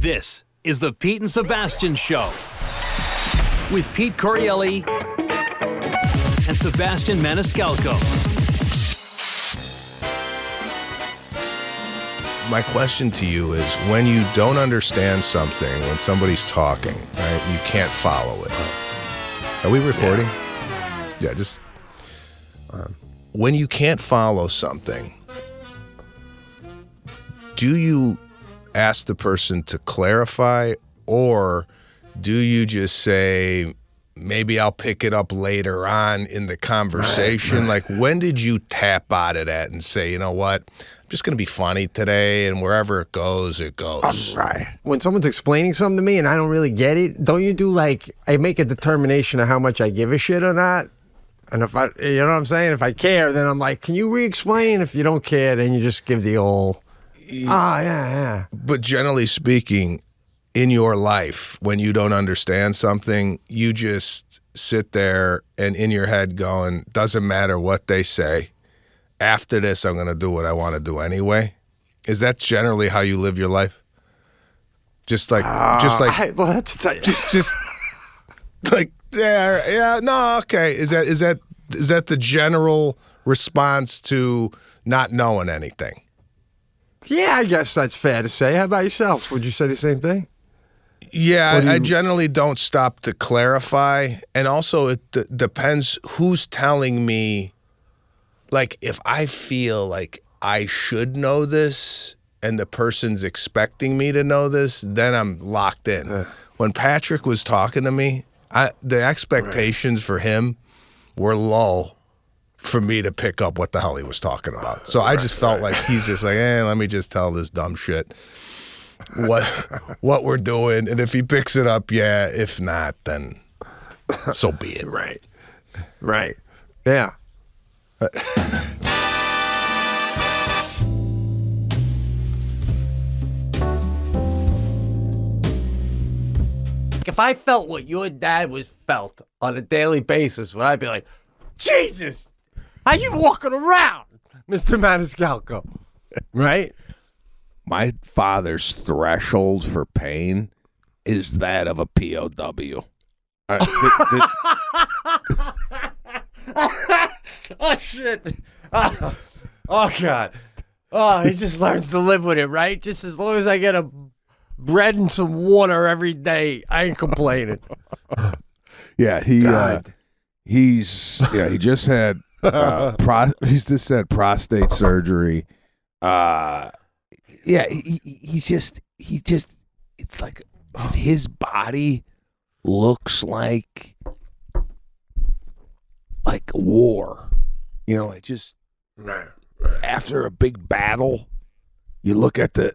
This is the Pete and Sebastian Show with Pete Correale and Sebastian Maniscalco. My question to you is, when you don't understand something, when somebody's talking, right, you can't follow it. Are we recording? Yeah, just... when you can't follow something, do you ask the person to clarify, or do you just say, maybe I'll pick it up later on in the conversation? Like, when did you tap out of that and say, you know what, I'm just going to be funny today, and wherever it goes, it goes? When someone's explaining something to me and I don't really get it, don't you do like, I make a determination of how much I give a shit or not? And if I, you know what I'm saying? If I care, then I'm like, can you re-explain? If you don't care, then you just give the old, yeah. But generally speaking, in your life, when you don't understand something, you just sit there and in your head going, doesn't matter what they say. After this, I'm going to do what I want to do anyway. Is that generally how you live your life? Just like, just like no, okay. Is that the general response to not knowing anything? Yeah, I guess that's fair to say. How about yourself? Would you say the same thing? Yeah, I generally don't stop to clarify. And also, it depends who's telling me. Like, if I feel like I should know this and the person's expecting me to know this, then I'm locked in. When Patrick was talking to me, the expectations for him were low for me to pick up what the hell he was talking about. So I just felt like he's just like, let me just tell this dumb shit what we're doing. And if he picks it up, yeah. If not, then so be it. Right. Yeah. If I felt what your dad was felt on a daily basis, would I be like, Jesus, how you walking around, Mr. Maniscalco? Right? My father's threshold for pain is that of a POW. Oh, shit. Oh, God. Oh, he just learns to live with it, right? Just as long as I get a bread and some water every day, I ain't complaining. Yeah, he just had he's just had prostate surgery. He just it's like his body looks like war. You know, it just after a big battle, you look at the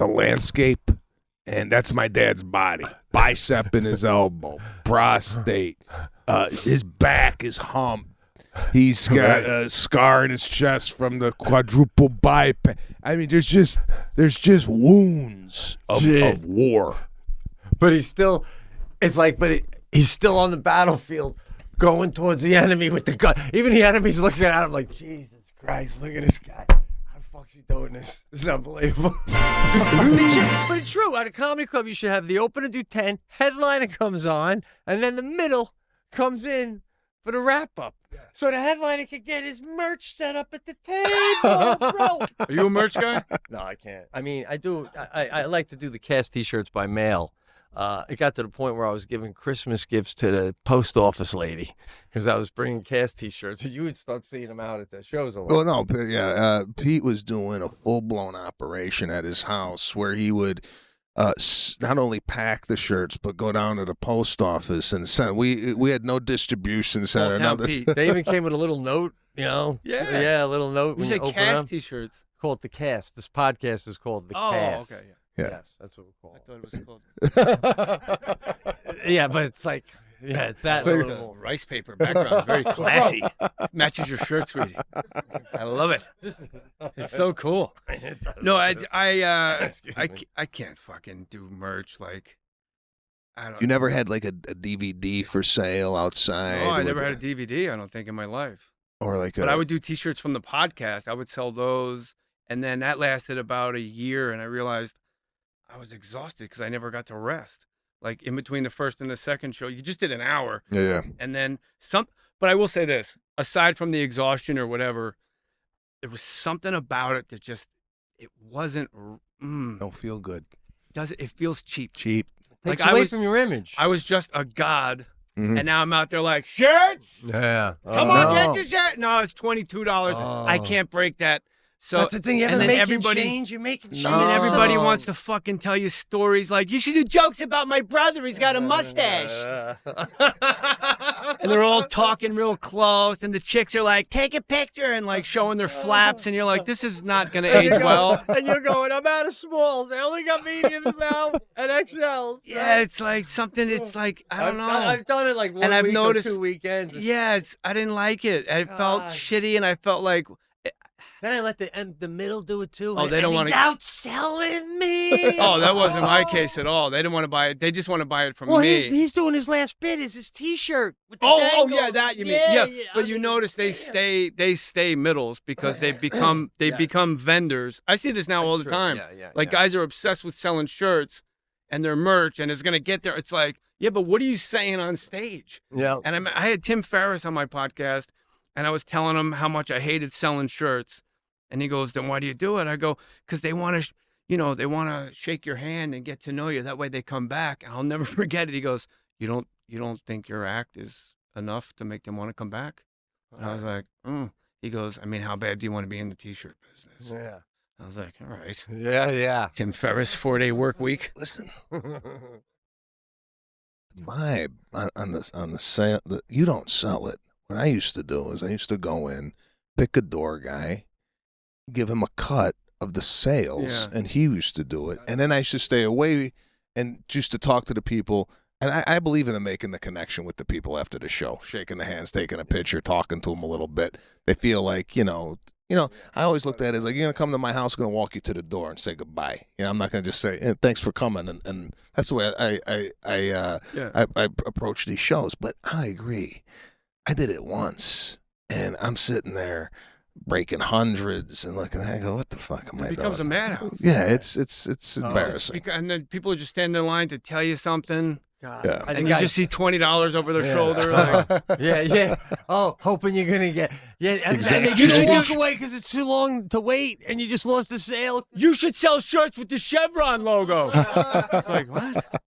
landscape, and that's my dad's body. Bicep in his elbow, prostate, his back is humped. He's got a scar in his chest from the quadruple bypass. I mean, there's just wounds of war. But he's still, he's still on the battlefield going towards the enemy with the gun. Even the enemy's looking at him like, Jesus Christ, look at this guy. How the fuck's he doing this? This is unbelievable. But it's true. At a comedy club, you should have the opener do 10, headliner comes on, and then the middle comes in for the wrap-up. So the headliner could get his merch set up at the table, bro. Are you a merch guy? No, I can't. I mean, I do. I like to do the cast T-shirts by mail. It got to the point where I was giving Christmas gifts to the post office lady because I was bringing cast T-shirts. You would start seeing them out at the shows a lot. Well, no, yeah. Pete was doing a full-blown operation at his house where he would not only pack the shirts but go down to the post office and send. We had no distribution center. They even came with a little note, you know. Yeah, a little note. We said cast T-shirts. Called the cast. This podcast is called the cast. Oh, okay. Yeah. Yes, that's what we call it. I thought it was called. Yeah, but it's like, it's that little rice paper background, very classy. Matches your shirts, really. I love it. It's so cool. No, I can't fucking do merch like. I don't. You never had like a DVD for sale outside? No, I never had a DVD. I don't think in my life. Or like, but I would do T-shirts from the podcast. I would sell those, and then that lasted about a year, and I realized I was exhausted because I never got to rest. Like in between the first and the second show, you just did an hour. Yeah. And then but I will say this, aside from the exhaustion or whatever, there was something about it that just, it wasn't, Don't feel good. it feels cheap. Cheap. Takes Like, away from your image. I was just a god. Mhm. And now I'm out there like, shirts? Yeah. Come on, get your shirt. No, it's $22. I Oh. can't break that. So That's the thing. You and ever then making everybody, change? You're making change. and then everybody wants to fucking tell you stories like, you should do jokes about my brother. He's got a mustache. And they're all talking real close. And the chicks are like, take a picture and like showing their flaps. And you're like, this is not going to age well. And you're going, I'm out of smalls. I only got mediums now and XLs. Yeah, it's like something, it's like, I don't know. I've done it like one And I've week noticed- or 2 weekends. Yeah, I didn't like it. I felt God. shitty and I felt like, Then I let the middle do it too. Oh, they don't want wanna- outselling me. oh, that wasn't my case at all. They didn't want to buy it. They just want to buy it from Well, me. he's doing his last bit. Is his T-shirt with the Oh, dangles. yeah, that you mean. Yeah, But I you mean, notice they stay middles because they become vendors. I see this now all the true. time. Yeah, Like guys are obsessed with selling shirts and their merch and it's going to get there. It's like, yeah, but what are you saying on stage? Yeah. And I had Tim Ferriss on my podcast and I was telling him how much I hated selling shirts. And he goes, then why do you do it? I go, because they want to, they want to shake your hand and get to know you. That way they come back. And I'll never forget it. He goes, you don't think your act is enough to make them want to come back? And I was like, He goes, I mean, how bad do you want to be in the T-shirt business? Yeah. I was like, all right. Yeah. Tim Ferriss, 4-day work week. Listen, vibe on the sale. You don't sell it. What I used to do is I used to go in, pick a door guy, give him a cut of the sales, and he used to do it. And then I used to stay away and just to talk to the people. And I believe in making the connection with the people after the show, shaking the hands, taking a picture, talking to them a little bit. They feel like, I always looked at it as like, you're going to come to my house, I'm going to walk you to the door and say goodbye. I'm not going to just say, thanks for coming. And that's the way I approach these shows. But I agree. I did it once, and I'm sitting there breaking hundreds and looking at it, I go, what the fuck am I doing? It becomes a madhouse. Yeah, it's embarrassing. And then people are just standing in line to tell you something. God. Yeah. And you just see $20 over their shoulder. Like, Yeah. Oh, hoping you're gonna get. Yeah, Exactly. and you should walk away because it's too long to wait, and you just lost the sale. you should sell shirts with the Chevron logo. It's like, what?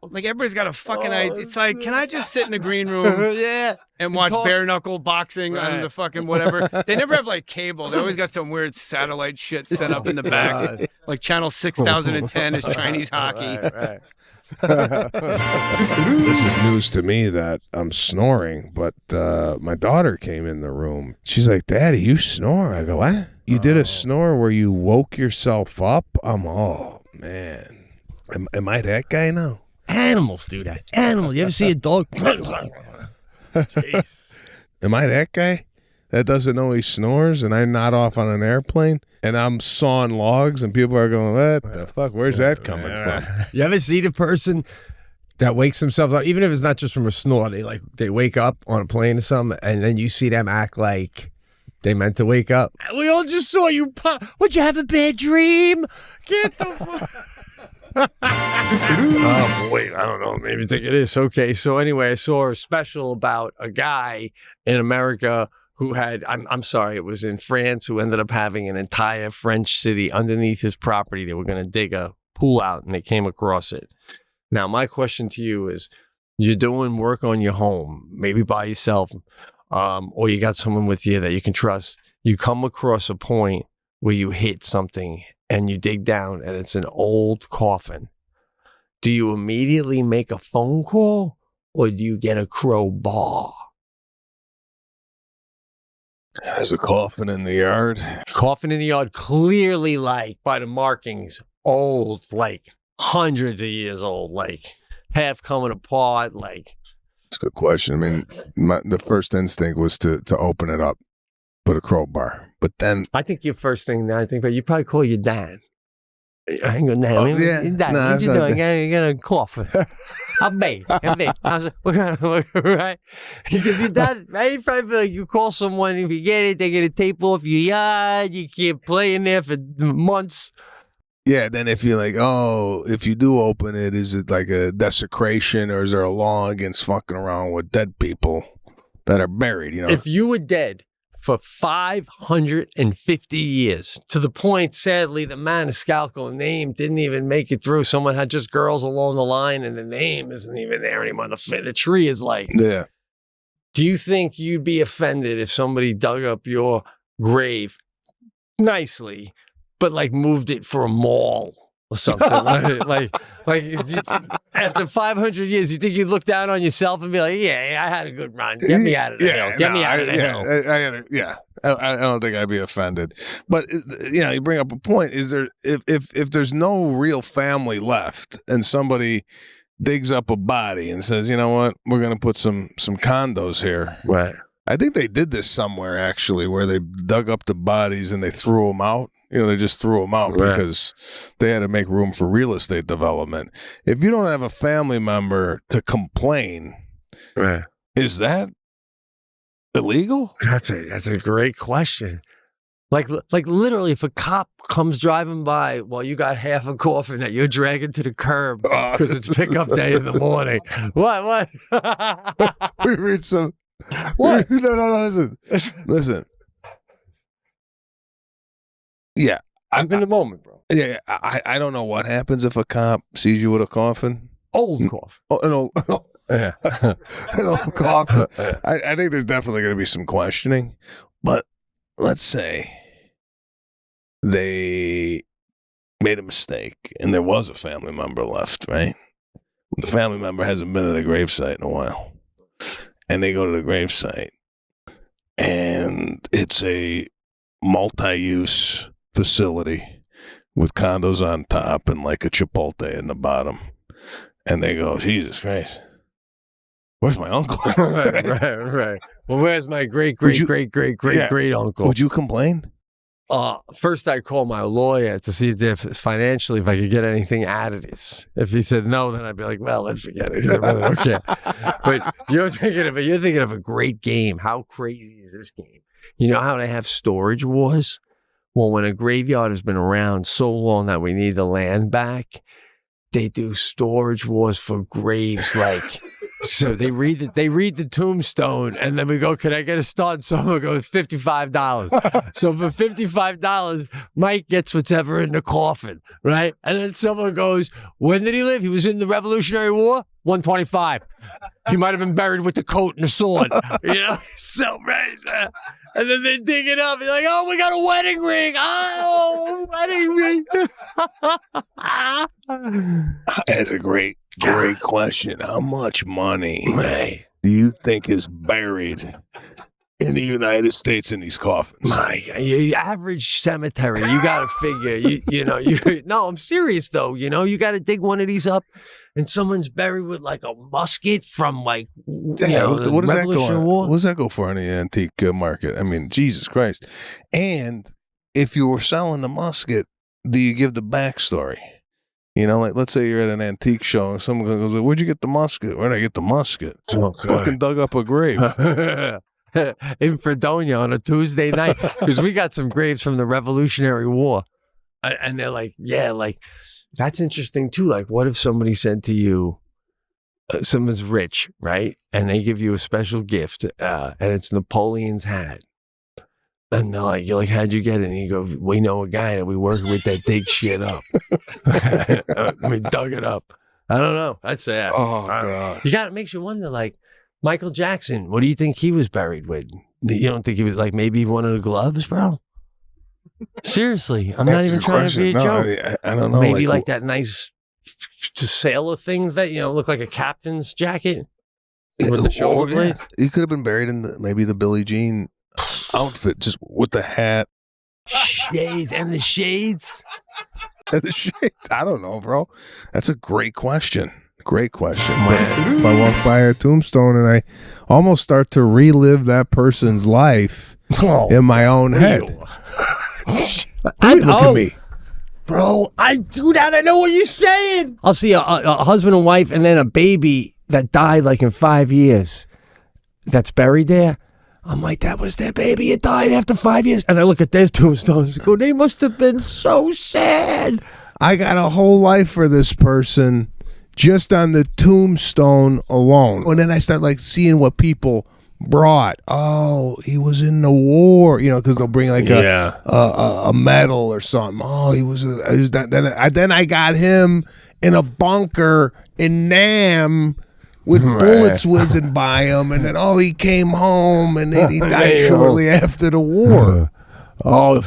Like, everybody's got a fucking idea. It's like, can I just sit in the green room Yeah. and watch talk- bare knuckle boxing on Right. the fucking whatever? They never have like cable. They always got some weird satellite shit set up in the back. God. Like channel 6010 is Chinese hockey. Right. This is news to me that I'm snoring, but my daughter came in the room. She's like, Daddy, you snore. I go, what? You did a snore where you woke yourself up? Oh, man. Am I that guy now? Animals do that. Animals. You ever see a dog? Am I that guy that doesn't know he snores and I nod off on an airplane and I'm sawing logs and people are going, what the fuck? Where's that coming from? You ever see the person that wakes themselves up, even if it's not just from a snore, they wake up on a plane or something, and then you see them act like they meant to wake up. We all just saw you pop. Would you have a bad dream? Get the fuck. Oh boy, I don't know. Maybe think it is. Okay, so anyway, I saw a special about a guy in America who had, I'm sorry, it was in France, who ended up having an entire French city underneath his property. They were going to dig a pool out, and they came across it. Now, my question to you is, you're doing work on your home, maybe by yourself, or you got someone with you that you can trust. You come across a point where you hit something and you dig down and it's an old coffin. Do you immediately make a phone call or do you get a crowbar? There's a coffin in the yard. Coffin in the yard, clearly, like, by the markings, old, like hundreds of years old, like half coming apart, like. It's a good question. I mean, the first instinct was to open it up, put a crowbar. But then I think your first thing that I think about, you probably call your dad. I ain't gonna name him. yeah. Dad, No, what you I'm not doing? You got a coffin. I'm me. I was like, right? Because your dad, right? You probably feel like you call someone, if you get it, they get a tape off your yard. You can't play in there for months. Yeah, then if you're like, oh, if you do open it, is it like a desecration or is there a law against fucking around with dead people that are buried, you know? If you were dead for 550 years, to the point, sadly, the Maniscalco name didn't even make it through. Someone had just girls along the line and the name isn't even there anymore. The tree is like, Yeah. do you think you'd be offended if somebody dug up your grave nicely, but like moved it for a mall or something? like after 500 years, you think you'd look down on yourself and be like, yeah, I had a good run. Get me out of the hill. Get me out of the hill. I don't think I'd be offended. But, you know, you bring up a point. Is there, if there's no real family left and somebody digs up a body and says, you know what, we're going to put some condos here. Right. I think they did this somewhere, actually, where they dug up the bodies and they threw them out. You know, they just threw them out because they had to make room for real estate development. If you don't have a family member to complain, is that illegal? That's a great question. Like literally, if a cop comes driving by while you got half a coffin that you're dragging to the curb because it's pickup day in the morning. What? We read some. What? No, listen. Yeah. I'm in the moment, bro. Yeah, I don't know what happens if a cop sees you with a coffin. Old coffin. An old coffin. I think there's definitely going to be some questioning. But let's say they made a mistake and there was a family member left, right? The family member hasn't been at a gravesite in a while. And they go to the gravesite and it's a multi-use facility with condos on top and like a Chipotle in the bottom. And they go, Jesus Christ, where's my uncle? Right. Well, where's my great uncle? Would you complain? First, I call my lawyer to see if financially, if I could get anything out of this. If he said no, then I'd be like, well, then forget it. I really don't care. But you're thinking of a great game. How crazy is this game? You know how they have storage wars? Well, when a graveyard has been around so long that we need the land back, they do storage wars for graves. Like, so they read the tombstone, and then we go, can I get a start? And someone goes, $55. So for $55, Mike gets whatever in the coffin, right? And then someone goes, when did he live? He was in the Revolutionary War? 125. He might have been buried with the coat and the sword. You know? So, right. And then they dig it up. They're like, oh, we got a wedding ring. Oh, wedding ring. That's a great question. How much money do you think is buried in the United States in these coffins? Your average cemetery, you got to figure, no, I'm serious though. You know, you got to dig one of these up and someone's buried with like a musket from like, what does that go on? What does that go for on the antique market? I mean, Jesus Christ. And if you were selling the musket, do you give the backstory? You know, like let's say you're at an antique show and someone goes, where'd you get the musket? Where'd I get the musket? Fucking dug up a grave. In Fredonia on a Tuesday night, because we got some graves from the Revolutionary War. And they're like, yeah, like, that's interesting too. Like, what if somebody said to you, someone's rich, right? And they give you a special gift, and it's Napoleon's hat. And they're like, you're like, how'd you get it? And you go, we know a guy that we work with that digs shit up. We dug it up. I don't know. I'd say, oh, God. It makes you wonder, like, Michael Jackson, what do you think he was buried with? You don't think he was like maybe one of the gloves, bro? Seriously, I'm not even trying to be a joke. I don't know. Maybe like that nice sailor thing that, look like a captain's jacket with the shoulder blades. He could have been buried in maybe the Billie Jean outfit, just with the hat. Shades and the shades. And the shades. I don't know, bro. That's a great question. Great question. If I walk by a tombstone and I almost start to relive that person's life in my own head. Look at me. Bro, I do that. I know what you're saying. I'll see a husband and wife and then a baby that died like in 5 years that's buried there. I'm like, that was their baby. It died after 5 years. And I look at their tombstones and go, they must have been so sad. I got a whole life for this person just on the tombstone alone. And then I start like seeing what people brought. Oh, he was in the war, because they'll bring like a medal or something. Oh, he was then I got him in a bunker in Nam with bullets whizzing by him, and then he came home, and then he died shortly after the war.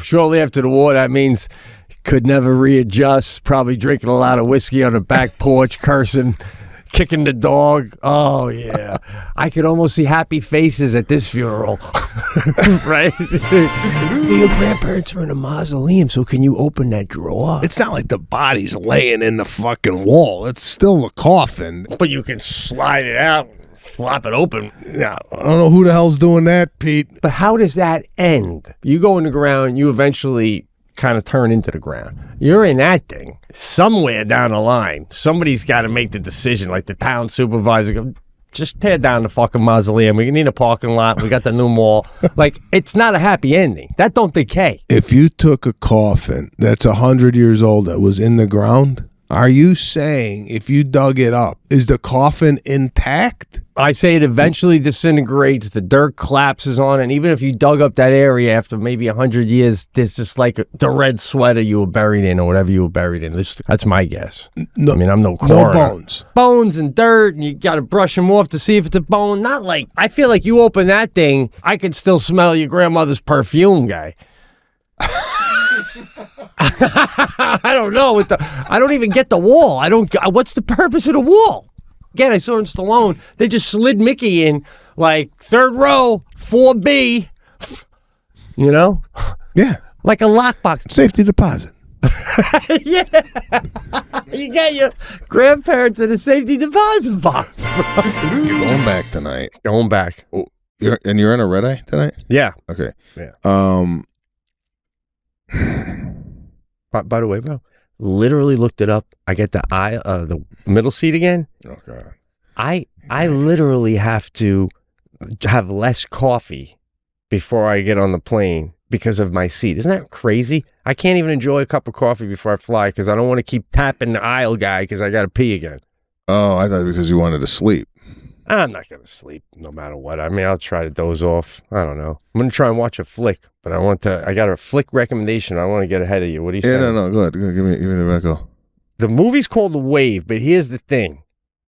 Shortly after the war, that means he could never readjust, probably drinking a lot of whiskey on the back porch, cursing, kicking the dog. Oh, yeah. I could almost see happy faces at this funeral. Right? Your grandparents are in a mausoleum, so can you open that drawer? It's not like the body's laying in the fucking wall. It's still a coffin. But you can slide it out, flop it open. Yeah, I don't know who the hell's doing that, Pete. But how does that end? You go in the ground, you eventually kind of turn into the ground. You're in that thing. Somewhere down the line, somebody's got to make the decision, like the town supervisor, go, just tear down the fucking mausoleum. We need a parking lot. We got the new mall. Like, it's not a happy ending. That don't decay. If you took a coffin that's 100 years old that was in the ground, are you saying if you dug it up, is the coffin intact? I say it eventually disintegrates, the dirt collapses on it, and even if you dug up that area after maybe 100 years, there's just like the red sweater you were buried in or whatever you were buried in. That's my guess. No, I mean, I'm no coroner. No bones. Bones and dirt, and you got to brush them off to see if it's a bone. Not like, I feel like you open that thing, I could still smell your grandmother's perfume, guy. I don't know. I don't even get the wall. What's the purpose of the wall? Again, I saw in Stallone, they just slid Mickey in, like, third row, 4B, Yeah. Like a lockbox. Safety deposit. Yeah. You got your grandparents in a safety deposit box, bro. You're going back tonight. Going back. Oh, you're in a red eye tonight? Yeah. Okay. Yeah. By the way, bro, literally looked it up. I get the middle seat again. Okay. I literally have to have less coffee before I get on the plane because of my seat. Isn't that crazy? I can't even enjoy a cup of coffee before I fly because I don't want to keep tapping the aisle guy because I got to pee again. Oh, I thought because you wanted to sleep. I'm not going to sleep no matter what. I mean, I'll try to doze off. I don't know. I'm going to try and watch a flick, but I got a flick recommendation. I want to get ahead of you. What do you say? Yeah, no, go ahead. Give me the record. The movie's called The Wave, but here's the thing.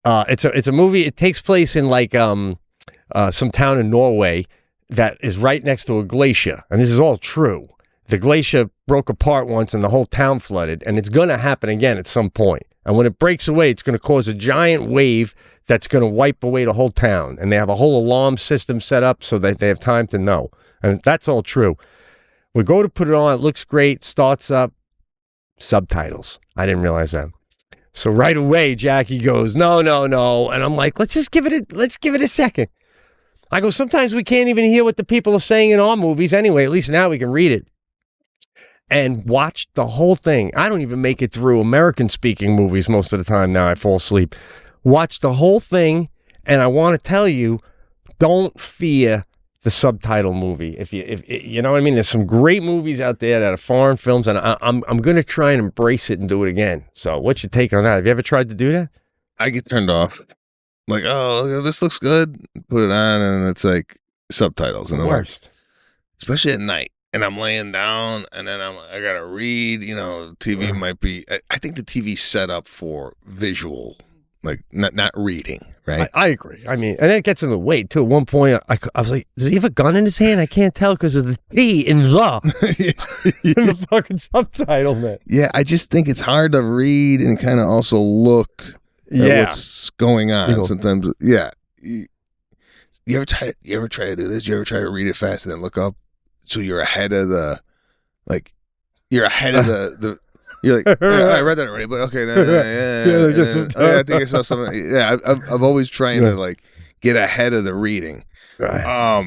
It's a movie. It takes place in like some town in Norway that is right next to a glacier, and this is all true. The glacier broke apart once, and the whole town flooded, and it's going to happen again at some point. And when it breaks away, it's going to cause a giant wave that's going to wipe away the whole town. And they have a whole alarm system set up so that they have time to know. And that's all true. We go to put it on. It looks great. Starts up. Subtitles. I didn't realize that. So right away, Jackie goes, no. And I'm like, let's give it a second. I go, sometimes we can't even hear what the people are saying in our movies anyway. At least now we can read it. And watch the whole thing. I don't even make it through American-speaking movies most of the time now. I fall asleep. Watch the whole thing, and I want to tell you, don't fear the subtitle movie. If you know what I mean. There's some great movies out there that are foreign films, and I'm going to try and embrace it and do it again. So, what's your take on that? Have you ever tried to do that? I get turned off. Like, oh, this looks good. Put it on, and it's like subtitles. And The worst. Especially at night. And I'm laying down, and then I gotta read. TV might be. I think the TV's set up for visual, like not reading, right? I agree. I mean, and then it gets in the way too. At one point, I was like, "Does he have a gun in his hand?" I can't tell because of the T in the in the fucking subtitle, man. Yeah, I just think it's hard to read and kind of also look at what's going on. Sometimes, yeah. You ever try to do this? You ever try to read it fast and then look up? So you're ahead of the, like, you're ahead of the you're like, I read that already, but okay. I think I saw something. Yeah, I've always trying to, like, get ahead of the reading. Right.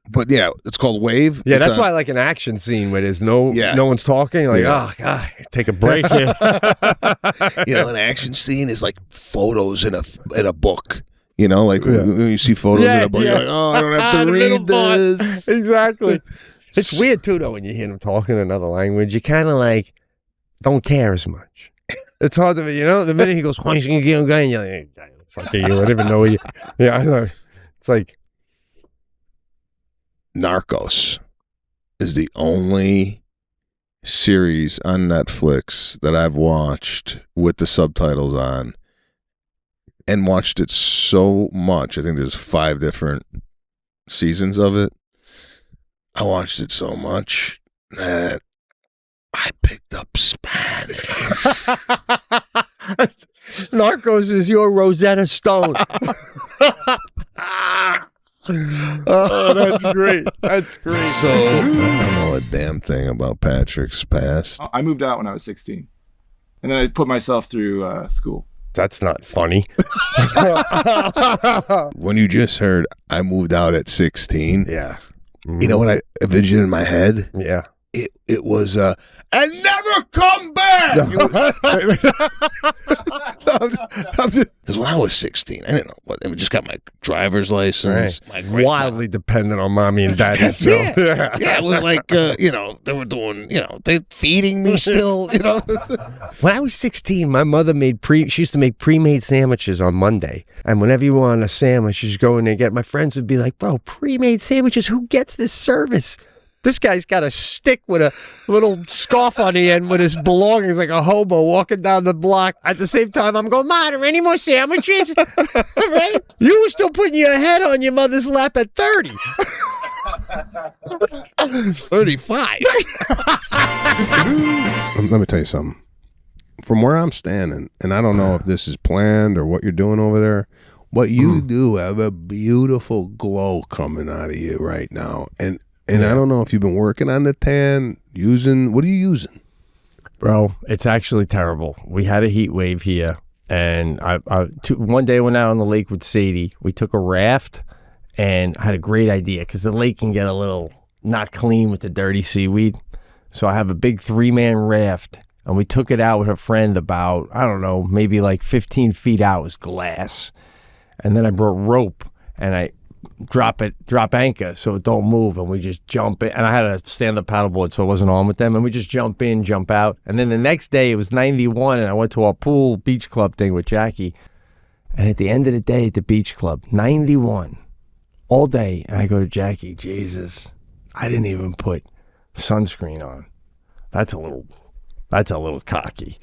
But yeah, it's called Wave. Yeah, that's why I like an action scene where there's no one's talking. Like, oh, God, take a break here. An action scene is like photos in a book. Like when you see photos in a book, you're like, oh, I don't have to read this. Exactly. It's weird, too, though, when you hear them talking another language. You kind of like, don't care as much. It's hard to, the minute he goes, you're like, fuck you, I don't even know you. Yeah, I know. It's like Narcos is the only series on Netflix that I've watched with the subtitles on and watched it so much. I think there's 5 different seasons of it. I watched it so much that I picked up Spanish. Narcos is your Rosetta Stone. Oh, that's great. That's great. So I don't know a damn thing about Patrick's past. I moved out when I was 16. And then I put myself through school. That's not funny. When you just heard I moved out at 16, Yeah. you know what I envisioned in my head? Yeah. It was and never come back. Because when I was 16, I didn't know what. I just got my driver's license. Right. Wildly dependent on mommy and daddy. That's still. it. Yeah, it was like they were doing, they feeding me still. When I was 16, my mother she used to make pre-made sandwiches on Monday. And whenever you wanted a sandwich, you just go in there and get. My friends would be like, bro, pre-made sandwiches, who gets this service? This guy's got a stick with a little scarf on the end with his belongings, like a hobo walking down the block. At the same time, I'm going, Ma, are there any more sandwiches? Right? You were still putting your head on your mother's lap at 30. 35. Let me tell you something. From where I'm standing, and I don't know if this is planned or what you're doing over there, but you do have a beautiful glow coming out of you right now. And I don't know if you've been working on the tan, what are you using? Bro, it's actually terrible. We had a heat wave here, and one day I went out on the lake with Sadie. We took a raft, and I had a great idea because the lake can get a little not clean with the dirty seaweed. So I have a big 3-man raft, and we took it out with a friend about, I don't know, maybe like 15 feet out. It was glass. And then I brought rope, and I drop anchor so it don't move, and we just jump in. And I had a stand-up paddleboard, so I wasn't on with them, and we just jump in, jump out. And then the next day it was 91, and I went to our pool beach club thing with Jackie. And at the end of the day at the beach club, 91 all day, and I go to Jackie, Jesus, I didn't even put sunscreen on. That's a little cocky.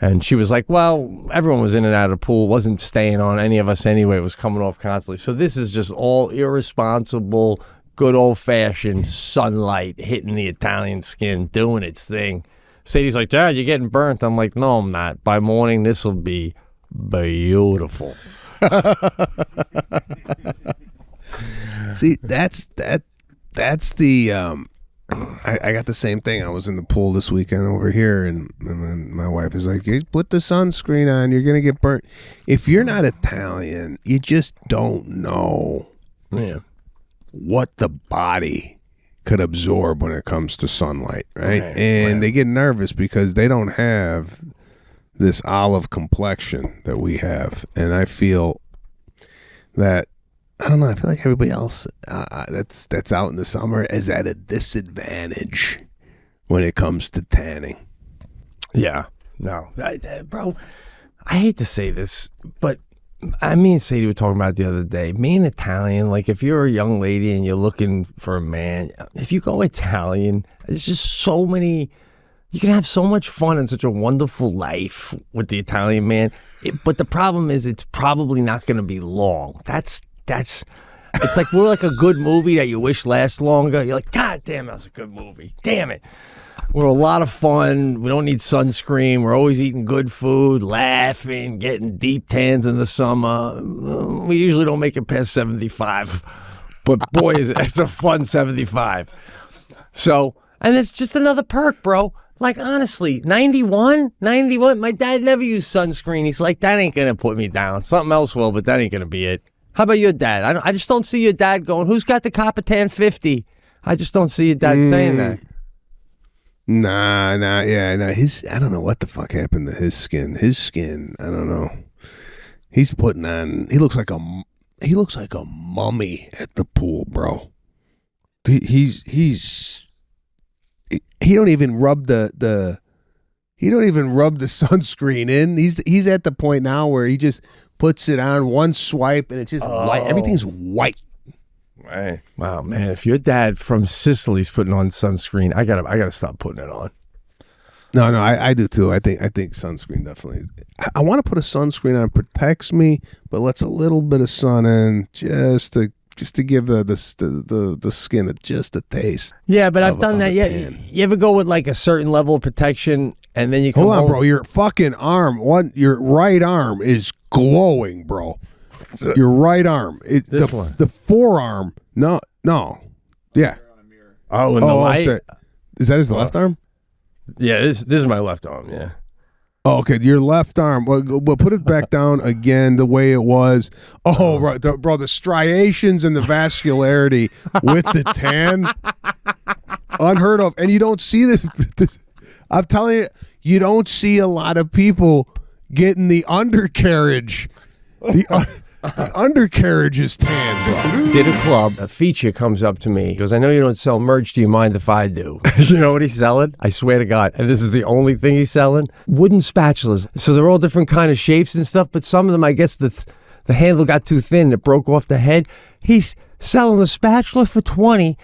And she was like, well, everyone was in and out of the pool, wasn't staying on any of us anyway, it was coming off constantly. So this is just all irresponsible, good old-fashioned sunlight hitting the Italian skin, doing its thing. Sadie's like, Dad, you're getting burnt. I'm like, no, I'm not. By morning, this will be beautiful. See, that's the I got the same thing. I was in the pool this weekend over here, and then my wife is like, hey, put the sunscreen on, you're gonna get burnt. If you're not Italian, you just don't know what the body could absorb when it comes to sunlight, right? And they get nervous because they don't have this olive complexion that we have. And I feel that, I don't know, I feel like everybody else that's out in the summer is at a disadvantage when it comes to tanning. Yeah. No. Bro, I hate to say this, but me and Sadie were talking about it the other day. Me and Italian, like if you're a young lady and you're looking for a man, if you go Italian, there's just so many, you can have so much fun and such a wonderful life with the Italian man. But the problem is it's probably not going to be long. It's like we're like a good movie that you wish lasts longer. You're like, God damn, that was a good movie. Damn it. We're a lot of fun. We don't need sunscreen. We're always eating good food, laughing, getting deep tans in the summer. We usually don't make it past 75. But boy, it's a fun 75. So, and it's just another perk, bro. Like, honestly, 91, my dad never used sunscreen. He's like, that ain't going to put me down. Something else will, but that ain't going to be it. How about your dad? I just don't see your dad going, who's got the Coppertan 50? I just don't see your dad saying that. Nah. I don't know what the fuck happened to his skin. I don't know. He's putting on, he looks like a mummy at the pool, bro. He don't even rub the He don't even rub the sunscreen in. He's at the point now where he just puts it on one swipe and it's just white. Everything's white. Right. Wow, man. If your dad from Sicily's putting on sunscreen, I gotta stop putting it on. No, I do too. I think sunscreen definitely. I want to put a sunscreen on. It protects me, but lets a little bit of sun in just to give the skin just a taste. Yeah, but I've done that. Yeah, you ever go with like a certain level of protection, and then you come Hold on, home? bro. Your fucking arm, your right arm is glowing, bro. Your right arm, the forearm. No, yeah. Oh, in the light. Sorry. Is that his left arm? Yeah, this is my left arm. Yeah. Oh, okay, your left arm. Well, put it back down again the way it was. Oh, right, bro, the striations and the vascularity with the tan, unheard of. And you don't see this. I'm telling you, you don't see a lot of people getting the undercarriage. The undercarriage is tan, bro. Did a club. A feature comes up to me. He goes, I know you don't sell merch. Do you mind if I do? You know what he's selling? I swear to God. And this is the only thing he's selling. Wooden spatulas. So they're all different kind of shapes and stuff. But some of them, I guess the handle got too thin. It broke off the head. He's selling a spatula for $20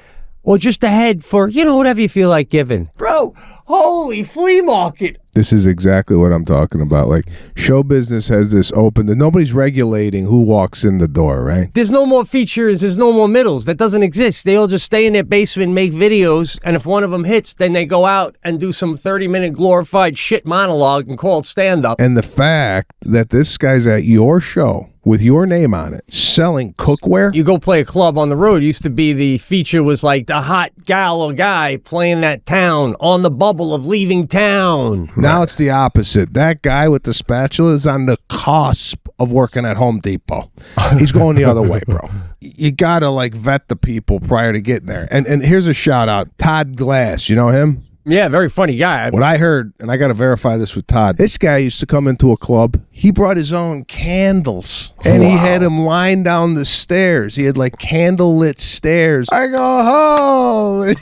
or just a head for, whatever you feel like giving. Bro, holy flea market. This is exactly what I'm talking about. Like, show business has this open that nobody's regulating who walks in the door, right? There's no more features. There's no more middles. That doesn't exist. They all just stay in their basement and make videos. And if one of them hits, then they go out and do some 30-minute glorified shit monologue and call it stand-up. And the fact that this guy's at your show with your name on it, selling cookware. You go play a club on the road. Used to be the feature was like the hot gal or guy playing that town on the bubble of leaving town. Now it's the opposite. That guy with the spatula is on the cusp of working at Home Depot. He's going the other way, bro. You gotta like vet the people prior to getting there. And here's a shout out, Todd Glass. You know him? Yeah, very funny guy. What I heard, and I got to verify this with Todd, this guy used to come into a club. He brought his own candles, and he had them lined down the stairs. He had like candle-lit stairs. I go, holy.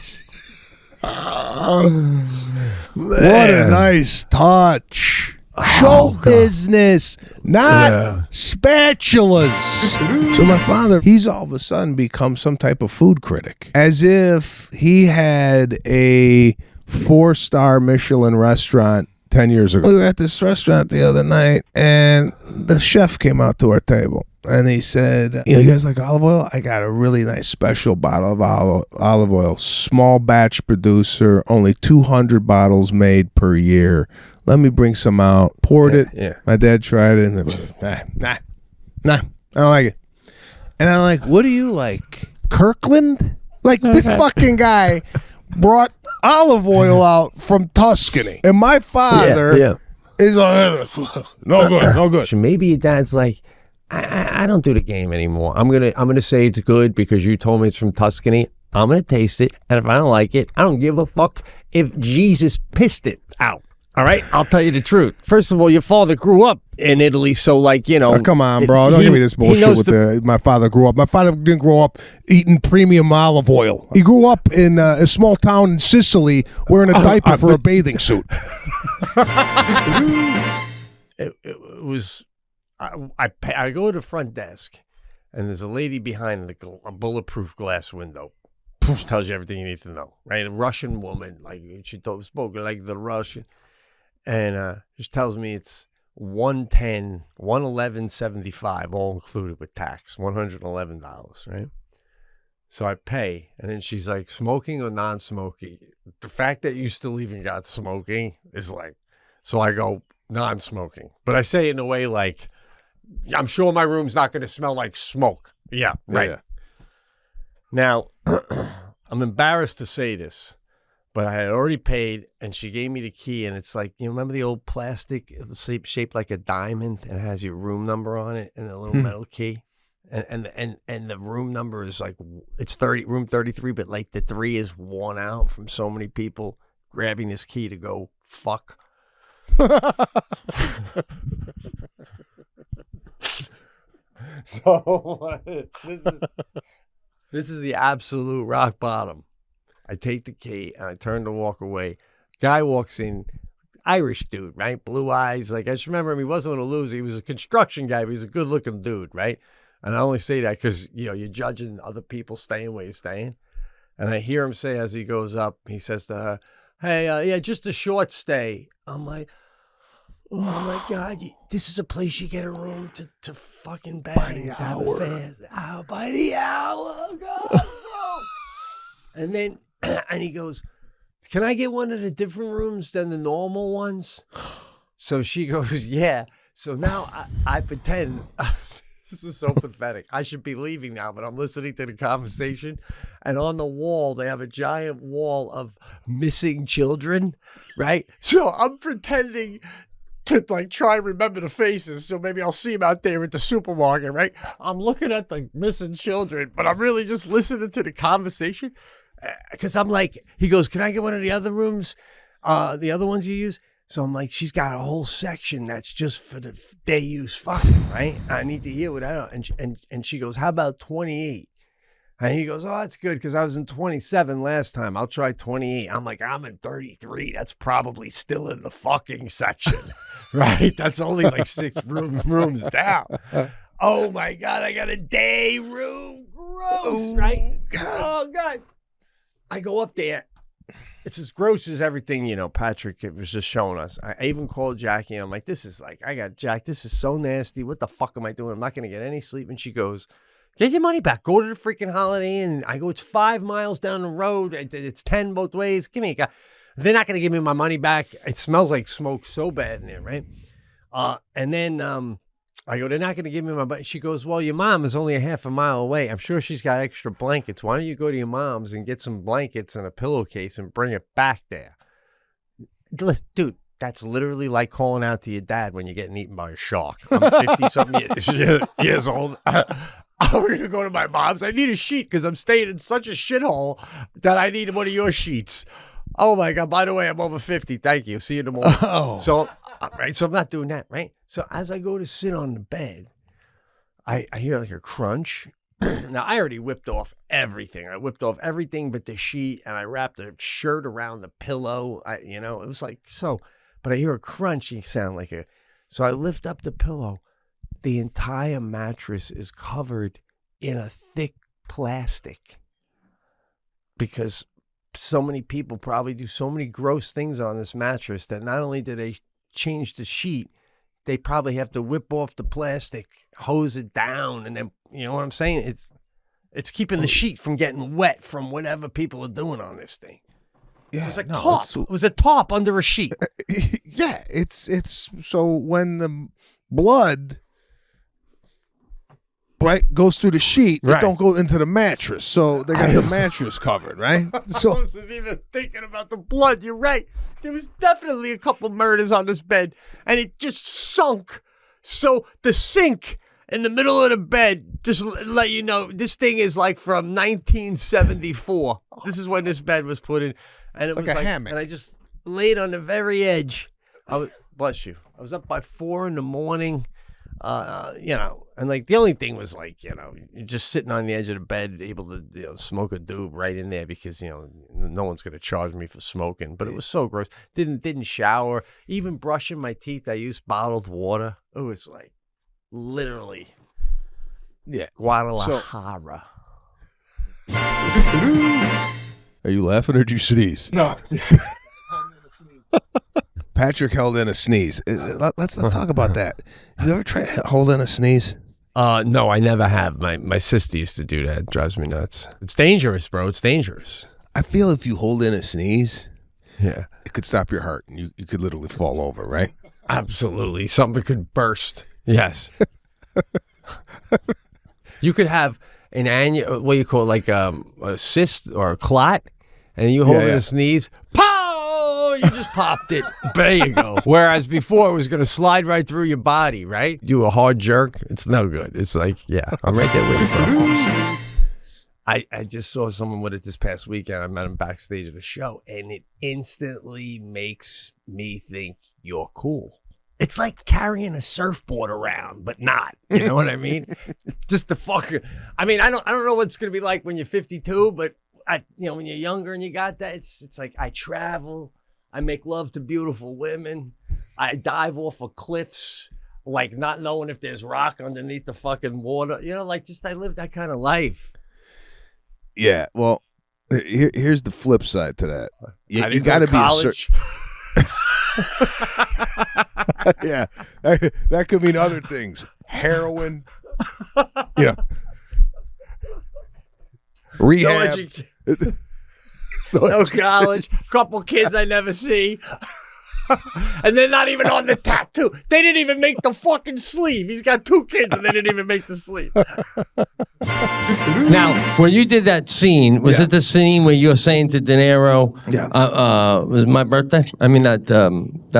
What a nice touch. Show business, not spatulas. So my father, he's all of a sudden become some type of food critic. As if he had a 4-star Michelin restaurant 10 years ago. We were at this restaurant the other night, and the chef came out to our table. And he said, you guys like olive oil? I got a really nice special bottle of olive oil. Small batch producer, only 200 bottles made per year. Let me bring some out. Poured it. Yeah. My dad tried it. And nah, I don't like it. And I'm like, what do you like? Kirkland? Like, this fucking guy brought olive oil out from Tuscany. And my father is like, no good. So maybe your dad's like, I don't do the game anymore. I'm gonna say it's good because you told me it's from Tuscany. I'm gonna taste it, and if I don't like it, I don't give a fuck if Jesus pissed it out. All right, I'll tell you the truth. First of all, your father grew up in Italy, so like Oh, come on, bro! Don't give me this bullshit with my father grew up. My father didn't grow up eating premium olive oil. He grew up in a small town in Sicily, wearing a diaper for a bathing suit. It was. I go to the front desk, and there's a lady behind a bulletproof glass window. She tells you everything you need to know, right? A Russian woman, like she spoke like the Russian, and she tells me it's $111.75, all included with tax, $111, right? So I pay, and then she's like, smoking or non-smoking? The fact that you still even got smoking is like, so I go non-smoking, but I say it in a way like, I'm sure my room's not going to smell like smoke. Yeah, right. Yeah. Now, I'm embarrassed to say this, but I had already paid, and she gave me the key, and it's like, you remember the old plastic shaped like a diamond, and it has your room number on it, and a little metal key, and the room number is like, it's room 33, but like the 3 is worn out from so many people grabbing this key to go fuck. So this is the absolute rock bottom. I take the key and I turn to walk away. Guy walks in. Irish dude, right? Blue eyes. Like, I just remember him. He wasn't a little loser. He was a construction guy, but he was a good looking dude, right? And I only say that because, you're judging other people staying where you're staying. And I hear him say as he goes up, he says to her, hey, yeah, just a short stay. I'm like, oh my God, this is a place you get a room to fucking bang. By the hour. By the hour. God, bro. And then, and he goes, can I get one of the different rooms than the normal ones? So she goes, yeah. So now I pretend, this is so pathetic. I should be leaving now, but I'm listening to the conversation. And on the wall, they have a giant wall of missing children, right? So I'm pretending to like try and remember the faces. So maybe I'll see them out there at the supermarket, right? I'm looking at the missing children, but I'm really just listening to the conversation. Because I'm like, he goes, can I get one of the other rooms? The other ones you use? So I'm like, she's got a whole section that's just for the day use fucking, right? I need to hear what I know. And she goes, how about 28? And he goes, oh, that's good because I was in 27 last time. I'll try 28. I'm like, I'm in 33. That's probably still in the fucking section, right? That's only like 6 rooms down. Oh my God, I got a day room. Gross, right? God. Oh God. I go up there. It's as gross as everything, Patrick was just showing us. I even called Jackie, and I'm like, this is so nasty. What the fuck am I doing? I'm not going to get any sleep. And she goes, get your money back. Go to the freaking Holiday Inn. I go, it's 5 miles down the road. It's 10 both ways. Give me a guy. They're not going to give me my money back. It smells like smoke so bad in there, right? And then I go, they're not going to give me my money. She goes, well, your mom is only a half a mile away. I'm sure she's got extra blankets. Why don't you go to your mom's and get some blankets and a pillowcase and bring it back there? Dude, that's literally like calling out to your dad when you're getting eaten by a shark. I'm 50-something years old. I'm going to go to my mom's. I need a sheet because I'm staying in such a shithole that I need one of your sheets. Oh my God, by the way, I'm over 50. Thank you. See you in the morning. Oh. So I'm not doing that, right? So as I go to sit on the bed, I hear like a crunch. Now, I already whipped off everything. I whipped off everything but the sheet, and I wrapped a shirt around the pillow. It was like so. But I hear a crunchy sound so I lift up the pillow. The entire mattress is covered in a thick plastic because so many people probably do so many gross things on this mattress that not only do they change the sheet, they probably have to whip off the plastic, hose it down, and then, you know what I'm saying? It's keeping the sheet from getting wet from whatever people are doing on this thing. Yeah, it was a top. It was a top under a sheet. Yeah, it's so when the blood goes through the sheet, it don't go into the mattress. So they got the mattress covered, right? So I wasn't even thinking about the blood. You're right. There was definitely a couple murders on this bed, and it just sunk. So the sink in the middle of the bed, just let you know, this thing is like from 1974. This is when this bed was put in. And it was like a hammock. And I just laid on the very edge. Bless you. I was up by 4 a.m. And like the only thing was like, you're just sitting on the edge of the bed, able to smoke a doob right in there because no one's gonna charge me for smoking. But it was so gross. Didn't shower. Even brushing my teeth, I used bottled water. It was like literally, Guadalajara. Are you laughing or did you sneeze? No. Patrick held in a sneeze. Let's talk about that. You ever tried to hold in a sneeze? No, I never have. My sister used to do that. It drives me nuts. It's dangerous, bro. It's dangerous. I feel if you hold in a sneeze, it could stop your heart and you could literally fall over, right? Absolutely. Something could burst. Yes. You could have an annual, what do you call it, like a cyst or a clot, and you hold in a sneeze, pow! You just popped it. There you go. Whereas before it was going to slide right through your body, right? Do a hard jerk. It's no good. It's like, I'm right there with you, bro. I just saw someone with it this past weekend. I met him backstage at a show, and it instantly makes me think you're cool. It's like carrying a surfboard around, but not. You know what I mean? Just the fucker. I mean, I don't know what it's gonna be like when you're 52, but when you're younger and you got that, it's like I travel, I make love to beautiful women. I dive off of cliffs, like not knowing if there's rock underneath the fucking water. You know, like just I live that kind of life. Yeah. Well, here's the flip side to that. I You didn't got go to to be a college. yeah, that could mean other things. Heroin, rehab. No college, couple kids I never see. And they're not even on the tattoo. They didn't even make the fucking sleeve. He's got 2 kids and they didn't even make the sleeve. Now, when you did that scene, was it the scene where you were saying to De Niro, was it my birthday? I mean, that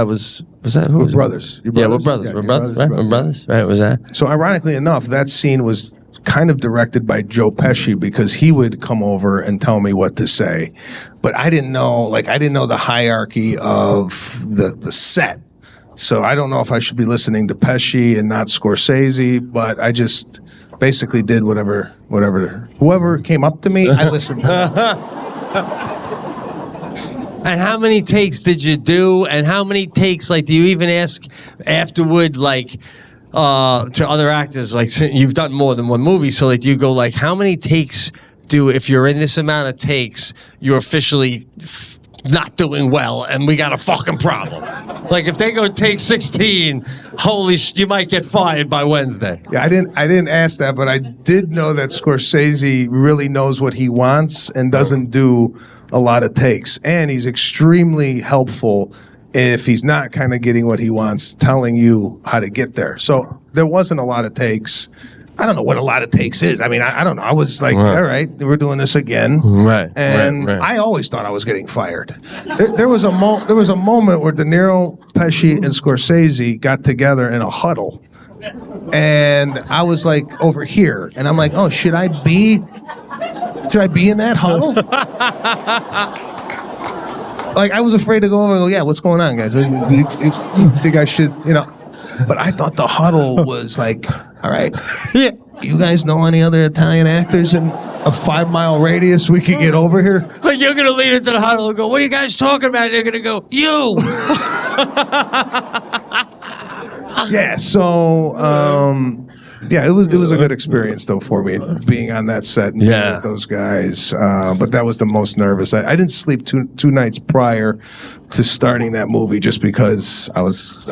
was that who? We're brothers. Yeah, we're brothers. Yeah, we're brothers, right? We're brothers, right? Was that? So ironically enough, that scene was kind of directed by Joe Pesci because he would come over and tell me what to say. But I didn't know the hierarchy of the set. So I don't know if I should be listening to Pesci and not Scorsese, but I just basically did whoever came up to me, I listened to. And how many takes did you do? And how many takes, like, do you even ask afterward, like, to other actors, like, you've done more than one movie, so, like, do you go, like, how many takes if you're in this amount of takes, you're officially not doing well, and we got a fucking problem? Like, if they go take 16, you might get fired by Wednesday. Yeah, I didn't ask that, but I did know that Scorsese really knows what he wants and doesn't do a lot of takes. And he's extremely helpful if he's not kind of getting what he wants, telling you how to get there. So there wasn't a lot of takes. I don't know what a lot of takes is. I mean, I don't know. I was like, all right, we're doing this again. Right. And I always thought I was getting fired. There was a moment where De Niro, Pesci, and Scorsese got together in a huddle. And I was like over here. And I'm like, oh, should I be in that huddle? Like, I was afraid to go over and go, yeah, what's going on, guys? You think I should, But I thought the huddle was like, all right, you guys know any other Italian actors in a 5-mile radius we could get over here? Like, you're going to lead into the huddle and go, what are you guys talking about? They're going to go, you. Yeah, so, it was a good experience, though, for me, being on that set and being with those guys. But that was the most nervous. I didn't sleep two nights prior to starting that movie just because I was.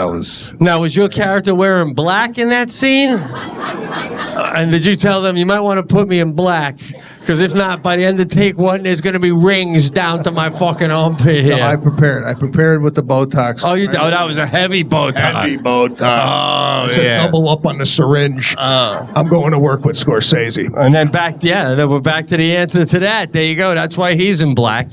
Now, was your character wearing black in that scene? And did you tell them you might want to put me in black? Because if not, by the end of take 1, there's going to be rings down to my fucking armpit here. No, I prepared with the Botox. Oh, that was a heavy Botox. Heavy Botox. Oh, yeah. Double up on the syringe. I'm going to work with Scorsese. And then then we're back to the answer to that. There you go. That's why he's in black.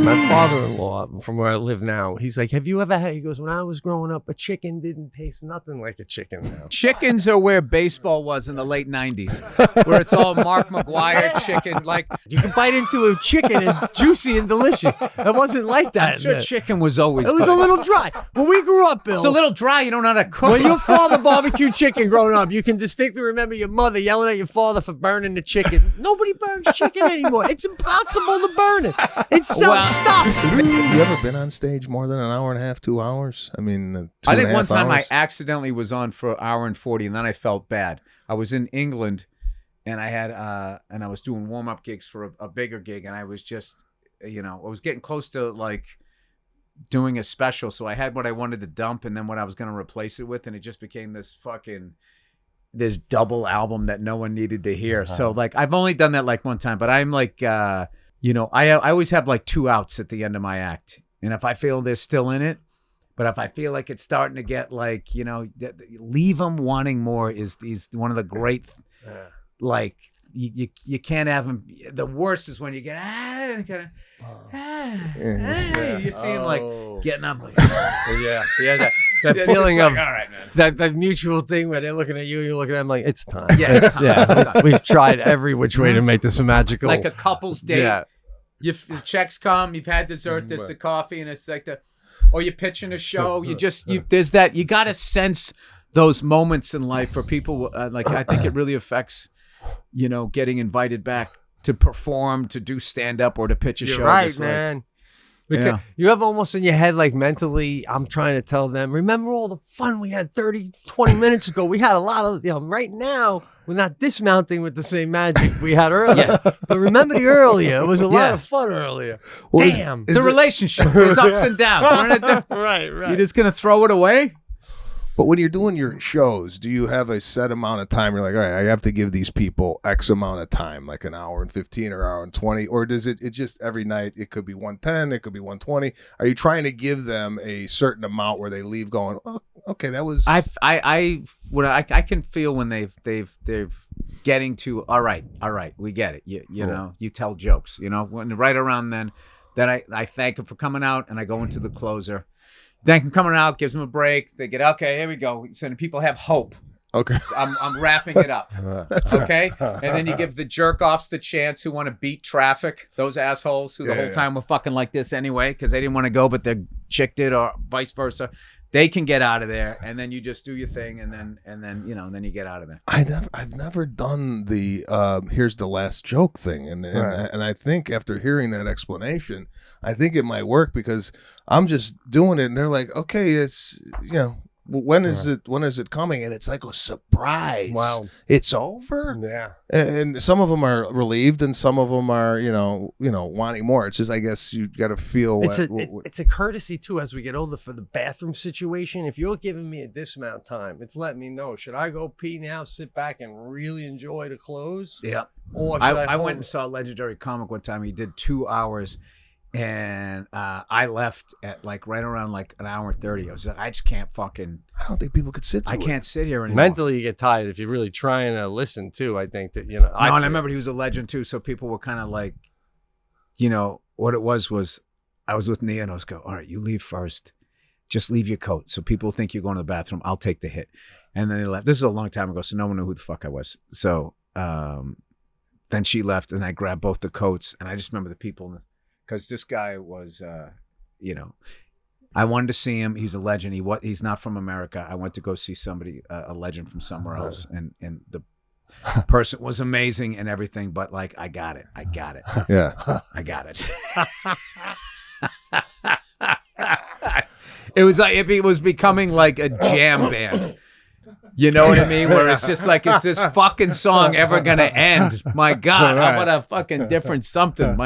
My father-in-law, from where I live now, he's like, have you ever had, he goes, when I was growing up, a chicken didn't taste nothing like a chicken now. Chickens are where baseball was in the late 90s, where it's all Mark McGwire chicken. Like, you can bite into a chicken and juicy and delicious. It wasn't like that. I'm sure chicken was always It was a little dry. When we grew up, Bill. It's a little dry. You don't know how to cook When it. your father barbecued chicken growing up, you can distinctly remember your mother yelling at your father for burning the chicken. Nobody burns chicken anymore. It's impossible to burn it. It self-stops. Have you ever been on stage more than an hour and a half, 2 hours? I mean, I think one time hours? I accidentally was on for an hour and 40, and then I felt bad. I was in England, and I had and I was doing warm-up gigs for a bigger gig, and I was just, I was getting close to like doing a special, so I had what I wanted to dump, and then what I was going to replace it with, and it just became this double album that no one needed to hear. So like I've only done that like one time, but I'm like. I always have like 2 outs at the end of my act. And if I feel they're still in it, but if I feel like it's starting to get like, leave them wanting more is one of the great, like, you can't have them. The worst is when you get, you're seeing like getting up. Like, that feeling of, like, all right, man. That mutual thing where they're looking at you, you're looking at them like, it's time. Yeah. We've tried every which way to make this a magical. Like a couple's date. Yeah. The checks come, you've had dessert, there's the coffee, and it's like or you're pitching a show. There's that, you got to sense those moments in life for people. Like, I think it really affects, getting invited back to perform, to do stand up, or to pitch a You're show. right, just like, man. Because Yeah. you have almost in your head, like mentally, I'm trying to tell them, remember all the fun we had 20 minutes ago? We had a lot of, right now, we're not dismounting with the same magic we had earlier. But remember the earlier. It was a lot of fun earlier. Well, Damn. It's a relationship. There's ups and downs. We're gonna Right. You're just going to throw it away? But when you're doing your shows, do you have a set amount of time? You're like, all right, I have to give these people X amount of time, like an hour and 15 or hour and 20, or does it just every night? It could be 110, it could be 120. Are you trying to give them a certain amount where they leave going, oh, okay, that was? I can feel when they're getting to all right, we get it. You know, you tell jokes. When right around then I thank them for coming out, and I go into the closer. Thank them coming out, gives them a break. They get okay. Here we go. So the people have hope. Okay, I'm wrapping it up. Okay, and then you give the jerk offs the chance who want to beat traffic. Those assholes who the whole time were fucking like this anyway because they didn't want to go, but their chick did, or vice versa. They can get out of there, and then you just do your thing, and then then you get out of there. I've never done the here's the last joke thing, and I think after hearing that explanation, I think it might work because I'm just doing it, and they're like, okay, it's when is it coming? And it's like a surprise. Wow, it's over. Yeah, and some of them are relieved, and some of them are wanting more. It's just I guess you got to feel. It's a courtesy too as we get older for the bathroom situation. If you're giving me this amount of time, it's letting me know, should I go pee now, sit back and really enjoy the clothes? Yeah. Or should I went and saw a legendary comic one time. He did 2 hours. And I left at right around an hour and 30. I was like, I just can't fucking. I don't think people could sit through I can't sit here anymore. Mentally, you get tired if you're really trying to listen too. I think that and I remember he was a legend too. So people were kind of like, what it was I was with Nia and I was go, all right, you leave first. Just leave your coat. So people think you're going to the bathroom. I'll take the hit. And then they left. This is a long time ago, so no one knew who the fuck I was. So then she left, and I grabbed both the coats, and I just remember the people. Because this guy was, I wanted to see him. He's a legend. He's not from America. I went to go see somebody, a legend from somewhere else, and the person was amazing and everything. But I got it. Yeah, I got it. It was becoming like a jam band. You know what I mean? Where it's just like, is this fucking song ever gonna end? My God, how about a fucking different something?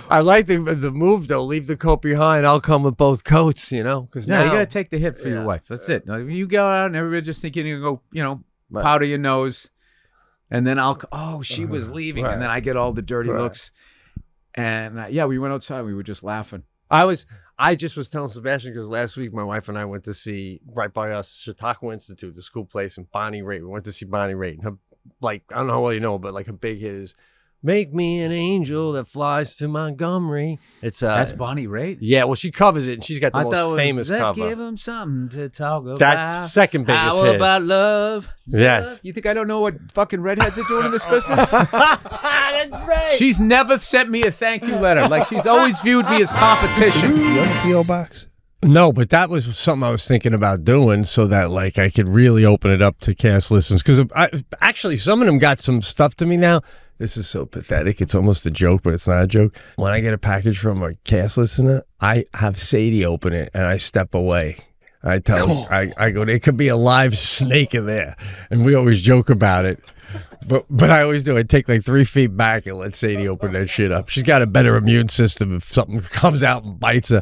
I like the move though. Leave the coat behind. I'll come with both coats. Because you gotta take the hit for your wife. That's it. You go out and everybody just thinking you go, powder your nose, and then she was leaving, and then I get all the dirty looks, and we went outside. We were just laughing. I just was telling Sebastian because last week my wife and I went to see right by us Chautauqua Institute, the school place, and Bonnie Raitt. We went to see Bonnie Raitt, and her, I don't know how well you know, but a big hit is "Make Me an Angel That Flies to Montgomery." It's that's Bonnie Raitt. Yeah, well, she covers it, and she's got the most famous Let's cover. give him something to talk about. That's second biggest How hit. about love? Yes. You think I don't know what fucking redheads are doing in this business? That's right. She's never sent me a thank you letter. She's always viewed me as competition. Do you have a P.O. box? No, but that was something I was thinking about doing so that I could really open it up to cast listens. Because actually, some of them got some stuff to me now. This is so pathetic. It's almost a joke, but it's not a joke. When I get a package from a cast listener, I have Sadie open it and I step away. I tell her, I go, there could be a live snake in there. And we always joke about it. But I always do. I take 3 feet back and let Sadie open that shit up. She's got a better immune system if something comes out and bites her.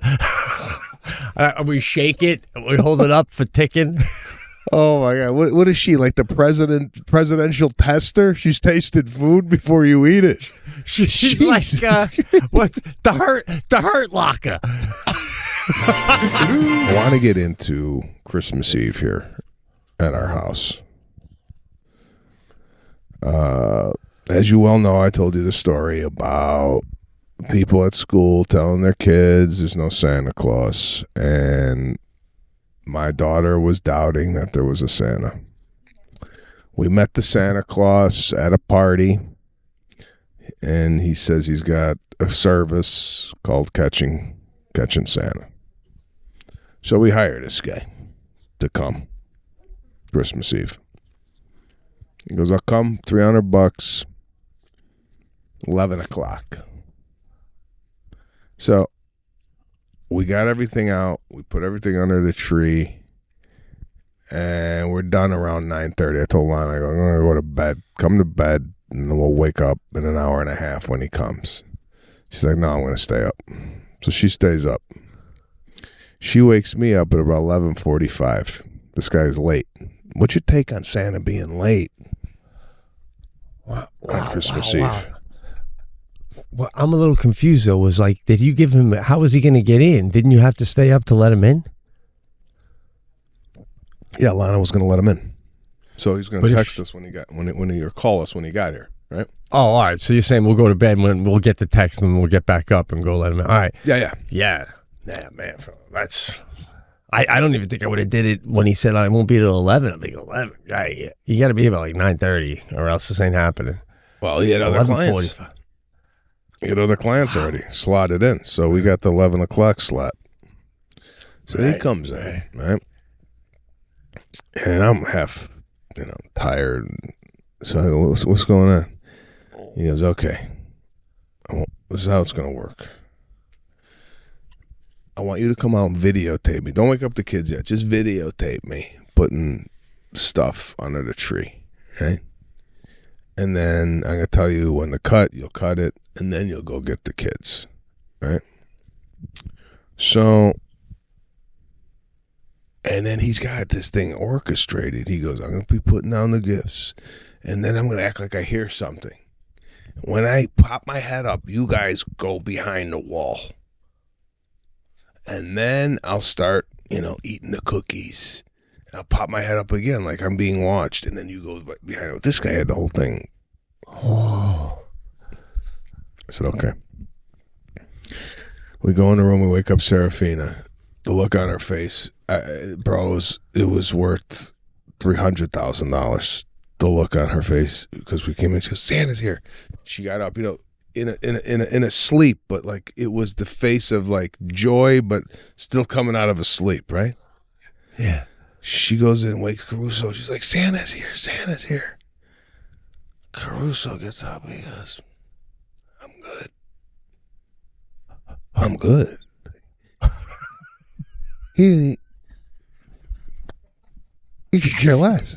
We shake it. We hold it up for ticking. Oh my God! What is she like? The presidential tester? She's tasted food before you eat it. She's like what the hurt locker. I want to get into Christmas Eve here at our house. As you well know, I told you the story about people at school telling their kids there's no Santa Claus, and my daughter was doubting that there was a Santa. We met the Santa Claus at a party, and he says he's got a service called Catching Santa. So we hired this guy to come Christmas Eve. He goes, I'll come, $300, 11 o'clock. So we got everything out. We put everything under the tree. And we're done around 9:30. I told Lana, I go, I'm going to go to bed. Come to bed, and then we'll wake up in an hour and a half when he comes. She's like, no, I'm going to stay up. So she stays up. She wakes me up at about 11:45. This guy's late. What's your take on Santa being late on Christmas Eve? Well, I'm a little confused, though. Was like, did you give him, how was he going to get in? Didn't you have to stay up to let him in? Yeah, Lana was going to let him in. So he's going to text us when he or call us when he got here, right? Oh, all right. So you're saying we'll go to bed when we'll get the text and we'll get back up and go let him in. All right. Yeah. Yeah, man. That's... I don't even think I would have did it when he said I won't be till 11. I'm like, 11? Yeah, you got to be here by like 9:30 or else this ain't happening. Well, he had other clients. He had other clients already slotted in. So we got the 11 o'clock slot. So he comes in, right? And I'm half, tired. So I go, what's going on? He goes, okay, this is how it's going to work. I want you to come out and videotape me. Don't wake up the kids yet. Just videotape me putting stuff under the tree, okay? And then I'm going to tell you when to cut. You'll cut it, and then you'll go get the kids, right? So, and then he's got this thing orchestrated. He goes, I'm going to be putting down the gifts, and then I'm going to act like I hear something. When I pop my head up, you guys go behind the wall. And then I'll start, eating the cookies. I'll pop my head up again like I'm being watched. And then you go behind. This guy had the whole thing. Oh. I said, okay. We go in the room. We wake up Serafina. The look on her face, bro, it was worth $300,000. The look on her face because we came in. She goes, Santa's here. She got up, in a sleep, but like it was the face of like joy, but still coming out of a sleep, right? Yeah. She goes in, wakes Caruso. She's like, Santa's here. Caruso gets up. He goes, I'm good. He could care less.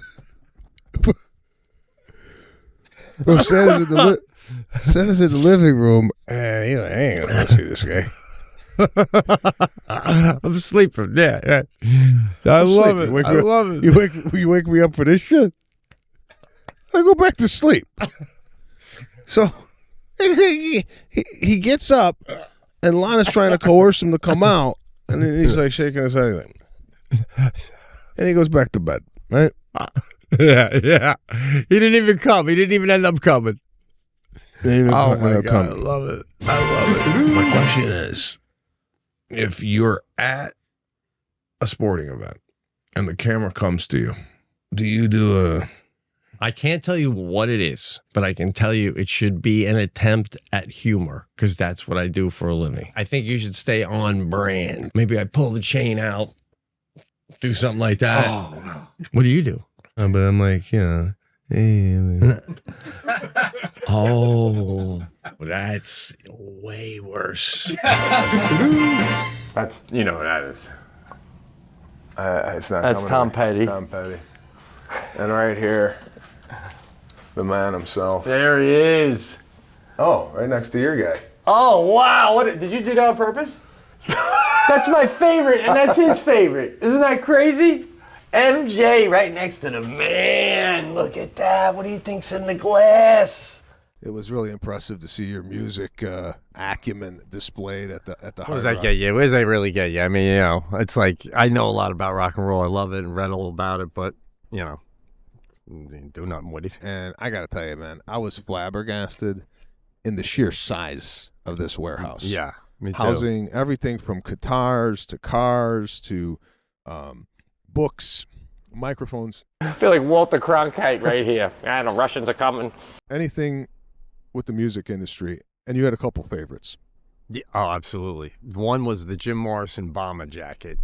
Bro, Santa's in the living room, and I ain't gonna see this guy. I'm sleeping. Yeah. I love it. I love it. You wake me up for this shit. I go back to sleep. So he gets up, and Lana's trying to coerce him to come out, and then he's like shaking his head, and he goes back to bed. Right? Yeah. He didn't even come. He didn't even end up coming. Oh my God, I love it. My question is, if you're at a sporting event and the camera comes to you, do you do a... I can't tell you what it is, but I can tell you it should be an attempt at humor because that's what I do for a living. I think you should stay on brand. Maybe I pull the chain out, do something like that. Oh. What do you do? But I'm like, hey, oh, that's way worse. That's, what that is. It's not. That's Tom Petty. Tom Petty. And right here, the man himself. There he is. Oh, right next to your guy. Oh, wow. What did you do that on purpose? That's my favorite, and that's his favorite. Isn't that crazy? MJ right next to the man. Look at that. What do you think's in the glass? It was really impressive to see your music acumen displayed at the What does that get you? What does that really get you? I mean, it's like I know a lot about rock and roll. I love it and read all about it, but do nothing with it. And I got to tell you, man, I was flabbergasted in the sheer size of this warehouse. Yeah, me too. Housing everything from guitars to cars to books, microphones. I feel like Walter Cronkite right here. The Russians are coming. Anything with the music industry, and you had a couple favorites. Yeah, oh, absolutely. One was the Jim Morrison bomber jacket.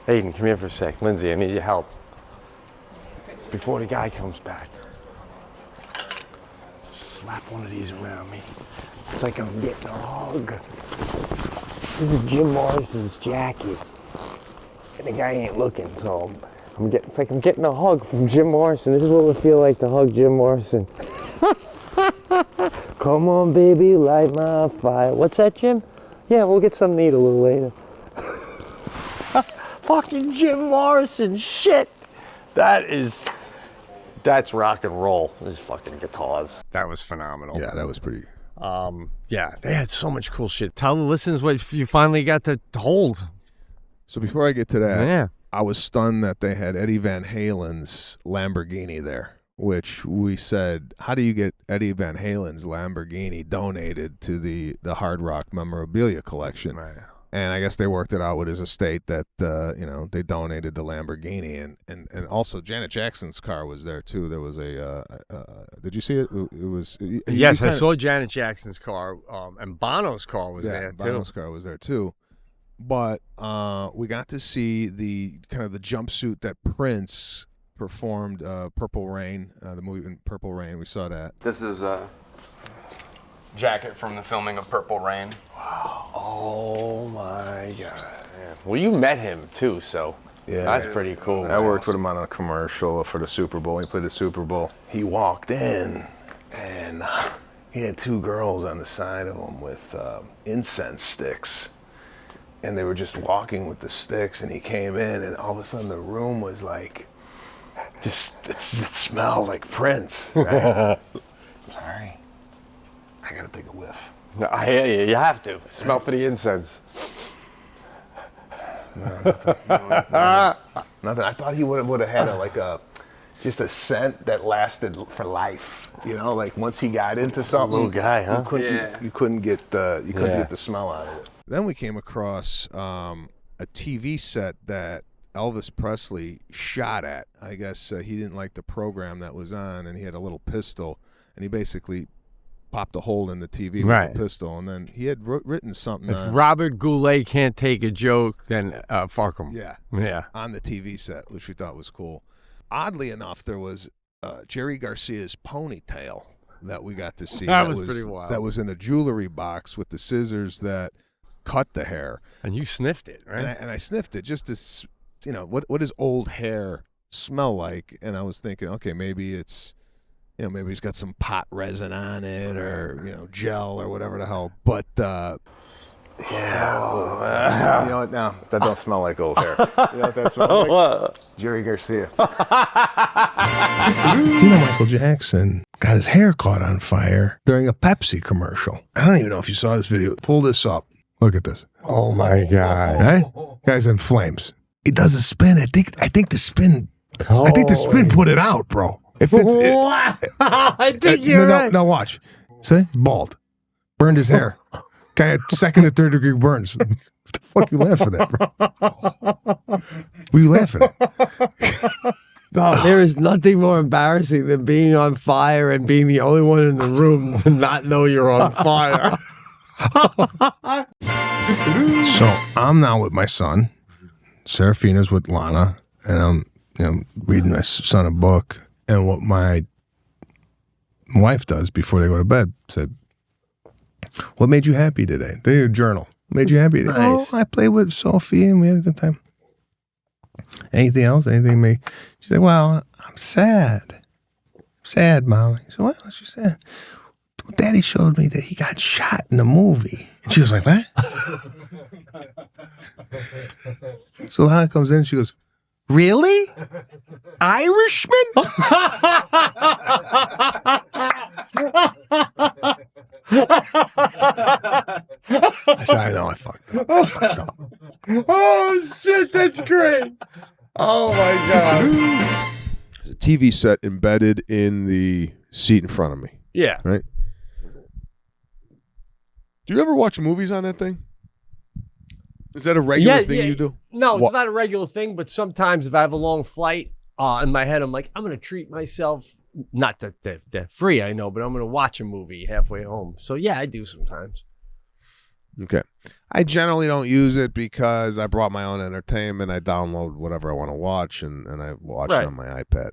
Hayden, come here for a sec. Lindsay, I need your help. Before the guy comes back. slap one of these around me. It's like I'm getting a hug. This is Jim Morrison's jacket. And the guy ain't looking, so it's like I'm getting a hug from Jim Morrison. This is what it would feel like to hug Jim Morrison. Come on, baby, light my fire. What's that, Jim? Yeah, we'll get something to eat a little later. Fucking Jim Morrison, shit. That's rock and roll. These fucking guitars. That was phenomenal. Yeah, that was pretty. Yeah, they had so much cool shit. Tell the listeners what you finally got to hold. So before I get to that, Yeah. I was stunned that they had Eddie Van Halen's Lamborghini there, which we said, how do you get Eddie Van Halen's Lamborghini donated to the Hard Rock memorabilia collection? Right. And I guess they worked it out with his estate that, they donated the Lamborghini. And also Janet Jackson's car was there, too. There was did you see it? It was... Yes, I saw Janet Jackson's car, and Bono's car was there, too. Bono's car was there, too. But we got to see the jumpsuit that Prince performed, Purple Rain, the movie in Purple Rain. We saw that. This is a jacket from the filming of Purple Rain. Oh, my God. Well, you met him, too, so that's pretty cool. I worked with him on a commercial for the Super Bowl. He played the Super Bowl. He walked in, and he had two girls on the side of him with incense sticks. And they were just walking with the sticks, and he came in, and all of a sudden the room was like, it smelled like Prince. Right? Sorry, I gotta take a whiff. I hear you. You have to. Smell for the incense. Nothing. I thought he would have had just a scent that lasted for life. Like once he got into something, Little guy, huh? you couldn't get the smell out of it. Then we came across a TV set that Elvis Presley shot at. I guess he didn't like the program that was on, and he had a little pistol, and he basically popped a hole in the TV with the pistol, and then he had written something. If Robert Goulet can't take a joke, then fuck him. Yeah, on the TV set, which we thought was cool. Oddly enough, there was Jerry Garcia's ponytail that we got to see. That was pretty wild. That was in a jewelry box with the scissors that cut the hair. And you sniffed it, right? And I sniffed it just to, what does old hair smell like? And I was thinking, okay, maybe it's, maybe he's got some pot resin on it or, gel or whatever the hell. But, you know what? No, that don't smell like old hair. You know what that smells like? Jerry Garcia. Michael Jackson got his hair caught on fire during a Pepsi commercial. I don't even know if you saw this video. Pull this up. Look at this. Oh my God! Right? Guy's in flames. He does a spin. I think the spin. I think the spin put it out, bro. If it's, I think you're right. No, watch. See, bald, burned his hair. Guy had second and third degree burns. What the fuck you laughing at, bro? What are you laughing at? Bro, there is nothing more embarrassing than being on fire and being the only one in the room to not know you're on fire. So I'm now with my son. Serafina's with Lana, and I'm reading my son a book. And what my wife does before they go to bed said, "What made you happy today?" They do a journal. What made you happy today? Nice. Oh, I played with Sophie and we had a good time. Anything else? Anything me? She said, "Well, I'm sad. Sad, Mom." I said, "What? She said, Daddy showed me that he got shot in the movie." And she was like, "What?" So Lana comes in, she goes, "Really? Irishman?" I said, "I know, I fucked up. Oh shit, that's great! Oh my God! There's a TV set embedded in the seat in front of me. Yeah. Right? Do you ever watch movies on that thing? Is that a regular thing you do? No, it's not a regular thing, but sometimes if I have a long flight in my head, I'm like, I'm going to treat myself. Not that they're free, I know, but I'm going to watch a movie halfway home. So yeah, I do sometimes. Okay. I generally don't use it because I brought my own entertainment. I download whatever I want to watch and I watch it on my iPad.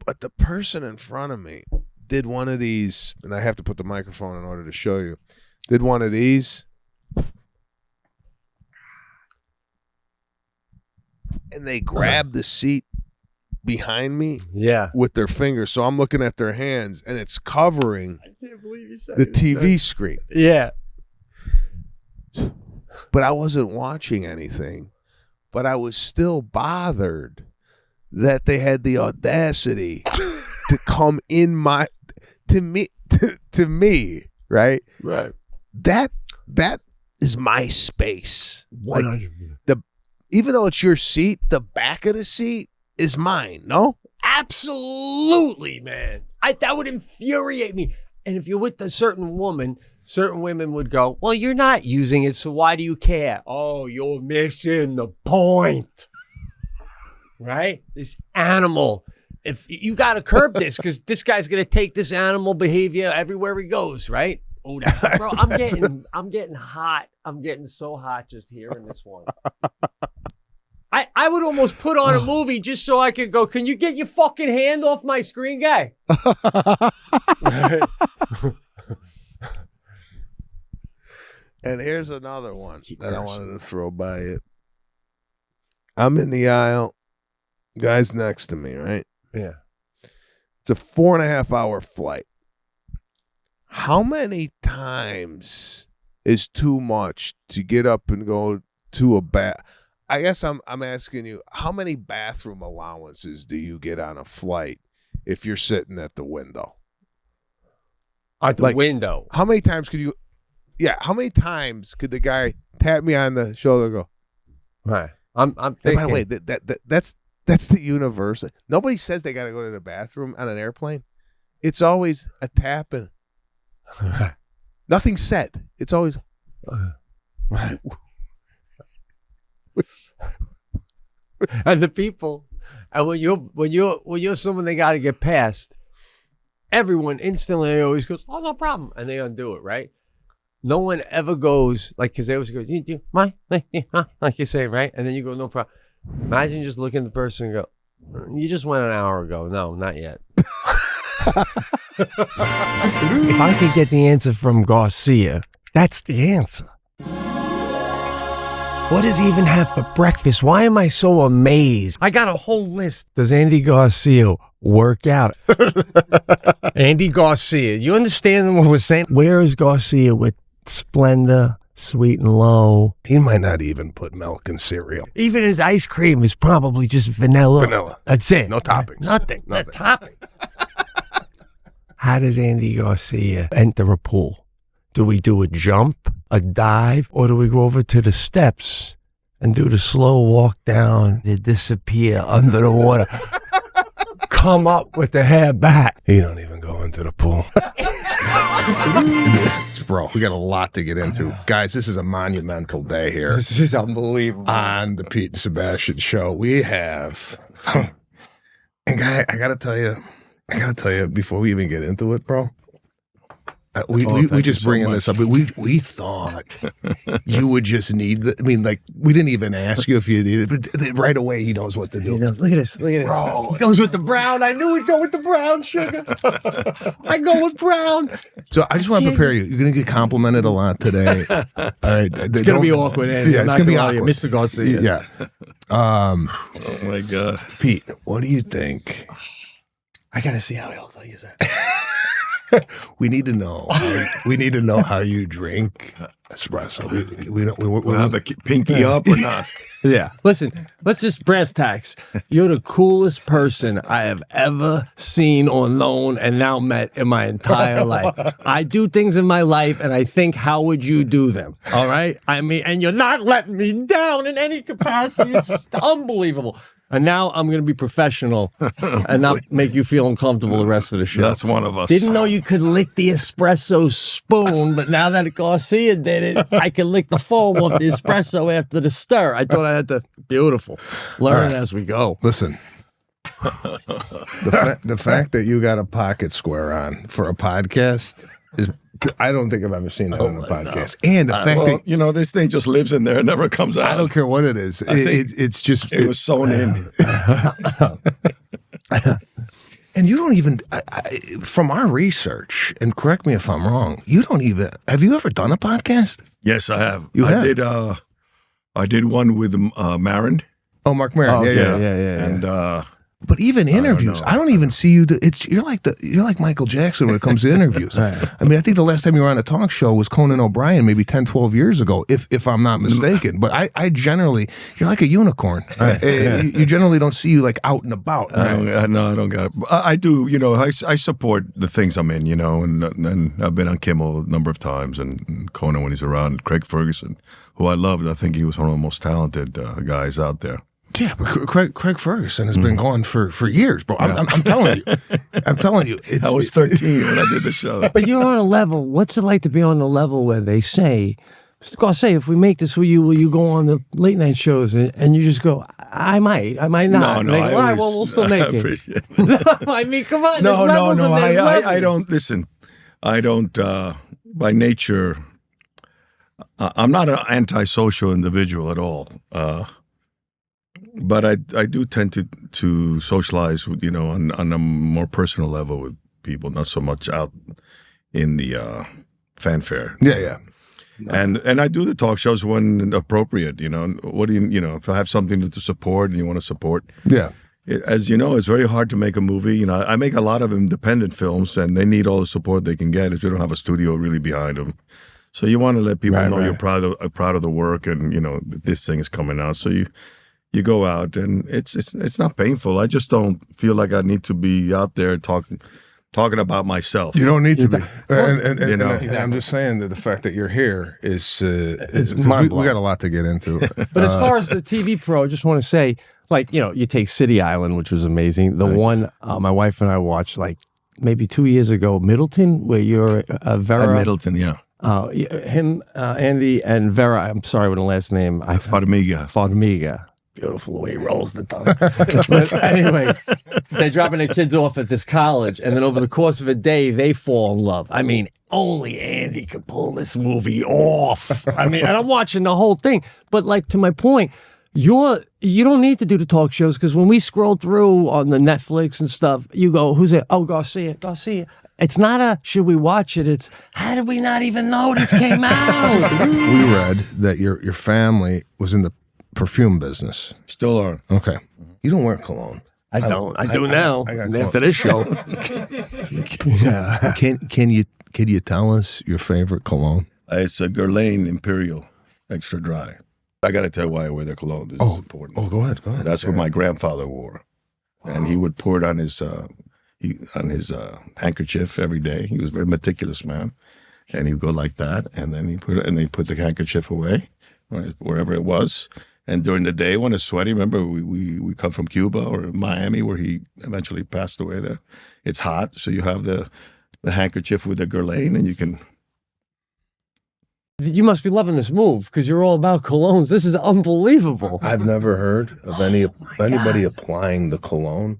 But the person in front of me did one of these, and I have to put the microphone in order to show you. Did one of these. And they grabbed the seat behind me with their fingers. So I'm looking at their hands, and it's covering the TV screen. Yeah. But I wasn't watching anything. But I was still bothered that they had the audacity to come in to me, right? Right. That is my space. Like, even though it's your seat, the back of the seat is mine, no? Absolutely, man. That would infuriate me. And if you're with a certain woman, certain women would go, well, you're not using it, so why do you care? Oh, you're missing the point. Right? This animal. If you got to curb this, because this guy's going to take this animal behavior everywhere he goes, right? Oh, bro, I'm getting hot. I'm getting so hot just hearing this one. I would almost put on a movie just so I could go, can you get your fucking hand off my screen, guy? And here's another one that I wanted to throw by it. I'm in the aisle. Guy's next to me, right? Yeah. It's a 4.5 hour flight. How many times is too much to get up and go to a bath? I guess I'm asking you, how many bathroom allowances do you get on a flight if you're sitting at the window? At the window. How many times could you? Yeah, how many times could the guy tap me on the shoulder and go? Right. I'm thinking. By the way, that's the universal. Nobody says they got to go to the bathroom on an airplane. It's always a tapping. Nothing said. It's always. And the people, and when you're someone they got to get past, everyone instantly always goes, oh, no problem, and they undo it, right? No one ever goes like, because they always go, you mind, like you say, right? And then you go, no problem. Imagine just looking at the person and go, you just went an hour ago. No, not yet. If I could get the answer from Garcia, that's the answer. What does he even have for breakfast? Why am I so amazed? I got a whole list. Does Andy Garcia work out? Andy Garcia, you understand what we're saying? Where is Garcia with Splenda, Sweet and Low? He might not even put milk in cereal. Even his ice cream is probably just vanilla. Vanilla. That's it. No toppings. Nothing. No toppings. How does Andy Garcia enter a pool? Do we do a jump, a dive, or do we go over to the steps and do the slow walk down to disappear under the water? Come up with the hair back. He don't even go into the pool. Bro, we got a lot to get into. Guys, this is a monumental day here. This is unbelievable. On the Pete and Sebastian show, we have... And guy, I gotta tell you, before we even get into it, bro, we just bringing this up. We thought you would just need we didn't even ask you if you needed it, but right away he knows what to do. Look at this. Bro. He goes with the brown. I knew he'd go with the brown, sugar. I go with brown. So I just want to prepare you. You're going to get complimented a lot today. All right. It's going to be awkward, Andy. Yeah, it's going to be awkward. Mr. Garcia. Yeah. Oh my God. Pete, what do you think? I got to see how he'll tell you that. We need to know. We need to know how you drink espresso. We have the pinky up or not? Yeah. Listen, let's just brass tacks. You're the coolest person I have ever seen or known and now met in my entire life. I do things in my life and I think, how would you do them? All right? I mean, and you're not letting me down in any capacity. It's unbelievable. And now I'm going to be professional and not make you feel uncomfortable the rest of the show. That's one of us. Didn't know you could lick the espresso spoon, but now that Garcia did it, I can lick the foam off the espresso after the stir. I thought I had to. Beautiful. Learn as we go. Listen, the fact that you got a pocket square on for a podcast is... I don't think I've ever seen that on a podcast. God. And the fact that this thing just lives in there, it never comes out. I don't care what it is. It's just it was sewn in. And you don't even, from our research, and correct me if I'm wrong, you don't even, have you ever done a podcast? Yes, I have. You have? I did one with Marin. Oh, Mark Maron. Yeah. And but even interviews, I don't even see you. You're like Michael Jackson when it comes to interviews. I mean, I think the last time you were on a talk show was Conan O'Brien, maybe 10, 12 years ago, if I'm not mistaken. But I generally, you're like a unicorn. You generally don't see you like out and about. Right? I don't got it. I do. I support the things I'm in. And I've been on Kimmel a number of times, and Conan when he's around. Craig Ferguson, who I loved. I think he was one of the most talented guys out there. Yeah, but Craig Ferguson has been gone for years, bro. I'm telling you. I'm telling you. I was 13 when I did the show. But you're on a level. What's it like to be on the level where they say, Mr. Garcia, if we make this, will you go on the late night shows? And you just go, I might not. No, all right, well, we'll still make it. I mean, come on. No. I don't listen. I don't. By nature, I'm not an antisocial individual at all. But I do tend to socialize, on a more personal level with people, not so much out in the fanfare. Yeah. And I do the talk shows when appropriate. What do if I have something to support and you want to support. Yeah. As you know, it's very hard to make a movie. I make a lot of independent films, and they need all the support they can get if you don't have a studio really behind them. So you want to let people know you're proud of the work, and this thing is coming out. So you go out, and it's not painful. I just don't feel like I need to be out there talking about myself. You don't need to be. And Exactly. I'm just saying that the fact that you're here is we got a lot to get into. But as far as the TV pro, I just want to say, you take City Island, which was amazing. The one my wife and I watched, maybe 2 years ago, Middleton, where you're Vera. At Middleton, yeah. Him, Andy, and Vera. I'm sorry with the last name. Farmiga. Beautiful the way he rolls the tongue. But anyway, they're dropping their kids off at this college, and then over the course of a day, they fall in love. I mean, only Andy could pull this movie off. I mean, and I'm watching the whole thing. But to my point, you don't need to do the talk shows, because when we scroll through on the Netflix and stuff, you go, who's it? Oh, Garcia. It's not a should we watch it? It's how did we not even know this came out? We read that your family was in the perfume business. Still are. Okay. You don't wear cologne. I don't. I do now. After this show. Yeah. Can you tell us your favorite cologne? It's a Guerlain Imperial, extra dry. I got to tell you why I wear the cologne. This is important. Oh, go ahead. That's what my grandfather wore, and he would pour it on his handkerchief every day. He was a very meticulous man, and he would go like that, and then he put the handkerchief away wherever it was. And during the day when it's sweaty, remember we come from Cuba or Miami where he eventually passed away there. It's hot, so you have the handkerchief with the Guerlain, and you can. You must be loving this move because you're all about colognes. This is unbelievable. I've never heard of anybody applying the cologne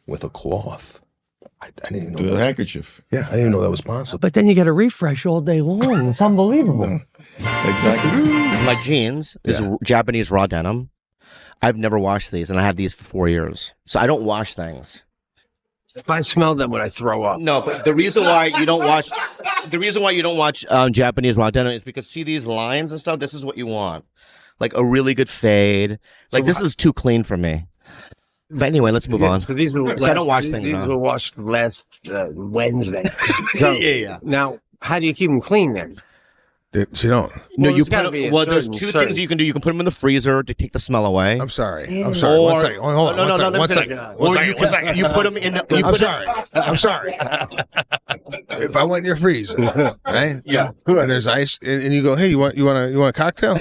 with a cloth. I didn't even know with a handkerchief. Yeah, I didn't even know that was possible. But then you get a refresh all day long. It's unbelievable. Exactly. My jeans is Japanese raw denim. I've never washed these, and I have these for 4 years. So I don't wash things. If I smell them when I throw up. No, but the reason why you don't wash, Japanese raw denim is because see these lines and stuff. This is what you want, like a really good fade. Like this is too clean for me. But anyway, let's move on. So these were I don't wash things. These were washed last Wednesday. So yeah. Now, how do you keep them clean then? You don't. No, Well, you there's put gotta be them, a well, there's certain- two certain- things you can do. You can put them in the freezer to take the smell away. I'm sorry. One Or- second. Hold on. No, One second. You put them in the. I'm sorry. If I went in your freezer, right? Yeah. And there's ice, and you go, hey, you want a cocktail?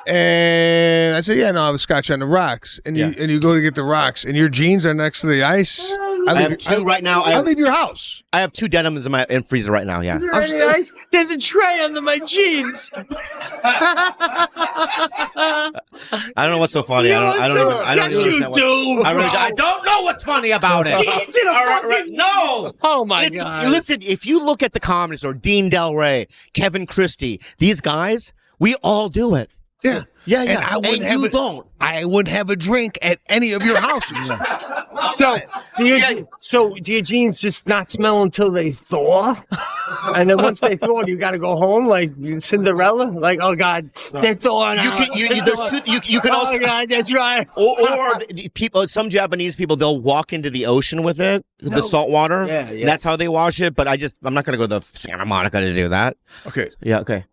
And I say, yeah, no, I have a scotch on the rocks, and you go to get the rocks, and your jeans are next to the ice. I have two right now. I leave your house. I have two denims in my freezer right now. Yeah. Is there any ice? There's a tray under my jeans. I don't know what's so funny. I don't understand I don't know what's funny about it. Jeans in a fucking- No. Oh my God. Listen, if you look at the comedies or Dean Del Rey, Kevin Christie, these guys, we all do it. Yeah. Yeah, And I wouldn't have you it- don't. I wouldn't have a drink at any of your houses. So do your jeans just not smell until they thaw? And then once they thaw, you got to go home like Cinderella? Like, oh, God, they're thawing out. You can also. Oh, God, that's right. Or the people, some Japanese people, they'll walk into the ocean with it, the salt water. Yeah, yeah. That's how they wash it. But I'm not going to go to Santa Monica to do that. Okay. Yeah, okay.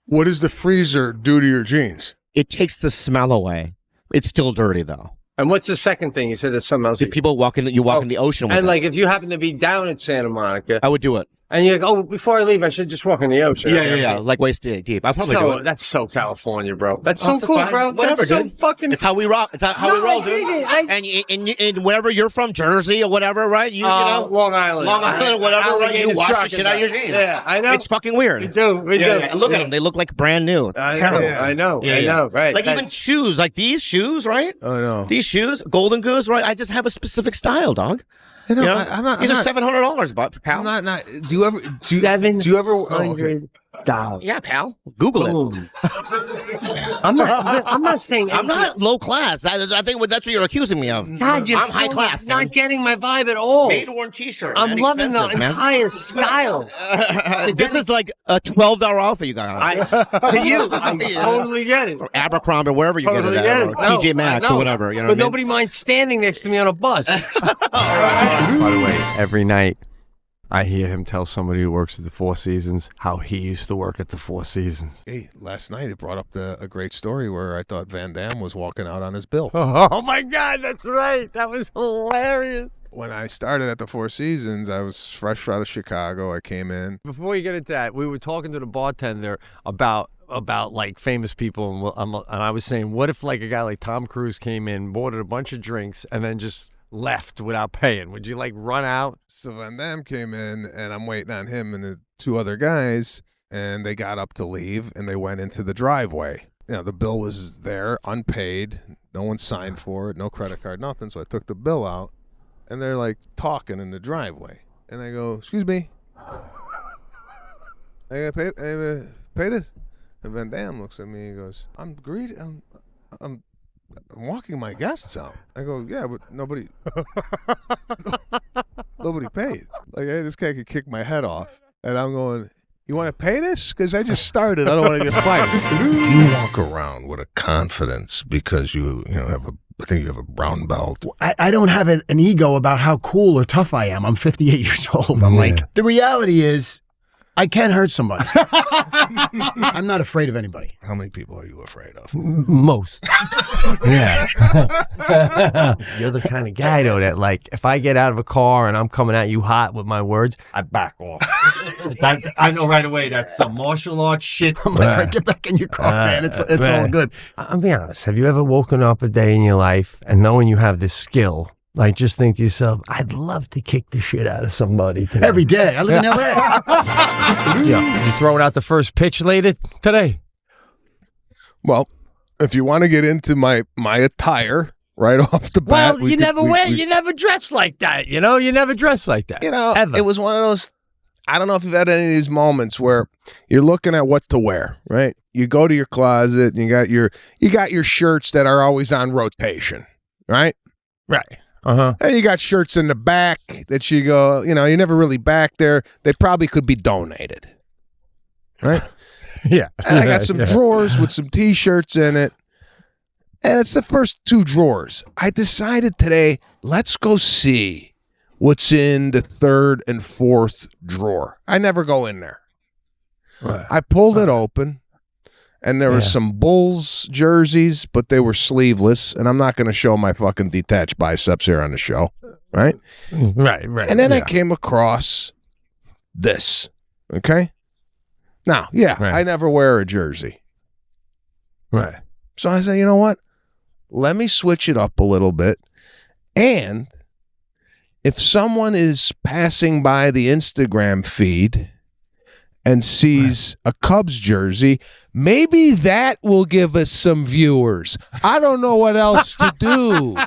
What does the freezer do to your jeans? It takes the smell away. It's still dirty though. And what's the second thing? You said there's something else. The people walk in the ocean with And it. like, if you happen to be down at Santa Monica, I would do it. and you're like, oh, before I leave, I should just walk in the ocean. Yeah. Like waist deep. I probably do it. That's so California, bro. That's so That's cool, fine. bro. Whatever, That's so dude. fucking. It's how we rock. It's how we roll, I dude. dig it. And wherever you're from, Jersey or whatever, right? You know, Long Island. Long Island or whatever, right? You Alligators wash the crocodile. shit out of your jeans. Yeah, I know. It's fucking weird. We do. We do. Yeah. Look at them. They look like brand new. I know. Yeah, I yeah. know. Right. Like even shoes, like these shoes, right? Oh no. These shoes, Golden Goose, right? I just have a specific style, dog. I know, You know? I'm not. These I'm are not, $700, pal. I'm not. Do you ever? Do you ever? Oh, okay. $700. Yeah, pal. Google it. Boom. I'm not saying. I'm not low class. I think that's what you're accusing me of. God, you're I'm high class. Not man. getting my vibe at all. Made worn T-shirt. I'm man. loving the Expensive, man. entire style. This is like a $12 outfit you got. To you, I totally get it. Or Abercrombie, wherever you Totally get get it, it. or TJ Maxx I know. or whatever. You know But what I mean? nobody minds standing next to me on a bus. By the way, every night I hear him tell somebody who works at the Four Seasons how he used to work at the Four Seasons. Hey, last night it brought up a great story where I thought Van Damme was walking out on his bill. Oh my God, that's right. That was hilarious. When I started at the Four Seasons, I was fresh out of Chicago. I came in. Before you get into that, we were talking to the bartender about like famous people, and I was saying, what if like a guy like Tom Cruise came in, ordered a bunch of drinks, and then just left without paying? Would you like run out? So Van Damme came in, and I'm waiting on him and the two other guys, and they got up to leave, and they went into the driveway. You know, the bill was there, unpaid. No one signed for it, no credit card, nothing. So I took the bill out, and they're like talking in the driveway. And I go, excuse me, I gotta pay this? And Van Damme looks at me and goes, I'm greedy. I'm walking my guests out. I go, yeah, but nobody paid. Like, hey, this guy could kick my head off. And I'm going, you want to pay this? Because I just started. I don't want to get fired. Do you walk around with a confidence because you I think you have a brown belt? I don't have an ego about how cool or tough I am. I'm 58 years old. I'm like, the reality is, I can hurt somebody. I'm not afraid of anybody. How many people are you afraid of? Most. Yeah. You're the kind of guy, though, that like, if I get out of a car and I'm coming at you hot with my words, I back off. I know right away that's some martial arts shit. I'm like, right, get back in your car, man. It's all good. I'll be honest. Have you ever woken up a day in your life and knowing you have this skill, like just think to yourself, I'd love to kick the shit out of somebody today. Every day. I live in L.A. Yeah. You throwing out the first pitch later today? Well, if you want to get into my attire right off the bat. Well, you never dress like that, you know? You never dress like that. You know, ever. It was one of those, I don't know if you've had any of these moments where you're looking at what to wear, right? You go to your closet and you got your shirts that are always on rotation, right? Right. Uh-huh. And you got shirts in the back that you go, you're never really back there. They probably could be donated, right? Yeah. And I got some drawers with some T-shirts in it. And it's the first two drawers. I decided today, let's go see what's in the third and fourth drawer. I never go in there. Right. I pulled it open. And there were some Bulls jerseys, but they were sleeveless. And I'm not going to show my fucking detached biceps here on the show. Right? Right. And then I came across this. Okay? Now, I never wear a jersey. Right. So I said, you know what? Let me switch it up a little bit. And if someone is passing by the Instagram feed and sees a Cubs jersey, maybe that will give us some viewers. I don't know what else to do.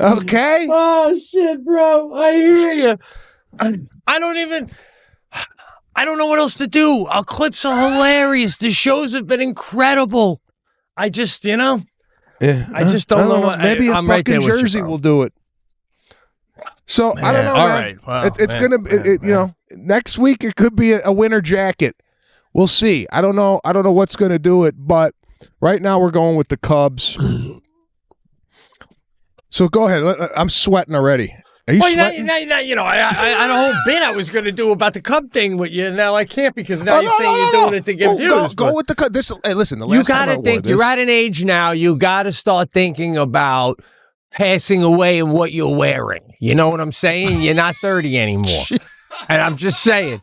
Okay? Oh, shit, bro. I hear you. I don't even... I don't know what else to do. Our clips are hilarious. The shows have been incredible. I just, you know, I just don't know what. Maybe I'm a right there fucking with you, Jersey bro. will do it. So I don't know, all man. right. Well, it's gonna, you know, next week it could be a winter jacket. We'll see. I don't know what's gonna do it, but right now we're going with the Cubs. So go ahead. I'm sweating already. Are you sweating? Now, you know, I had a whole bit I was going to do about the Cub thing with you. Now I can't because now you're saying you're doing it to give views. Go with the Cub. Hey, listen, the last You got time I to wore think. this, You're at an age now. You got to start thinking about passing away and what you're wearing. You know what I'm saying? You're not 30 anymore. And I'm just saying.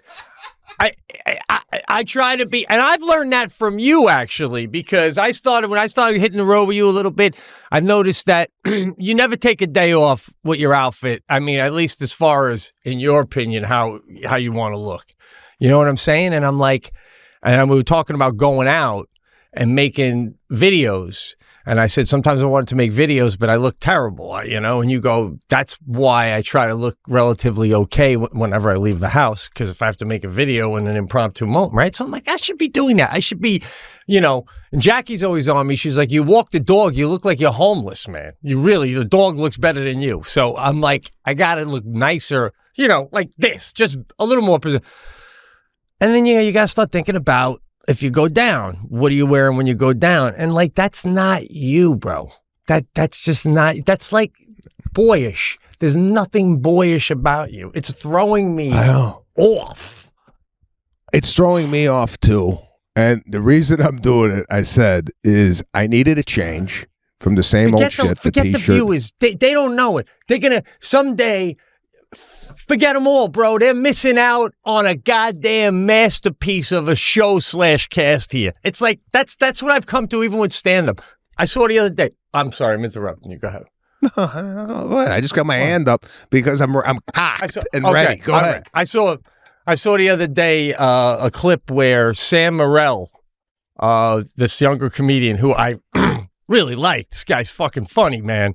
I try to be, and I've learned that from you actually, because when I started hitting the road with you a little bit, I've noticed that you never take a day off with your outfit. I mean, at least as far as, in your opinion, how you want to look. You know what I'm saying? And I'm like, and we were talking about going out and making videos. And I said, sometimes I wanted to make videos, but I look terrible, you know? And you go, that's why I try to look relatively okay whenever I leave the house. Because if I have to make a video in an impromptu moment, right? So I'm like, I should be doing that. I should be, you know, and Jackie's always on me. She's like, you walk the dog, you look like you're homeless, man. The dog looks better than you. So I'm like, I got to look nicer, you know, like this, just a little more present. And then, you know, you got to start thinking about, if you go down, what are you wearing when you go down? And like, that's not you, bro. That's just not, that's like boyish. There's nothing boyish about you. It's throwing me off. It's throwing me off too. And the reason I'm doing it, I said, is I needed a change from the same old shit. Forget the viewers. They don't know it. They're going to someday. Forget them all, bro. They're missing out on a goddamn masterpiece of a show / cast here. It's like, that's what I've come to even with stand-up. I saw the other day. I'm sorry, I'm interrupting you. Go ahead. No, go ahead. I just got my hand up because I'm cocked and ready. Go ahead. Right. I saw the other day a clip where Sam Morril, this younger comedian who I really like. This guy's fucking funny, man.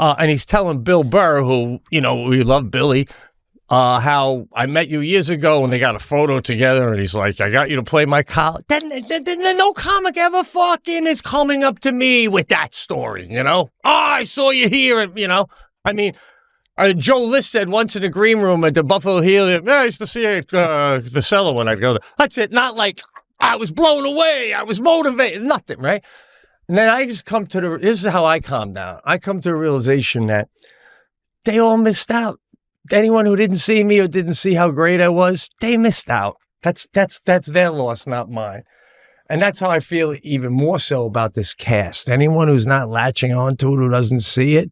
And he's telling Bill Burr, who, you know, we love Billy, how I met you years ago and they got a photo together. And he's like, I got you to play my college. Then no comic ever fucking is coming up to me with that story, you know? Oh, I saw you here. And, you know, I mean, Joe List said once in the green room at the Buffalo Helium, I used to see the Cellar when I'd go there. That's it. Not like I was blown away. I was motivated. Nothing, right? And then I just come to this is how I calm down. I come to the realization that they all missed out. Anyone who didn't see me or didn't see how great I was, they missed out. That's their loss, not mine. And that's how I feel even more so about this cast. Anyone who's not latching onto it, who doesn't see it,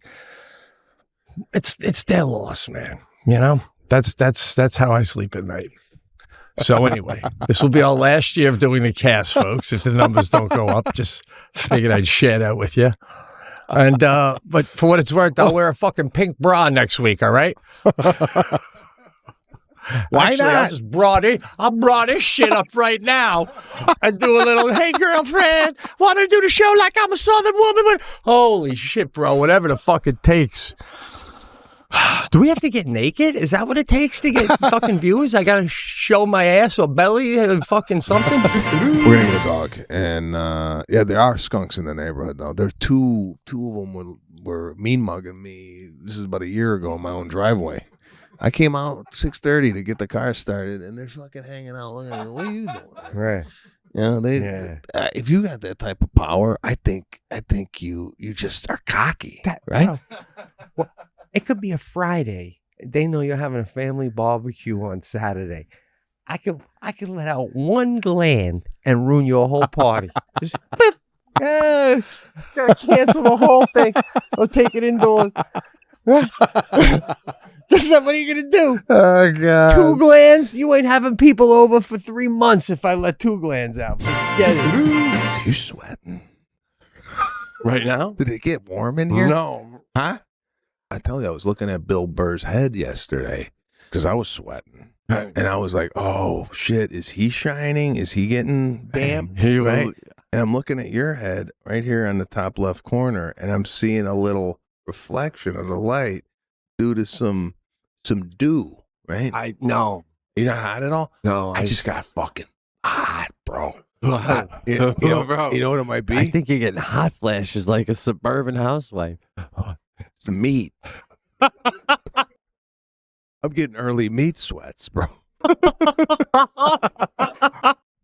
it's their loss, man. You know? That's how I sleep at night. So anyway, this will be our last year of doing the cast, folks. If the numbers don't go up, just figured I'd share that with you. And but for what it's worth, I'll wear a fucking pink bra next week. All right? Why Actually, not? I'll bra this shit up right now and do a little, hey girlfriend, want to do the show like I'm a Southern woman? But holy shit, bro! Whatever the fuck it takes. Do we have to get naked? Is that what it takes to get fucking viewers? I gotta show my ass or belly and fucking something? We're gonna get a dog. And yeah, there are skunks in the neighborhood though. There are two of them were mean mugging me. This is about a year ago in my own driveway. I came out 6:30 to get the car started and they're fucking hanging out looking at me. What are you doing? Right. You know, if you got that type of power, I think you just are cocky. Right? Well, it could be a Friday. They know you're having a family barbecue on Saturday. I could let out one gland and ruin your whole party. Just boop. Gotta cancel the whole thing. Or take it indoors. That's not what are you gonna do? Oh God! 2 glands? You ain't having people over for 3 months if I let 2 glands out. Forget it. You sweating right now? Did it get warm in here? No. Huh? I tell you, I was looking at Bill Burr's head yesterday because I was sweating. And I was like, oh, shit, is he shining? Is he getting damp? Right? And I'm looking at your head right here on the top left corner, and I'm seeing a little reflection of the light due to some dew, right? I know. You're not hot at all? No, I just got fucking hot, bro. Bro, You know what it might be? I think you're getting hot flashes like a suburban housewife. It's the meat. I'm getting early meat sweats, bro.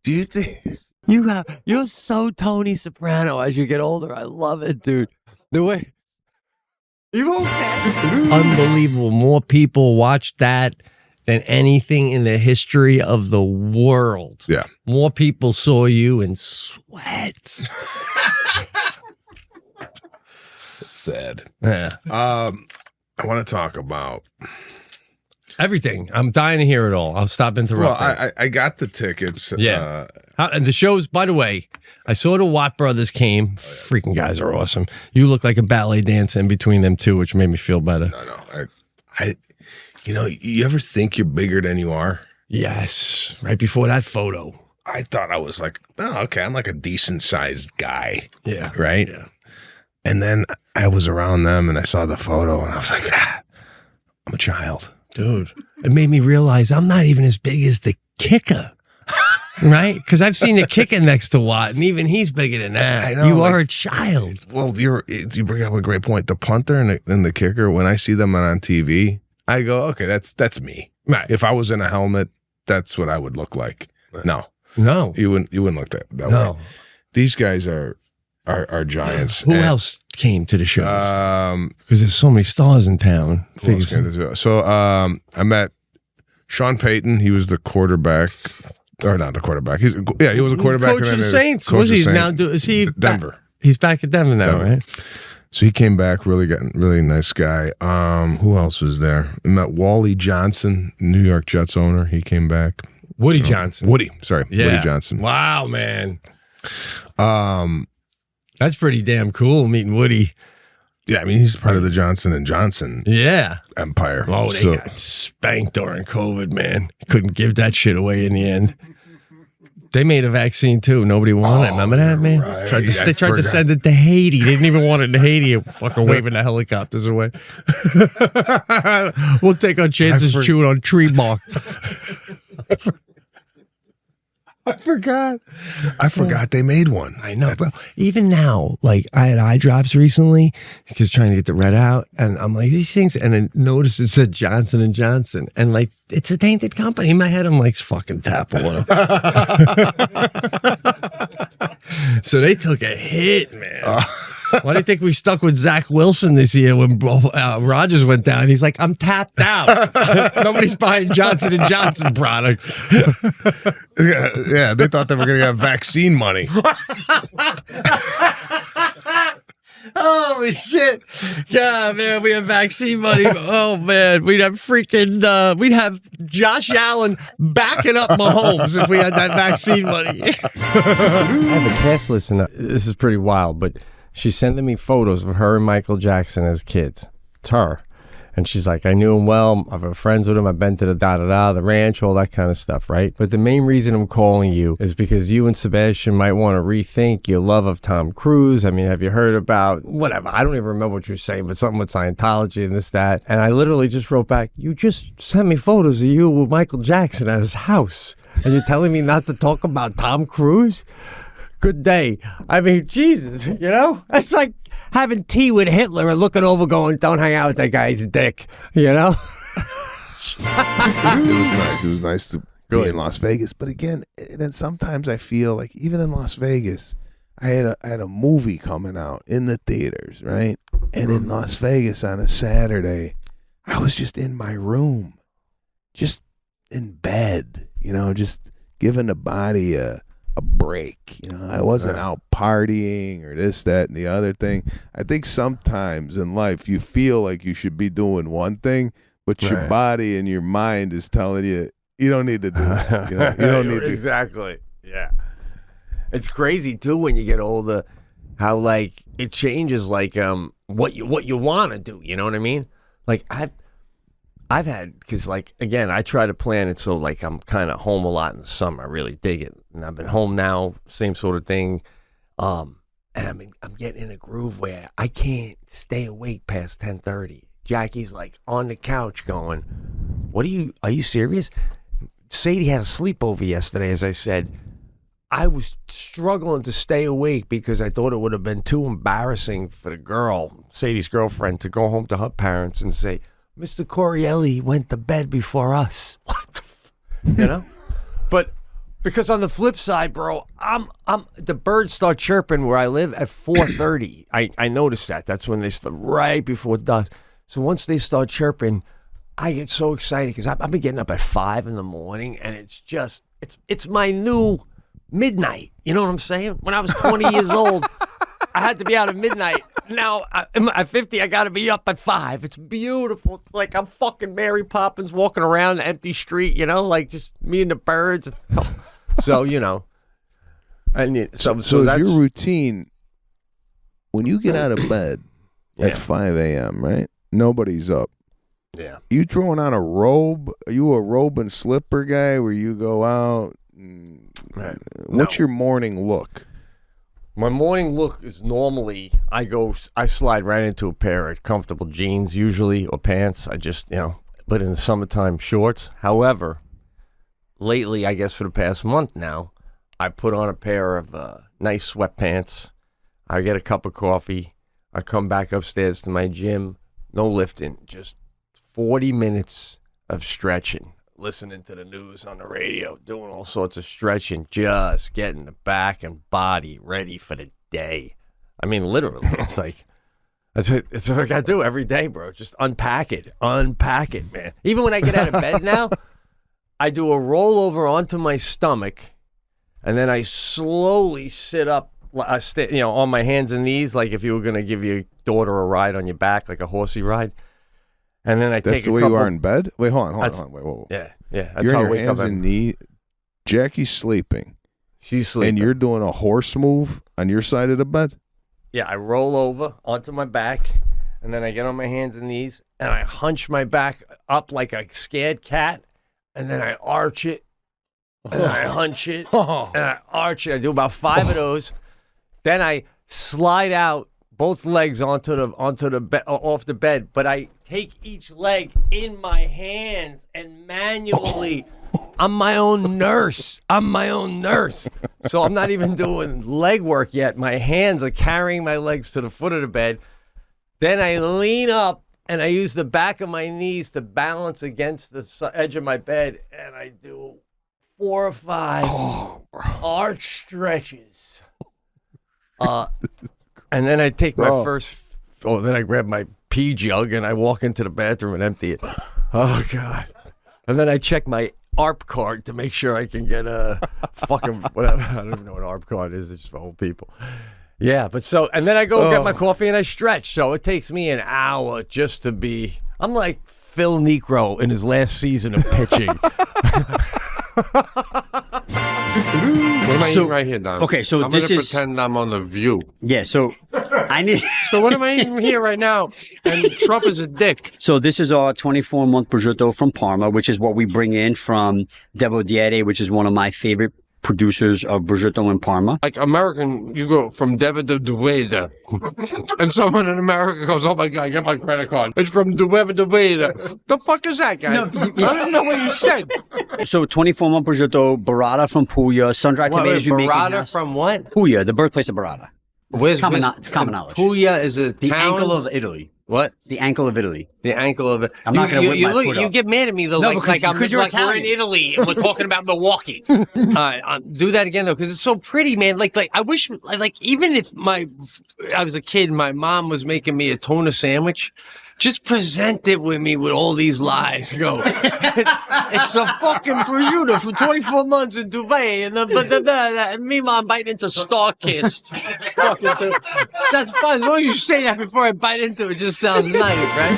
Do you think You're so Tony Soprano as you get older? I love it, dude. The way you okay? Unbelievable. More people watch that than anything in the history of the world. Yeah. More people saw you in sweats. It's sad. Yeah. I want to talk about Everything. I'm dying to hear it all. I'll stop interrupting. Well, I got the tickets. Yeah. And the shows, by the way, I saw the Watt brothers came. Freaking guys are awesome. You look like a ballet dancer in between them two, which made me feel better. No. You ever think you're bigger than you are? Yes. Right before that photo. I thought I was like, oh, okay, I'm like a decent sized guy. Yeah. Right? Yeah. And then I was around them and I saw the photo and I was like, I'm a child. Dude, it made me realize I'm not even as big as the kicker, right? Because I've seen the kicker next to Watt, and even he's bigger than that. I know, you are a child. Well, you bring up a great point. The punter and the kicker, when I see them on TV, I go, okay, that's me. Right. If I was in a helmet, that's what I would look like. Right. No, you wouldn't look that no. way. These guys are giants. Who else came to the show? Because there's so many stars in town. So I met Sean Payton. He was the quarterback, or not the quarterback. He was a quarterback. Coach of the Saints. Was he now? Is he Denver? He's back at Denver now, right? So he came back, really nice guy. Who else was there? I met Wally Johnson, New York Jets owner. He came back. Woody Johnson. Woody Johnson. Wow, man. That's pretty damn cool meeting Woody. Yeah, I mean, he's part of the Johnson & Johnson empire. Oh, they got spanked during COVID, man. Couldn't give that shit away in the end. They made a vaccine, too. Nobody wanted it. Remember that, man? Right. They tried to send it to Haiti. They didn't even want it to Haiti. Fucking waving the helicopters away. We'll take our chances chewing on tree bark. I forgot they made one. I know, bro. Even now, like I had eye drops recently because trying to get the red out, and I'm like these things, and I noticed it said Johnson & Johnson, and like it's a tainted company. In my head, I'm like fucking tap water. So they took a hit, man. Why do you think we stuck with Zach Wilson this year when Rodgers went down? He's like, I'm tapped out. Nobody's buying Johnson & Johnson products. Yeah, they thought they were going to get vaccine money. Holy shit. Yeah, man, we have vaccine money. Oh, man, we'd have we'd have Josh Allen backing up Mahomes if we had that vaccine money. I have a cast list, and this is pretty wild, but she's sending me photos of her and Michael Jackson as kids. It's her. And she's like, I knew him well. I've friends with him. I've been to the ranch, all that kind of stuff, right? But the main reason I'm calling you is because you and Sebastian might want to rethink your love of Tom Cruise. I mean, have you heard about whatever? I don't even remember what you're saying, but something with Scientology and this, that. And I literally just wrote back, you just sent me photos of you with Michael Jackson at his house. And you're telling me not to talk about Tom Cruise? Good day. I mean, Jesus, you know? It's like having tea with Hitler and looking over going, don't hang out with that guy, he's a dick, you know? It was nice. It was nice to be in Las Vegas. But again, then sometimes I feel like even in Las Vegas, I had a movie coming out in the theaters, right? And in Las Vegas on a Saturday, I was just in my room, just in bed, you know, just giving the body a break. You know, I wasn't out partying or this, that, and the other thing. I think sometimes in life you feel like you should be doing one thing, but your body and your mind is telling you you don't need to do that. You know, you don't need to. Exactly. Yeah. It's crazy too when you get older, how like it changes like what you want to do. You know what I mean? Like I've had, because like again, I try to plan it so like I'm kind of home a lot in the summer. I really dig it, and I've been home now, same sort of thing. And I'm getting in a groove where I can't stay awake past 10:30. Jackie's like on the couch going, "What are you serious?" Sadie had a sleepover yesterday, as I said. I was struggling to stay awake because I thought it would have been too embarrassing for the girl, Sadie's girlfriend, to go home to her parents and say, Mr. Correale went to bed before us. What the But because on the flip side, bro, the birds start chirping where I live at 4:30. I noticed that. That's when they start right before dusk. So once they start chirping, I get so excited because I've been getting up at 5 in the morning, and it's my new midnight. You know what I'm saying? When I was 20 years old, I had to be out at midnight. Now, at 50, I got to be up at 5. It's beautiful. It's like I'm fucking Mary Poppins walking around an empty street, like just me and the birds. So, So is your routine, when you get out of bed at 5 a.m., right? Nobody's up. Yeah. You throwing on a robe? Are you a robe and slipper guy where you go out? Right. What's your morning look? My morning look is normally I slide right into a pair of comfortable jeans usually or pants. I just, but in the summertime shorts. However, lately, I guess for the past month now, I put on a pair of nice sweatpants. I get a cup of coffee. I come back upstairs to my gym. No lifting, just 40 minutes of stretching. Listening to the news on the radio, doing all sorts of stretching, just getting the back and body ready for the day. I mean, literally, it's like, it's what I do every day, bro. Just unpack it, man. Even when I get out of bed now, I do a rollover onto my stomach, and then I slowly sit up, on my hands and knees, like if you were going to give your daughter a ride on your back, like a horsey ride. And then That's take the way you are in bed? Wait, hold on. Wait, whoa. Yeah. That's You're how on I your wake hands up. and knees. Jackie's sleeping. She's sleeping. And you're doing a horse move on your side of the bed? Yeah, I roll over onto my back, and then I get on my hands and knees, and I hunch my back up like a scared cat, and then I arch it, and I hunch it, and I arch it. I do about 5 of those. Then I slide out both legs onto the bed, off the bed, but I take each leg in my hands and manually. I'm my own nurse. So I'm not even doing leg work yet. My hands are carrying my legs to the foot of the bed. Then I lean up and I use the back of my knees to balance against the edge of my bed, and I do 4 or 5 arch stretches. And then I take my first. Then I grab my pee jug and I walk into the bathroom and empty it. Oh God! And then I check my ARP card to make sure I can get a fucking whatever. I don't even know what ARP card is. It's just for old people. Yeah, and then I go get my coffee and I stretch. So it takes me an hour just to be. I'm like Phil Necro in his last season of pitching. What am I eating right here, Don? Okay, so I'm this gonna is pretend I'm on The View. Yeah, so I need. So what am I eating here right now? And Trump is a dick. So this is our 24-month prosciutto from Parma, which is what we bring in from Devo Diete, which is one of my favorite producers of prosciutto in Parma. Like American, you go from Deva to Dueda. And someone in America goes, oh my God, get my credit card. It's from Dueda to Dueda. The fuck is that, guy? No, I don't know what you said. So 24-month prosciutto, burrata from Puglia, sun-dried tomatoes we make Burrata from what? Puglia, the birthplace of burrata. Where's It's common knowledge. Puglia is a The town? ankle of Italy. What? The ankle of Italy. The ankle of it. I'm not going to whip my foot You up. get mad at me though, No, like because you're like we're in Italian. Italy and we're talking about Milwaukee. Do that again though, because it's so pretty, man. Like I wish, like even if I was a kid, my mom was making me a tuna sandwich. Just present it with me with all these lies. Go. It's a fucking prosciutto for 24 months in Dubai, and meanwhile I'm biting into Starkist. That's fine. As long as you say that before I bite into it, just sounds nice, right?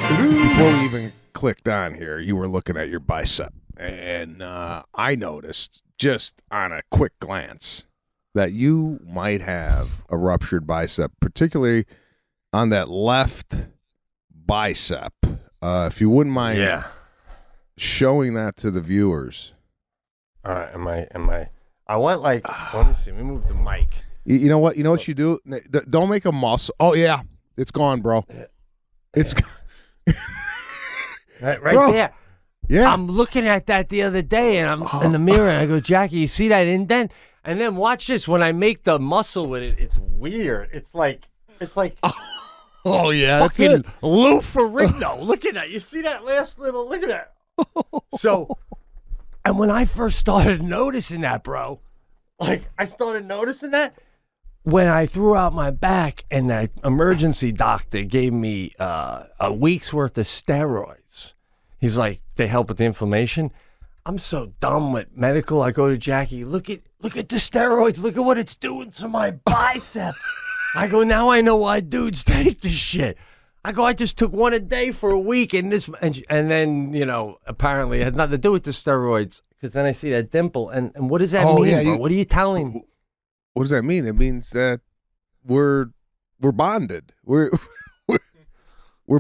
Before we even clicked on here, you were looking at your bicep. And I noticed, just on a quick glance, that you might have a ruptured bicep, particularly on that left bicep. If you wouldn't mind showing that to the viewers. All right, am I? I want like. Let me see. Let me move the mic. You know what? You know what you do? Don't make a muscle. Oh yeah, it's gone, bro. It's right bro, there. Yeah. I'm looking at that the other day, and I'm in the mirror, and I go, Jackie, you see that indent? And then watch this. When I make the muscle with it, it's weird. It's like oh yeah, that's fucking it. Lou Ferrigno. Look at that. You see that last little? Look at that. So, and when I first started noticing that, bro, like I started noticing that when I threw out my back, and that emergency doctor gave me a week's worth of steroids. He's like, they help with the inflammation. I'm so dumb with medical. I go to Jackie, look at the steroids. Look at what it's doing to my bicep. I go, now I know why dudes take this shit. I go, I just took one a day for a week, and then, you know, apparently it had nothing to do with the steroids, because then I see that dimple, and what does that mean, bro? What are you telling me? What does that mean? It means that we're bonded. We're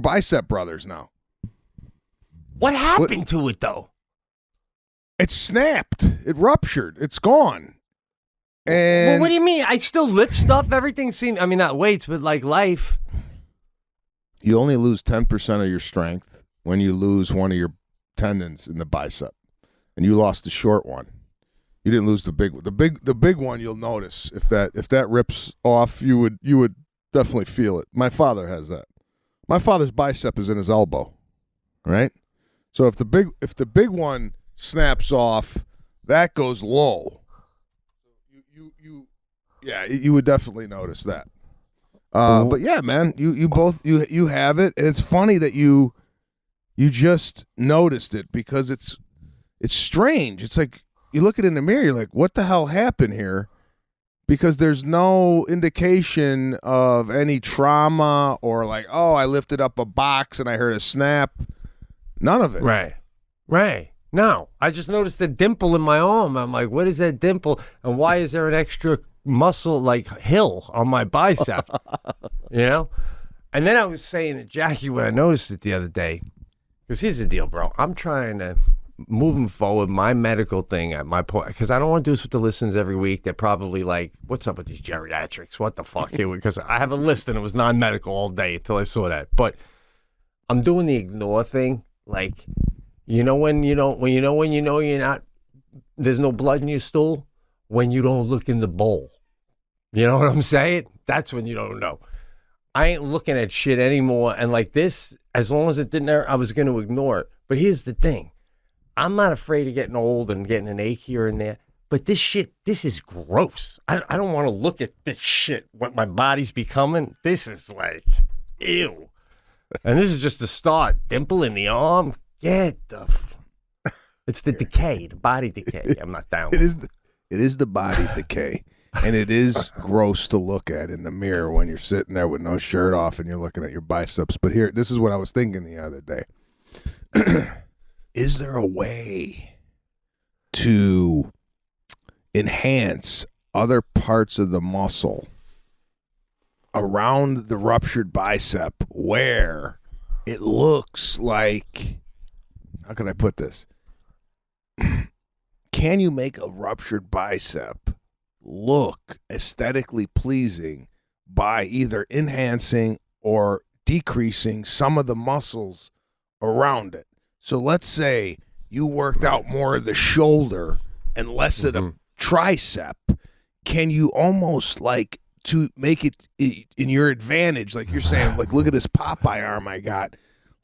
bicep brothers now. What happened to it, though? It snapped. It ruptured. It's gone. And well, what do you mean? I still lift stuff. Everything seems, I mean, not weights, but like life. You only lose 10% of your strength when you lose one of your tendons in the bicep, and you lost the short one. You didn't lose the big one. The big one you'll notice if that rips off, you would definitely feel it. My father has that. My father's bicep is in his elbow, right? So if the big one snaps off, that goes low. You would definitely notice that. But yeah, man, you both have it, and it's funny that you just noticed it, because it's strange. It's like you look at it in the mirror, you're like, what the hell happened here? Because there's no indication of any trauma or like, oh, I lifted up a box and I heard a snap. None of it. Right. No, I just noticed the dimple in my arm. I'm like, what is that dimple? And why is there an extra muscle like hill on my bicep? You know? And then I was saying to Jackie when I noticed it the other day, because here's the deal, bro. I'm trying to moving forward my medical thing at my point, because I don't want to do this with the listeners every week. They're probably like, what's up with these geriatrics? What the fuck? Because I have a list and it was non-medical all day until I saw that. But I'm doing the ignore thing. Like, you know when you're not, there's no blood in your stool? When you don't look in the bowl. You know what I'm saying? That's when you don't know. I ain't looking at shit anymore. And like this, as long as it didn't hurt, I was going to ignore it. But here's the thing. I'm not afraid of getting old and getting an ache here and there. But this shit, this is gross. I don't want to look at this shit, what my body's becoming. This is like, ew. And this is just the start. Dimple in the arm. Get the... It's the decay, the body decay. I'm not down with it. It is the body decay. And it is gross to look at in the mirror when you're sitting there with no shirt off and you're looking at your biceps. But here, this is what I was thinking the other day. Is there a way to enhance other parts of the muscle around the ruptured bicep where it looks like, how can I put this? Can you make a ruptured bicep look aesthetically pleasing by either enhancing or decreasing some of the muscles around it? So let's say you worked out more of the shoulder and less of the tricep. Can you almost like to make it in your advantage? Like you're saying, like, look at this Popeye arm I got.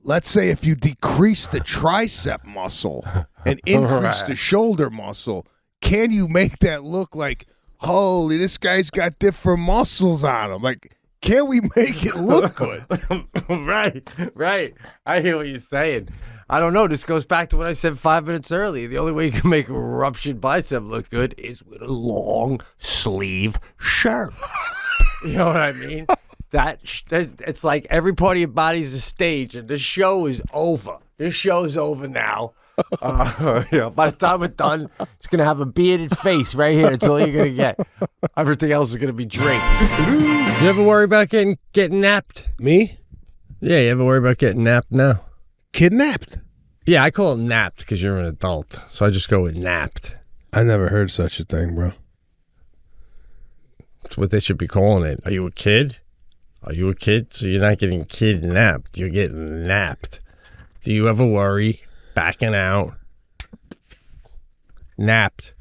Let's say if you decrease the tricep muscle and increase the shoulder muscle, can you make that look like, holy, this guy's got different muscles on him? Like, can we make it look good? Right. I hear what you're saying. I don't know. This goes back to what I said 5 minutes earlier. The only way you can make a ruptured bicep look good is with a long sleeve shirt. You know what I mean? It's like every part of your body's a stage, and the show is over. This show's over now. By the time we're done, it's gonna have a bearded face right here. That's all you're gonna get. Everything else is gonna be draped. You ever worry about getting napped? Me? Yeah, you ever worry about getting napped now? Kidnapped? Yeah, I call it napped because you're an adult, so I just go with napped. I never heard such a thing, bro. That's what they should be calling it. Are you a kid? Are you a kid? So you're not getting kidnapped. You're getting napped. Do you ever worry backing out, napped.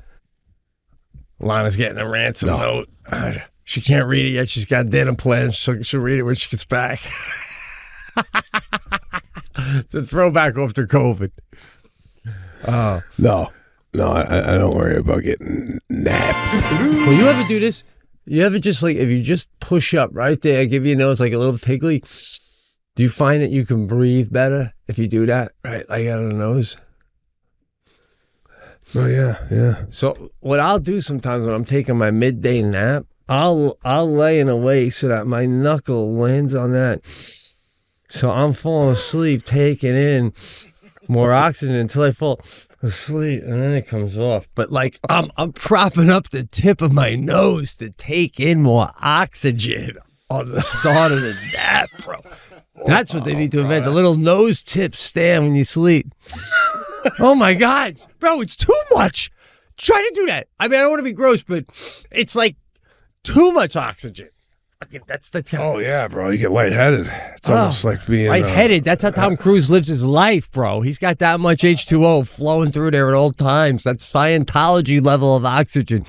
Lana's getting a ransom note. She can't read it yet. She's got dinner plans. She'll read it when she gets back. It's a throwback after COVID. No, I don't worry about getting napped. Well, you ever do this? You ever just like, if you just push up right there, give your nose like a little tickly, do you find that you can breathe better if you do that? Right, like out of the nose? Oh, yeah. So what I'll do sometimes when I'm taking my midday nap, I'll lay in a way so that my knuckle lands on that. So I'm falling asleep, taking in more oxygen until I fall asleep, and then it comes off. But like I'm propping up the tip of my nose to take in more oxygen on the start of the nap, bro. That's what they need to invent, a little nose tip stand when you sleep. Oh my God, bro, it's too much. Try to do that. I mean, I don't want to be gross, but it's like too much oxygen. Okay, that's the Oh yeah, bro, you get lightheaded. It's almost like being lightheaded. That's how Tom Cruise lives his life, bro. He's got that much H2O flowing through there at all times. That's Scientology level of oxygen.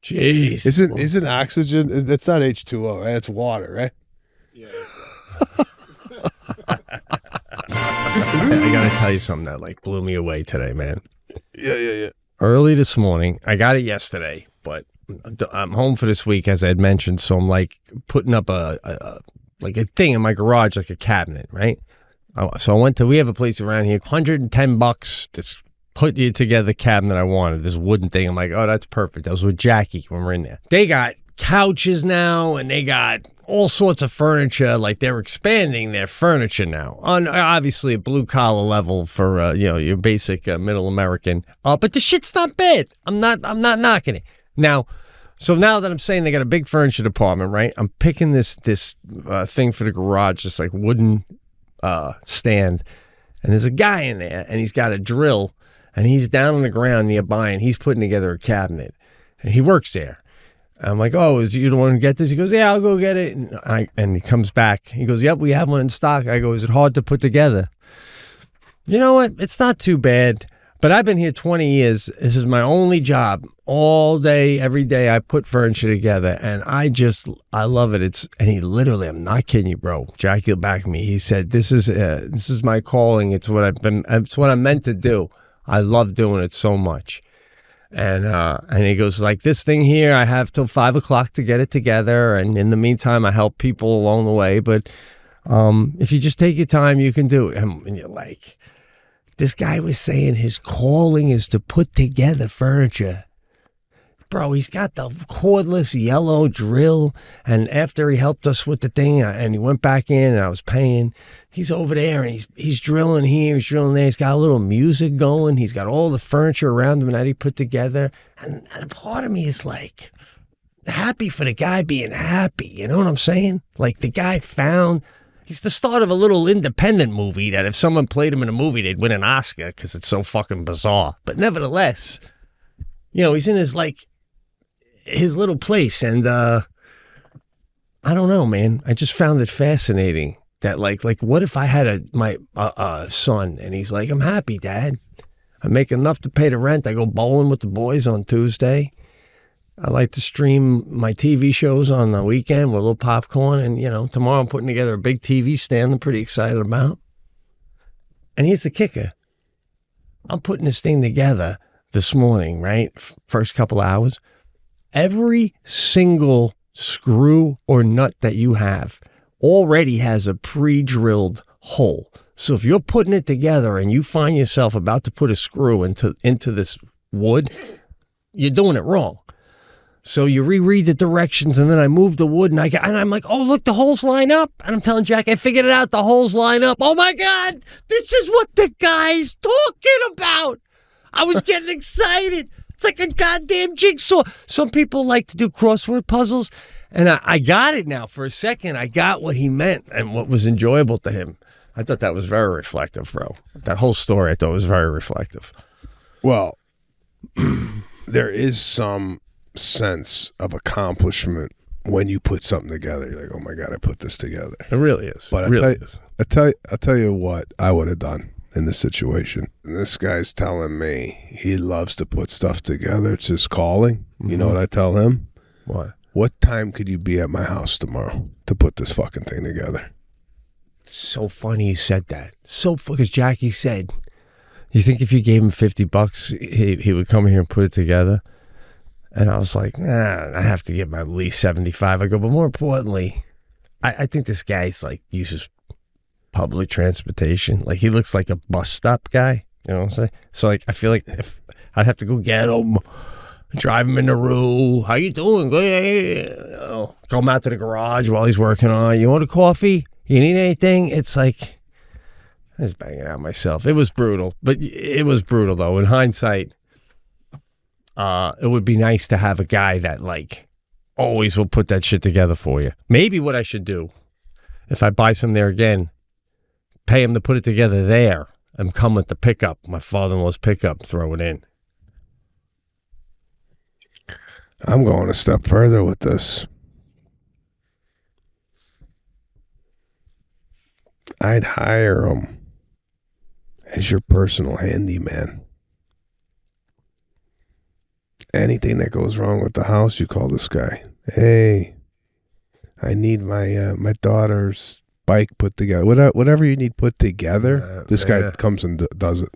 Jeez, isn't oxygen? That's not H2O, right? It's water, right? Yeah. I gotta tell you something that like blew me away today, man. Yeah. Early this morning, I got it yesterday, but I'm home for this week, as I had mentioned. So I'm like putting up a thing in my garage, like a cabinet, right? So I went to, we have a place around here, $110 to put you together the cabinet I wanted, this wooden thing. I'm like, oh, that's perfect. I was with Jackie when we're in there. They got couches now, and they got all sorts of furniture. Like they're expanding their furniture now on obviously a blue collar level for your basic middle American. But the shit's not bad. I'm not knocking it. Now, so now that I'm saying they got a big furniture department, right? I'm picking this thing for the garage, this like wooden stand, and there's a guy in there, and he's got a drill, and he's down on the ground nearby, and he's putting together a cabinet, and he works there. I'm like, oh, is you the one to get this? He goes, yeah, I'll go get it. And he comes back. He goes, yep, we have one in stock. I go, is it hard to put together? You know what? It's not too bad. But I've been here 20 years. This is my only job. All day, every day, I put furniture together, and I love it. And he literally, I'm not kidding you, bro. Jackie will back me. He said, this is my calling. It's what I'm meant to do. I love doing it so much. And he goes, like, this thing here, I have till 5 o'clock to get it together. And in the meantime, I help people along the way. But if you just take your time, you can do it. And you're like, this guy was saying his calling is to put together furniture. Bro, he's got the cordless yellow drill. And after he helped us with the thing, and he went back in, and I was paying, he's over there, and he's drilling here, he's drilling there. He's got a little music going. He's got all the furniture around him that he put together. And a part of me is like happy for the guy being happy. You know what I'm saying? Like the guy he's the start of a little independent movie that if someone played him in a movie, they'd win an Oscar because it's so fucking bizarre. But nevertheless, he's in his little place, and I don't know, man. I just found it fascinating that like what if I had my son, and he's like, I'm happy, Dad. I make enough to pay the rent. I go bowling with the boys on Tuesday. I like to stream my TV shows on the weekend with a little popcorn, and tomorrow I'm putting together a big TV stand I'm pretty excited about. And here's the kicker. I'm putting this thing together this morning, right? First couple hours. Every single screw or nut that you have already has a pre-drilled hole. So if you're putting it together and you find yourself about to put a screw into this wood, you're doing it wrong. So you reread the directions, and then I move the wood, and I'm like, oh, look, the holes line up. And I'm telling Jack, I figured it out. The holes line up. Oh my God, this is what the guy's talking about. I was getting excited. It's like a goddamn jigsaw. Some people like to do crossword puzzles, and I got it now. For a second, I got what he meant and what was enjoyable to him. I thought that was very reflective, bro. That whole story I thought was very reflective. Well, there is some sense of accomplishment when you put something together. You're like, oh my God, I put this together. It really is. But I'll tell you what I would have done. in the situation. And this guy's telling me he loves to put stuff together. It's his calling. You know what I tell him? What? What time could you be at my house tomorrow to put this fucking thing together? So funny you said that. So because Jackie said, you think if you gave him $50, he would come here and put it together? And I was like, nah, I have to give him at least 75. I go, but more importantly, I think this guy's like uses public transportation. Like he looks like a bus stop guy. You know what I'm saying? So like I feel like if I'd have to go get him, drive him in the roo. How you doing? Go go him out to the garage while he's working on it. You want a coffee? You need anything? It's like I was banging out myself. It was brutal, but it was brutal though. In hindsight, it would be nice to have a guy that like always will put that shit together for you. Maybe what I should do, if I buy some there again, pay him to put it together there and come with the pickup, my father-in-law's pickup, throw it in. I'm going a step further with this. I'd hire him as your personal handyman. Anything that goes wrong with the house, you call this guy. Hey, I need my daughter's bike put together. Whatever you need put together, this guy comes and does it.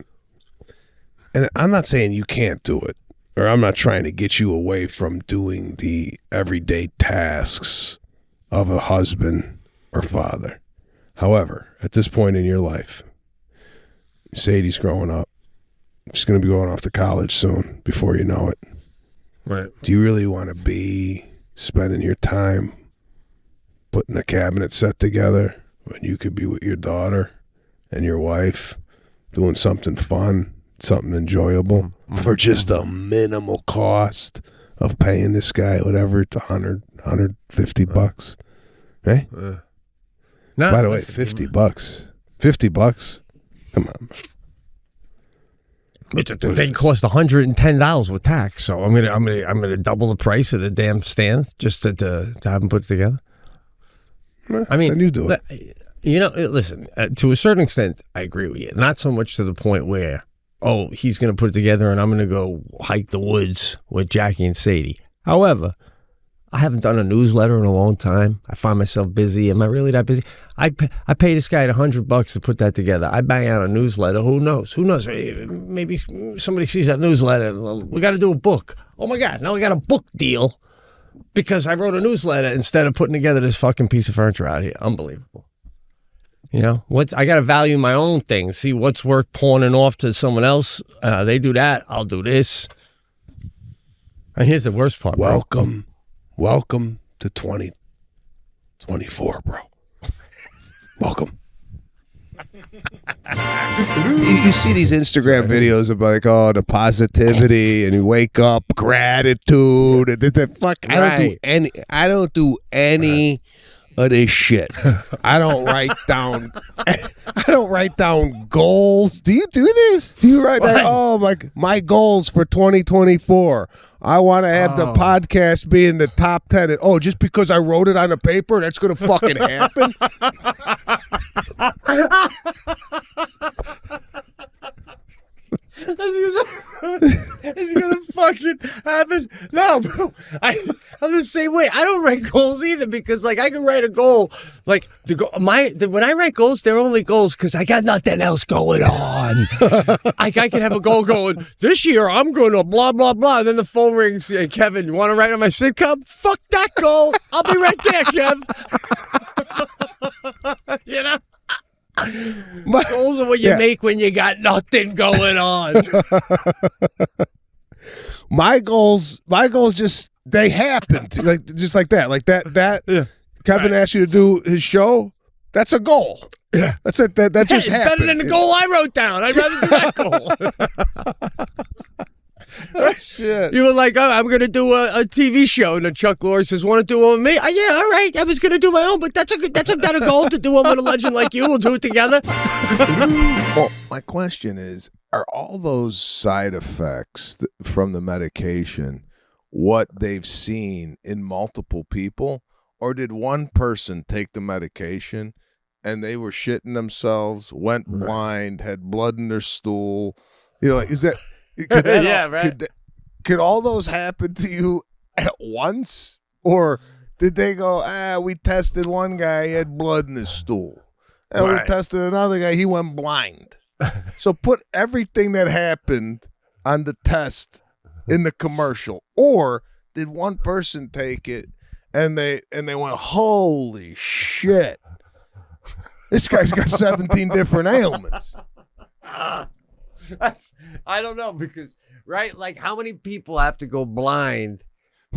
And I'm not saying you can't do it, or I'm not trying to get you away from doing the everyday tasks of a husband or father. However, at this point in your life, Sadie's growing up. She's going to be going off to college soon, before you know it. Right. Do you really want to be spending your time putting a cabinet set together when you could be with your daughter and your wife doing something fun, something enjoyable for just a minimal cost of paying this guy whatever, it's $150, right? No, by the way, $50. $50. Come on. But the thing cost $110 with tax, so I'm gonna double the price of the damn stand just to have them put it together. I mean, then you do it. You know, listen. To a certain extent, I agree with you. Not so much to the point where, oh, he's gonna put it together and I'm gonna go hike the woods with Jackie and Sadie. However, I haven't done a newsletter in a long time. I find myself busy. Am I really that busy? I pay this guy $100 to put that together. I bang out a newsletter. Who knows? Who knows? Maybe somebody sees that newsletter. We got to do a book. Oh my God! Now we got a book deal because I wrote a newsletter instead of putting together this fucking piece of furniture out here. Unbelievable. You know I got to value my own things. See what's worth pawning off to someone else. They do that. I'll do this. And here's the worst part. Welcome to 2024, bro. Welcome. You see these Instagram videos of like, oh, the positivity, and you wake up, gratitude. I don't do any of this shit. I don't write down. I don't write down goals. Do you do this? Do you write down? Oh my goals for 2024. I want to have the podcast be in the top 10. Oh, just because I wrote it on a paper, that's gonna fucking happen. It's gonna fucking happen. No, bro. I'm the same way. I don't write goals either because, like, I can write a goal. Like, when I write goals, they're only goals because I got nothing else going on. I can have a goal going, this year I'm going to blah, blah, blah. And then the phone rings. Hey, Kevin, you want to write on my sitcom? Fuck that goal. I'll be right there, Kev. You know? Goals are what you make when you got nothing going on. My goals just they happened just like that. Like that. Yeah. Kevin asked you to do his show. That's a goal. Yeah, that's it. That just happened. Better than the goal I wrote down. I'd rather do that goal. Oh, shit. You were like, oh, I'm going to do a TV show. And then Chuck Lorre says, want to do one with me? Oh, yeah, all right. I was going to do my own, but that's a better goal to do one with a legend like you. We'll do it together. Well, my question is, are all those side effects from the medication what they've seen in multiple people? Or did one person take the medication and they were shitting themselves, went blind, had blood in their stool. You know, like, is that? Could that Yeah, all, right. Could all those happen to you at once, or did they go? We tested one guy, he had blood in his stool, and we tested another guy, he went blind. So put everything that happened on the test in the commercial, or did one person take it and they went, holy shit, this guy's got 17 different ailments. I don't know, because like how many people have to go blind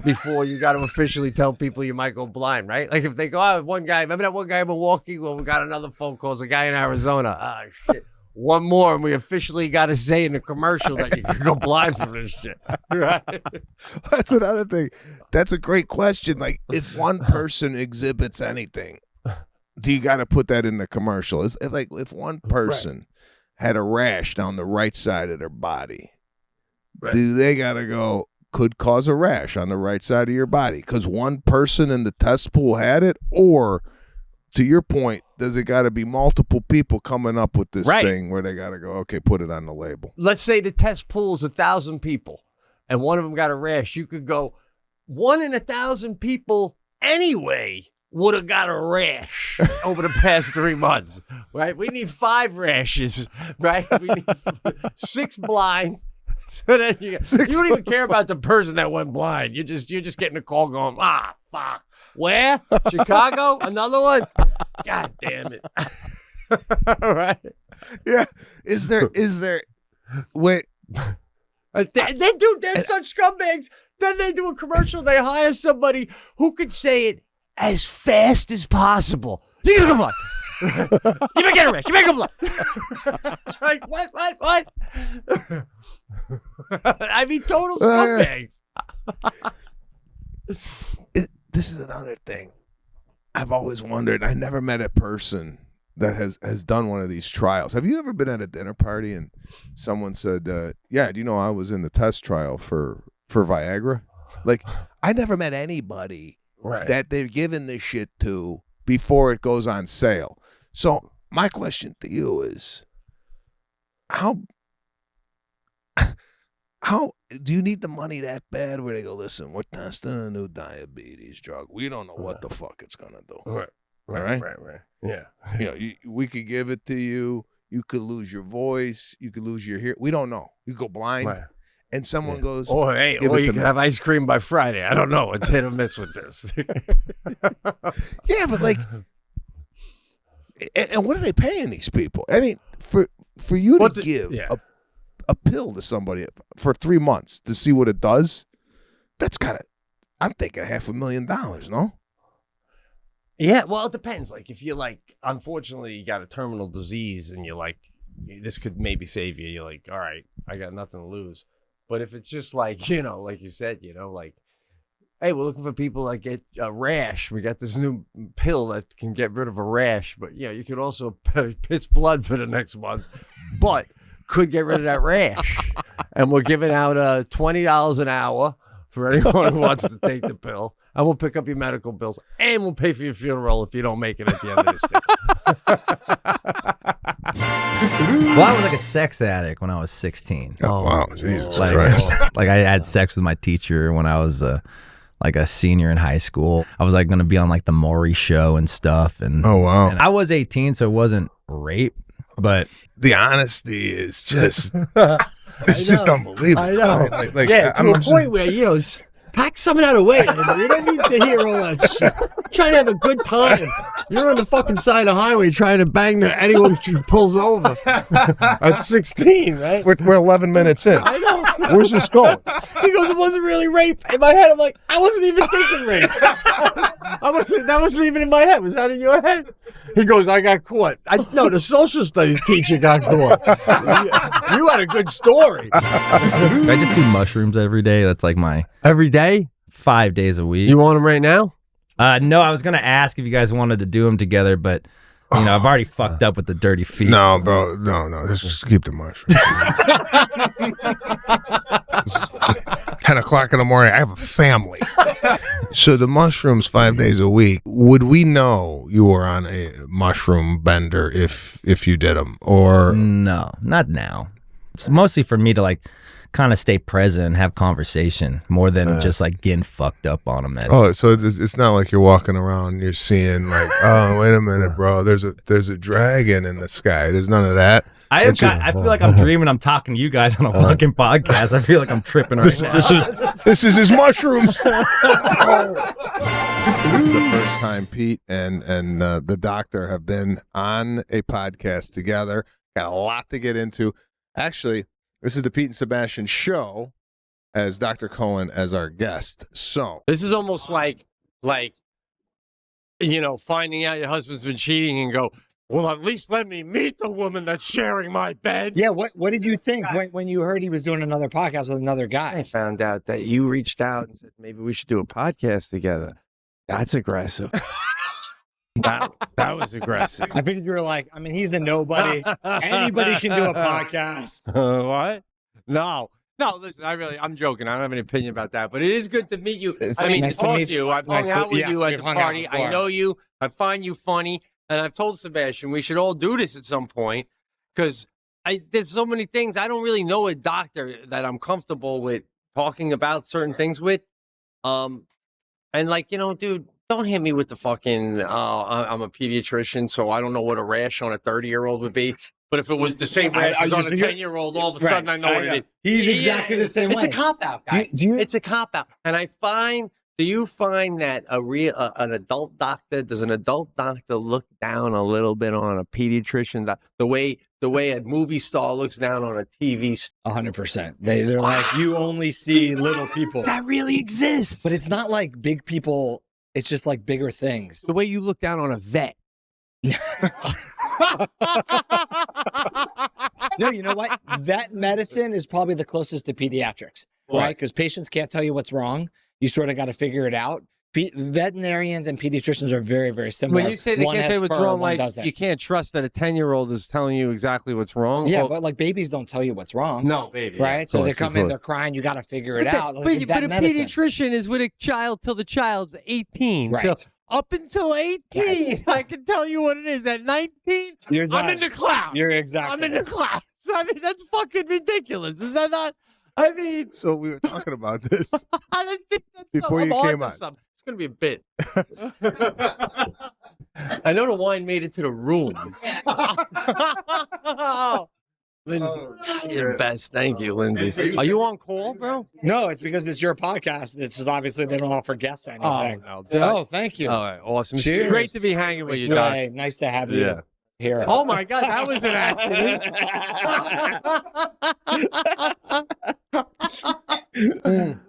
before you got to officially tell people you might go blind, right? Like if they go out, one guy, remember that one guy in Milwaukee? Well, we got another phone call. It's a guy in Arizona. Ah, shit. One more, and we officially got to say in the commercial that you can go blind from this shit. Right? That's another thing. That's a great question. Like, if one person exhibits anything, do you got to put that in the commercial? It's like if one person had a rash down the right side of their body, do they got to go, could cause a rash on the right side of your body because one person in the test pool had it? Or, to your point, does it got to be multiple people coming up with this thing where they got to go, okay, put it on the label? Let's say the test pool's 1,000 people and one of them got a rash. You could go, 1 in 1,000 people anyway would have got a rash over the past 3 months, right? We need 5 rashes, right? We need 6 blinds. So then you don't even care about the person that went blind. You're just getting a call going, fuck. Where? Chicago? Another one? God damn it. All right. Yeah. Is there wait. They do, they're such scumbags. Then they do a commercial. They hire somebody who could say it as fast as possible. You gotta come on. You may get a rash. You may come on. Like, what? I mean, total scumbags. This is another thing. I've always wondered. I never met a person that has done one of these trials. Have you ever been at a dinner party and someone said, yeah, do you know I was in the test trial for Viagra? Like, I never met anybody that they've given this shit to before it goes on sale. So my question to you is, how do you need the money that bad where they go, listen, we're testing a new diabetes drug. We don't know what the fuck it's going to do. Right. Yeah. You know, we could give it to you. You could lose your voice. You could lose your hearing. We don't know. You go blind. Right. And someone goes, or you can have ice cream by Friday. I don't know. It's hit or miss with this. Yeah, but like, and what are they paying these people? I mean, for you to give a pill to somebody for 3 months to see what it does, that's I'm thinking $500,000, no? Yeah, well, it depends. Like, if you're like, unfortunately, you got a terminal disease and you're like, this could maybe save you. You're like, all right, I got nothing to lose. But if it's just like, like you said, like, hey, we're looking for people that get a rash. We got this new pill that can get rid of a rash. But, you could also piss blood for the next month. But could get rid of that rash. And we're giving out $20 an hour for anyone who wants to take the pill. And we'll pick up your medical bills. And we'll pay for your funeral if you don't make it at the end of this thing. Well, I was like a sex addict when I was 16. Oh, wow. Jesus Christ. Like I had sex with my teacher when I was like a senior in high school. I was like going to be on like the Maury show and stuff. And oh, wow. And I was 18, so it wasn't rape, but the honesty is just, it's just unbelievable. I know. Like, yeah, to a point where, pack something out of way. You don't need to hear all that shit. Trying to have a good time. You're on the fucking side of the highway trying to bang anyone who pulls over. At 16, right? We're 11 minutes in. I know. Where's this going? He goes, it wasn't really rape. In my head, I'm like, I wasn't even thinking rape. That wasn't even in my head. Was that in your head? He goes, I got caught. No, the social studies teacher got caught. You had a good story. I just do mushrooms every day. That's like my... Every day? 5 days a week. You want them right now? No, I was going to ask if you guys wanted to do them together, but, I've already fucked up with the dirty feet. No, bro. No. Let's just keep the mushrooms. 10 o'clock in the morning. I have a family. So the mushrooms 5 days a week, would we know you were on a mushroom bender if you did them? Or No, not now. It's mostly for me to like kind of stay present and have conversation more than just like getting fucked up on them. Oh, so it's not like you're walking around and you're seeing like, oh, wait a minute, bro. There's a dragon in the sky. There's none of that. I feel like I'm dreaming. I'm talking to you guys on a fucking podcast. I feel like I'm tripping right now. This is his mushrooms. This is the first time Pete and the doctor have been on a podcast together. Got a lot to get into. Actually, this is the Pete and Sebastian show, as Dr. Cohen as our guest. So this is almost like finding out your husband's been cheating and go, well, at least let me meet the woman that's sharing my bed. Yeah, what did you think when you heard he was doing another podcast with another guy? I found out that you reached out and said maybe we should do a podcast together. That's aggressive. That was aggressive. I figured you were like, I mean, he's a nobody. Anybody can do a podcast. What? No, listen, I'm joking. I don't have an opinion about that, but it is good to meet you. I mean, nice to talk to to you. I've hung out with you at the party. I know you. I find you funny. And I've told Sebastian we should all do this at some point because there's so many things. I don't really know a doctor that I'm comfortable with talking about certain things with. And dude, don't hit me with the fucking, I'm a pediatrician, so I don't know what a rash on a 30-year-old would be. But if it was the same rash as on a 10-year-old, all of a sudden I know what it is. He's exactly the same way. It's a cop-out, guy. It's a cop-out. And do you find that an adult doctor, does an adult doctor look down a little bit on a pediatrician? The way a movie star looks down on a TV star? 100%. They're like, you only see little people. That really exists. But it's not like big people. It's just like bigger things. The way you look down on a vet. No, you know what? Vet medicine is probably the closest to pediatrics, right? Because patients can't tell you what's wrong. You sort of got to figure it out. Veterinarians and pediatricians are very, very similar. When you say they can't tell you what's wrong, like you can't trust that a 10-year-old is telling you exactly what's wrong. Yeah, but like babies don't tell you what's wrong. No, baby. Right? So they come in, they're crying, you got to figure it out. But a pediatrician is with a child till the child's 18. Right. So up until 18, I can tell you what it is. At 19, I'm in the clouds. You're exactly. I'm in the clouds. I mean, that's fucking ridiculous. Is that not? I mean, so we were talking about this I didn't think that's before you came on. It's going to be a bit. I know the wine made it to the room. Lindsay, you're best. Thank you, Lindsay. Are you on call, bro? No, it's because it's your podcast. It's just obviously they don't offer guests anything. Oh, thank you. All right, awesome. Cheers. Great to be hanging with you, Doc. Hey, nice to have you here. Oh my God, that was an accident.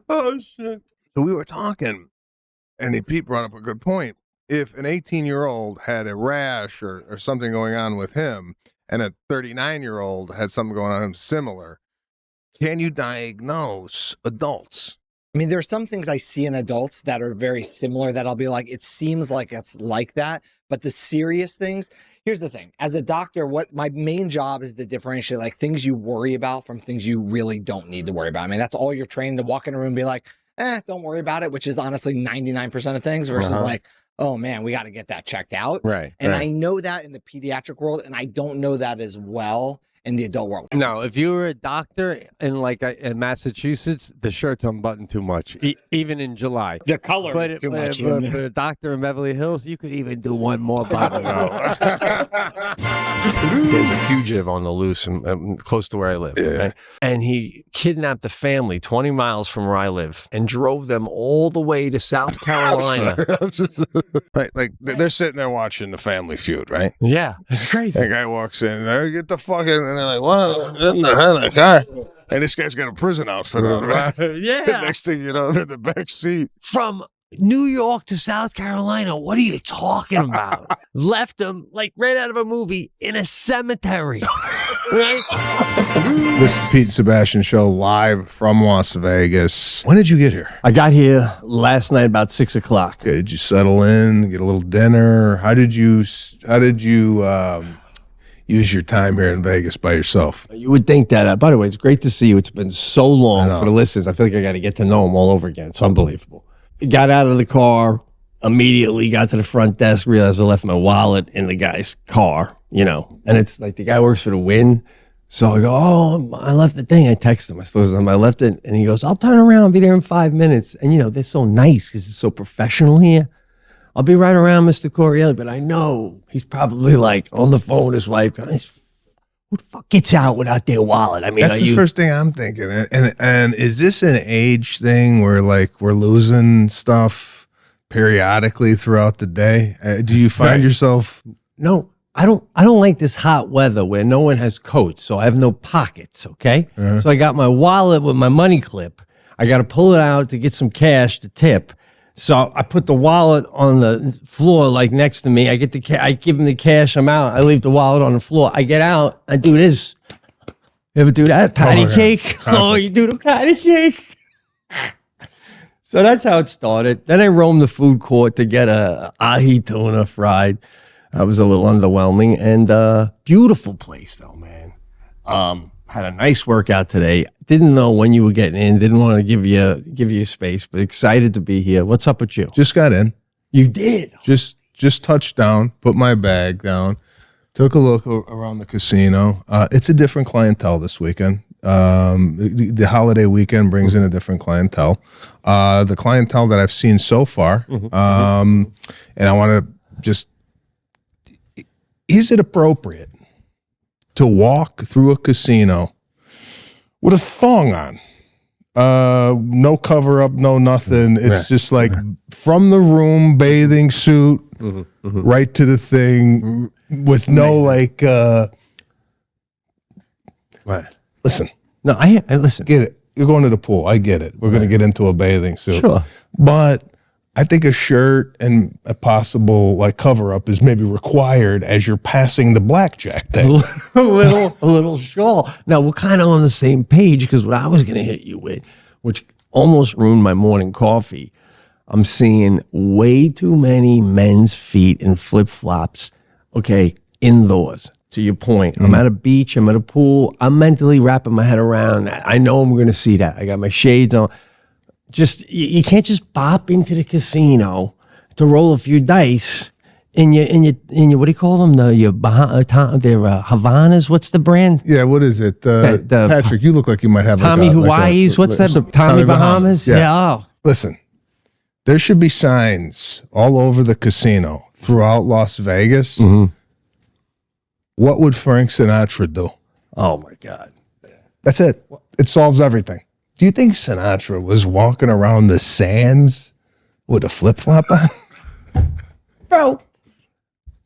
Oh shit! So we were talking, and Pete brought up a good point. If an 18-year-old had a rash or something going on with him, and a 39-year-old had something going on with him similar, can you diagnose adults? I mean, there are some things I see in adults that are very similar that I'll be like, it seems like it's like that. But the serious things, here's the thing. As a doctor, what my main job is to differentiate like things you worry about from things you really don't need to worry about. I mean, that's all you're trained to walk in a room and be like, don't worry about it, which is honestly 99% of things versus like, oh man, we got to get that checked out. Right. And I know that in the pediatric world, and I don't know that as well in the adult world. No, if you were a doctor in Massachusetts, the shirt's unbuttoned too much, even in July. The color is too much. But a doctor in Beverly Hills, you could even do one more button. There's a fugitive on the loose close to where I live. Okay? And he kidnapped a family 20 miles from where I live and drove them all the way to South Carolina. like they're sitting there watching the Family Feud, right? Yeah, it's crazy. That guy walks in, get the fucking, and they're like, what? In the hell, that guy? And this guy's got a prison outfit on, right? Yeah. Next thing you know, they're in the back seat. From New York to South Carolina. What are you talking about? Left them like right out of a movie in a cemetery. Right? This is the Pete and Sebastian show live from Las Vegas. When did you get here? I got here last night about 6 o'clock. Okay, did you settle in, get a little dinner? How did you use your time here in Vegas by yourself. You would think that. By the way, it's great to see you. It's been so long for the listeners. I feel like I got to get to know them all over again. It's unbelievable. Got out of the car, immediately got to the front desk, realized I left my wallet in the guy's car, you know. And it's like the guy works for the Wynn. So I go, oh, I left the thing. I text him. I left it. And he goes, I'll turn around. I'll be there in 5 minutes. And, you know, they're so nice because it's so professional here. I'll be right around, Mr. Correale. But I know he's probably like on the phone with his wife. Who the fuck gets out without their wallet? I mean, that's the first thing I'm thinking. And is this an age thing where like we're losing stuff periodically throughout the day? Do you find yourself? No. I don't like this hot weather where no one has coats, so I have no pockets, okay? So I got my wallet with my money clip. I got to pull it out to get some cash to tip. So I put the wallet on the floor like next to me. I get I give him the cash, I'm out. I leave the wallet on the floor. I get out, I do this. You ever do that? Patty cake? Oh, you do the patty cake? So that's how it started. Then I roamed the food court to get a ahi tuna fried. That was a little underwhelming, and beautiful place though, man. Had a nice workout today. Didn't know when you were getting in. Didn't want to give you space, but excited to be here. What's up with you? Just got in. You did? Just touched down, put my bag down, took a look around the casino. It's a different clientele this weekend. The holiday weekend brings in a different clientele. The clientele that I've seen so far, and I want to just... Is it appropriate to walk through a casino with a thong on? No cover up, no nothing. It's just like from the room, bathing suit, right to the thing with no like. Listen. No, I listen. Get it. You're going to the pool. I get it. We're going to get into a bathing suit. Sure. But I think a shirt and a possible like cover up is maybe required as you're passing the blackjack thing. a little shawl. Now we're kind of on the same page because what I was going to hit you with, which almost ruined my morning coffee, I'm seeing way too many men's feet in flip flops. Okay, indoors. To your point, I'm at a beach. I'm at a pool. I'm mentally wrapping my head around. I know I'm going to see that. I got my shades on. Just you can't just bop into the casino to roll a few dice in your what do you call them? Their Havanas. What's the brand? Yeah, what is it? Patrick, you look like you might have Tommy Hawaii's. What's that? Tommy Bahamas. Yeah. Oh. Listen, there should be signs all over the casino throughout Las Vegas. What would Frank Sinatra do? Oh my God, that's it. It solves everything. Do you think Sinatra was walking around the sands with a flip-flop on? Bro,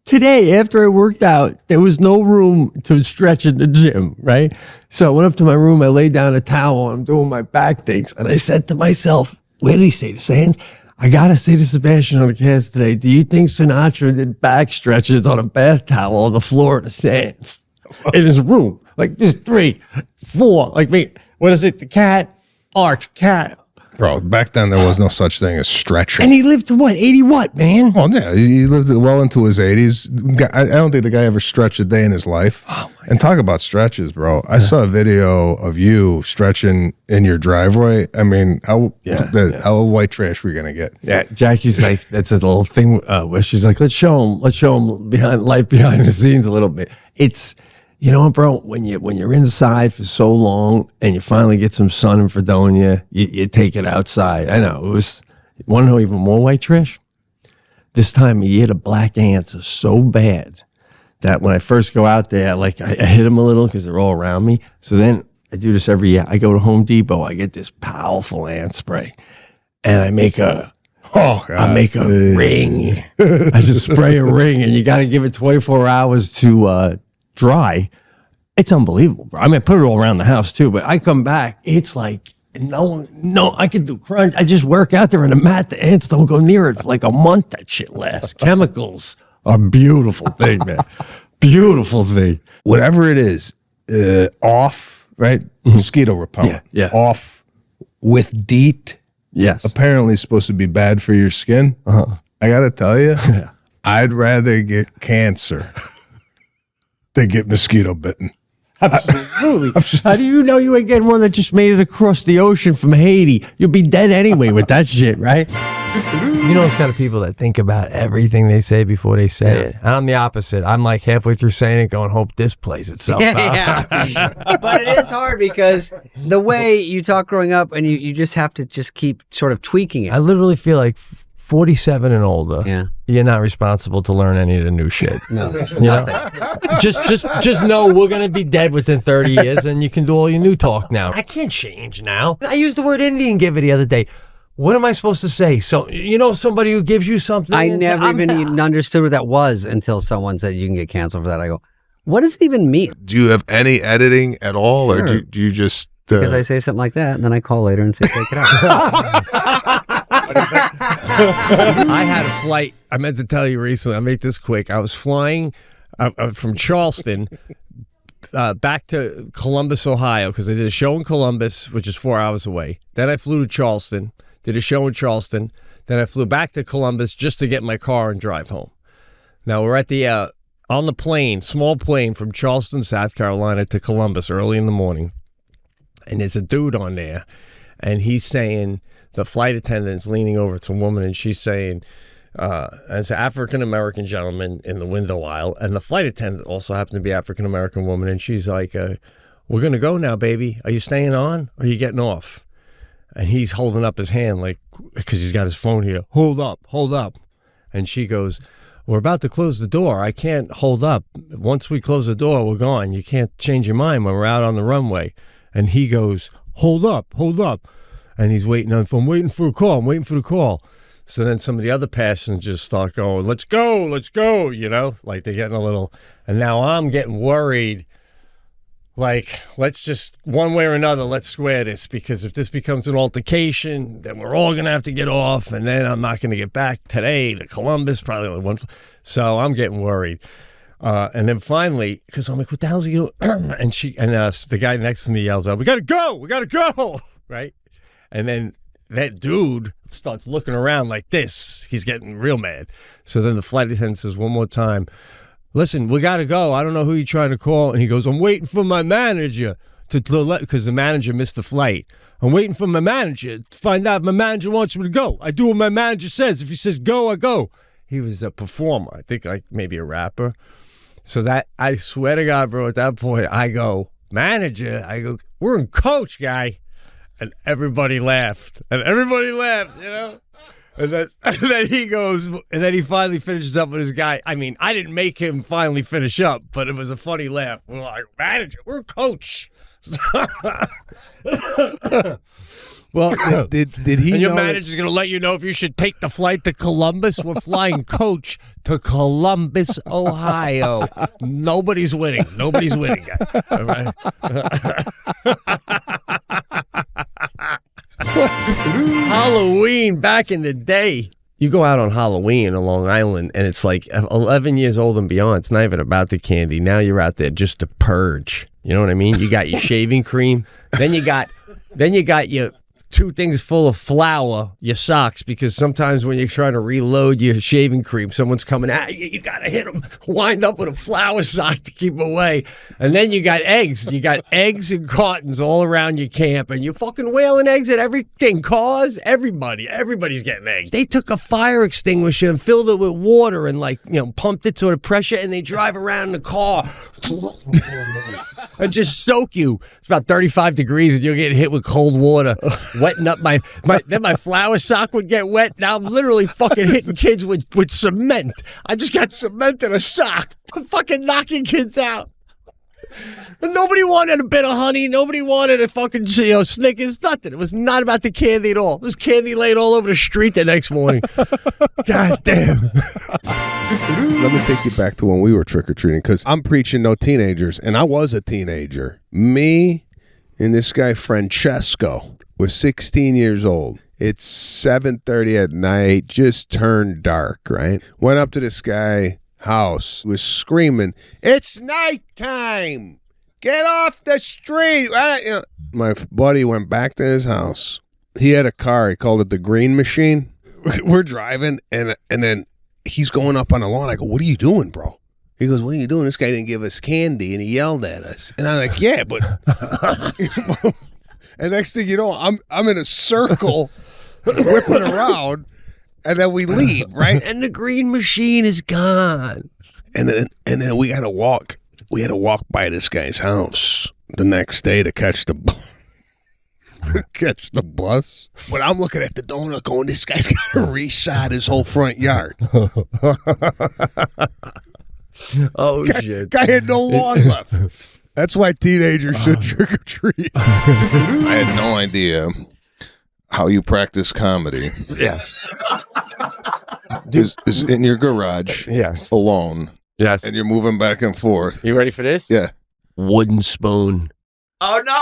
today after I worked out, there was no room to stretch in the gym, right? So I went up to my room, I laid down a towel, I'm doing my back things, and I said to myself, where did he say the sands? I got to say to Sebastian on the cast today, do you think Sinatra did back stretches on a bath towel on the floor of the sands in his room? Like there's 3, 4, like me. What is it? The cat? Arch cat. Bro, back then there was no such thing as stretching. And he lived to what? 80 what, man? Oh, yeah. He lived well into his 80s. I don't think the guy ever stretched a day in his life. Oh, and talk about stretches, bro. I saw a video of you stretching in your driveway. I mean, how white trash were we going to get? Yeah, Jackie's like, that's a little thing where she's like, let's show him life behind the scenes a little bit. It's... You know what, bro? When you're inside for so long and you finally get some sun in Fredonia, you take it outside. I know. Want to know even more white trash? This time of year, the black ants are so bad that when I first go out there, like I hit them a little because they're all around me. So then I do this every year. I go to Home Depot. I get this powerful ant spray, and I make a ring. I just spray a ring, and you got to give it 24 hours to dry. It's unbelievable, bro. I mean, I put it all around the house too, but I come back, it's like I can do crunch. I just work out there on a mat. The ants don't go near it for like a month. That shit lasts. Chemicals are a beautiful thing, man. Beautiful thing. Whatever it is, off, right? Mosquito repellent. Yeah. Off with DEET. Yes. Apparently it's supposed to be bad for your skin. I got to tell you, I'd rather get cancer they get mosquito bitten. Absolutely. How do you know you ain't getting one that just made it across the ocean from Haiti? You'll be dead anyway with that shit, right? You know those kind of people that think about everything they say before they say it. And I'm the opposite. I'm like halfway through saying it going, hope this plays itself out. Yeah. But it is hard because the way you talk growing up and you just have to just keep sort of tweaking it. I literally feel like 47 and older, you're not responsible to learn any of the new shit. No. You know? just know we're going to be dead within 30 years and you can do all your new talk now. I can't change now. I used the word Indian giver the other day. What am I supposed to say? So, you know, somebody who gives you something? I never even understood what that was until someone said you can get canceled for that. I go, what does it even mean? Do you have any editing at all, or Sure. do you just... Because I say something like that, and then I call later and say, take it out. I had a flight. I meant to tell you recently. I'll make this quick. I was flying from Charleston back to Columbus, Ohio, because I did a show in Columbus, which is 4 hours away. Then I flew to Charleston, did a show in Charleston. Then I flew back to Columbus just to get my car and drive home. Now we're at the on the plane, small plane from Charleston, South Carolina to Columbus early in the morning. And there's a dude on there, and he's saying, the flight attendant's leaning over to a woman, and she's saying, as an African-American gentleman in the window aisle, and the flight attendant also happened to be African-American woman, and she's like, we're going to go now, baby. Are you staying on, or are you getting off? And he's holding up his hand, like, because he's got his phone here. Hold up. And she goes, we're about to close the door. I can't hold up. Once we close the door, we're gone. You can't change your mind when we're out on the runway. And he goes, hold up. And he's waiting on, I'm waiting for the call. So then some of the other passengers start going, let's go, you know, like they're getting a little, and now I'm getting worried. Like, let's just, one way or another, let's square this, because if this becomes an altercation, then we're all going to have to get off, and then I'm not going to get back today to Columbus, probably only one. So I'm getting worried. And then finally, because I'm like, what the hell's he doing? And the guy next to me yells out, we gotta go, right? And then that dude starts looking around like this. He's getting real mad. So then the flight attendant says one more time, listen, we gotta go. I don't know who you're trying to call. And he goes, I'm waiting for my manager to let, because the manager missed the flight. I'm waiting for my manager to find out if my manager wants me to go. I do what my manager says. If he says go, I go. He was a performer, I think, like maybe a rapper. So that, I swear to God, bro, at that point, I go, manager, we're in coach, guy. And everybody laughed. You know? And then he goes, and then he finally finishes up with his guy. I mean, I didn't make him finally finish up, but it was a funny laugh. We're like, manager, we're coach. Well, did he? And your manager's going to let you know if you should take the flight to Columbus. We're flying coach to Columbus, Ohio. Nobody's winning, guy. All right. Halloween back in the day. You go out on Halloween in Long Island, and it's like 11 years old and beyond. It's not even about the candy. Now you're out there just to purge. You know what I mean? You got your shaving cream. Then you got your 2 things full of flour, your socks, because sometimes when you're trying to reload your shaving cream, someone's coming at you. You got to hit them, wind up with a flour sock to keep away. And then you got eggs. You got eggs and cartons all around your camp, and you're fucking whaling eggs at everything. Cars, everybody's getting eggs. They took a fire extinguisher and filled it with water and, like, you know, pumped it to the pressure, and they drive around in the car and just soak you. It's about 35 degrees, and you're getting hit with cold water. Wetting up then my flour sock would get wet. Now I'm literally fucking hitting kids with cement. I just got cement in a sock. I'm fucking knocking kids out. And nobody wanted a bit of honey. Nobody wanted a fucking, Snickers. Nothing. It was not about the candy at all. There was candy laid all over the street the next morning. God damn. Let me take you back to when we were trick-or-treating, because I'm preaching no teenagers, and I was a teenager. Me and this guy Francesco was 16 years old. It's 7:30 at night, just turned dark, right? Went up to this guy's house, was screaming, it's nighttime! Get off the street! Right? My buddy went back to his house. He had a car, he called it the Green Machine. We're driving, and then he's going up on the lawn. I go, what are you doing, bro? He goes, what are you doing? This guy didn't give us candy, and he yelled at us. And I'm like, yeah, but... And next thing you know, I'm in a circle, whipping around, and then we leave, right? And the green machine is gone. And then we had to walk by this guy's house the next day to catch the bus. But I'm looking at the donut going, this guy's got to resod his whole front yard. Shit. Guy had no lawn left. That's why teenagers should trick or treat. I had no idea how you practice comedy. Yes. Is in your garage. Yes. Alone. Yes. And you're moving back and forth. You ready for this? Yeah. Wooden spoon. Oh no!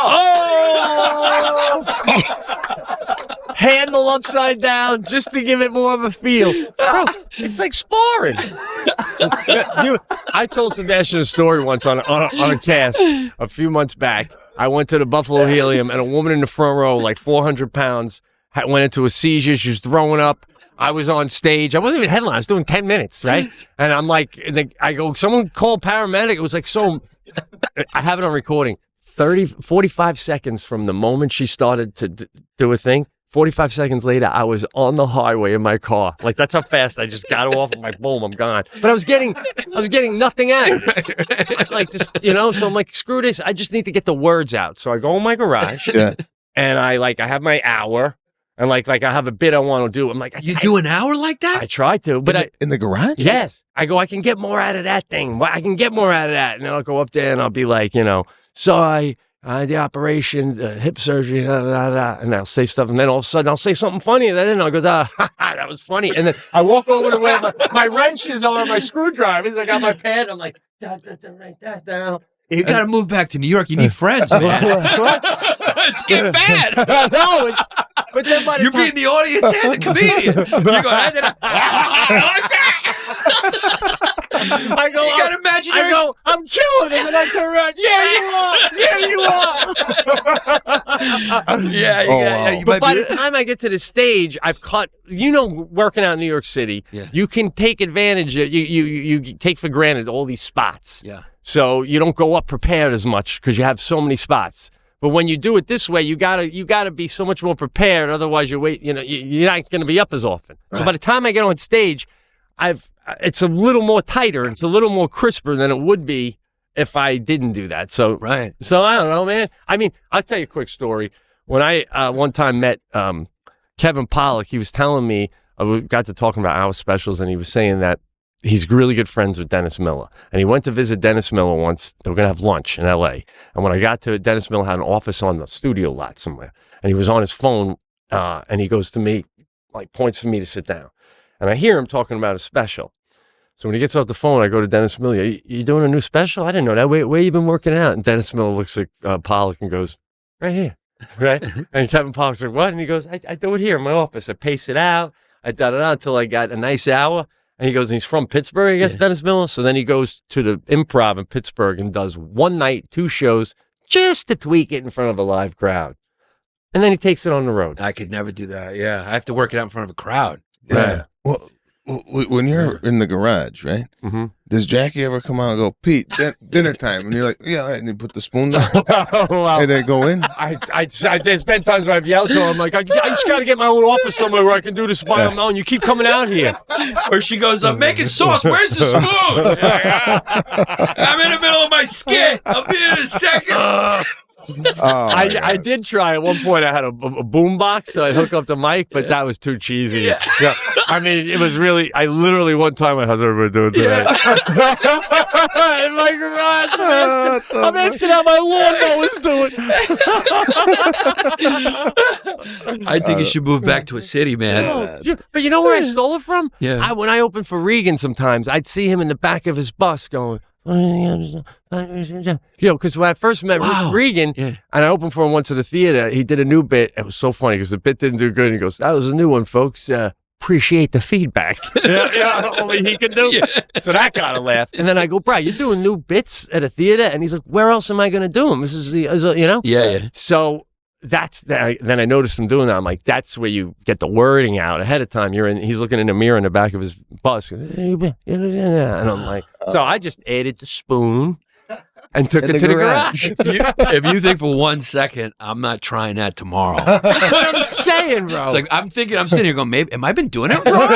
Oh! Handle upside down just to give it more of a feel. Bro, it's like sparring. I told Sebastian a story once on a cast a few months back. I went to the Buffalo Helium, and a woman in the front row, like 400 pounds, went into a seizure. She was throwing up. I was on stage. I wasn't even headline. I was doing 10 minutes, right? And I'm like, I go, someone call paramedic. It was like so. I have it on recording. 45 seconds from the moment she started to do a thing, 45 seconds later, I was on the highway in my car. Like, that's how fast I just got off. I'm like, boom, I'm gone. But I was getting nothing out of this. Like, this, so I'm like, screw this. I just need to get the words out. So I go in my garage, and I have my hour, and like I have a bit I want to do. I'm like, you do an hour like that? I try to, but in the garage? Yes. I go, I can get more out of that thing. I can get more out of that. And then I'll go up there and I'll be like, so the operation, hip surgery, and I'll say stuff, and then all of a sudden I'll say something funny, and then I'll go, that was funny, and then I walk over to where my wrenches are, my screwdrivers, I got my pad, I'm like, write that down. You got to move back to New York. You need friends, man. It's getting bad. No, but then by the You're time... being the audience and the comedian. You go, I go, you got imaginary. I go, I'm killing it, and I turn around. Yeah, you are. Yeah. But by the time I get to the stage, I've cut. Working out in New York City, you can take advantage. You take for granted all these spots. Yeah. So you don't go up prepared as much because you have so many spots. But when you do it this way, you gotta be so much more prepared. Otherwise, you're not going to be up as often. Right. So by the time I get on stage, it's a little more tighter. It's a little more crisper than it would be if I didn't do that. So right. So I don't know, man. I mean, I'll tell you a quick story. When I one time met Kevin Pollak, he was telling me, we got to talking about our specials, and he was saying that he's really good friends with Dennis Miller. And he went to visit Dennis Miller once. They were going to have lunch in L.A. And when I got to it, Dennis Miller had an office on the studio lot somewhere. And he was on his phone, and he goes to me, like points for me to sit down. And I hear him talking about a special. So when he gets off the phone, I go to Dennis Miller. You doing a new special? I didn't know that. Where you been working out? And Dennis Miller looks at Pollak and goes, right here. Right? And Kevin Pollak's like, what? And he goes, I do it here in my office. I pace it out. I dot it out until I got a nice hour. And he goes, and he's from Pittsburgh, I guess, Dennis Miller. So then he goes to the Improv in Pittsburgh and does one night, 2 shows, just to tweak it in front of a live crowd. And then he takes it on the road. I could never do that. Yeah. I have to work it out in front of a crowd. Yeah. Right. Well, when you're in the garage, right? Mm-hmm. Does Jackie ever come out and go, Pete, dinner time? And you're like, yeah, all right. And you put the spoon down. Well, and they go in. There's been times where I've yelled to him, like, I just got to get my own office somewhere where I can do this by my own. You keep coming out here. Or she goes, I'm making sauce. Where's the spoon? I'm in the middle of my skit. I'll be in a second. I did try at one point. I had a boom box, so I hook up the mic, but that was too cheesy. Yeah. I mean, it was really. I literally one time how's everybody doing today? In my garage, I'm asking how my lawnmower's doing. I think you should move back to a city, man. But you know where I stole it from? Yeah. When I opened for Regan, sometimes I'd see him in the back of his bus going. Because when I first met Regan, and I opened for him once at the theater, he did a new bit. It was so funny because the bit didn't do good. And he goes, that was a new one, folks. Appreciate the feedback. Only he could do. Yeah. So that got a laugh. And then I go, bro, you're doing new bits at a theater? And he's like, where else am I going to do them? This is Yeah. So then I noticed him doing that. I'm like, that's where you get the wording out ahead of time. He's looking in the mirror in the back of his bus, and I'm like, so I just added the spoon and took it to the garage. If you think for 1 second, I'm not trying that tomorrow. That's what I'm saying, bro. It's like I'm sitting here going, maybe am I been doing it wrong?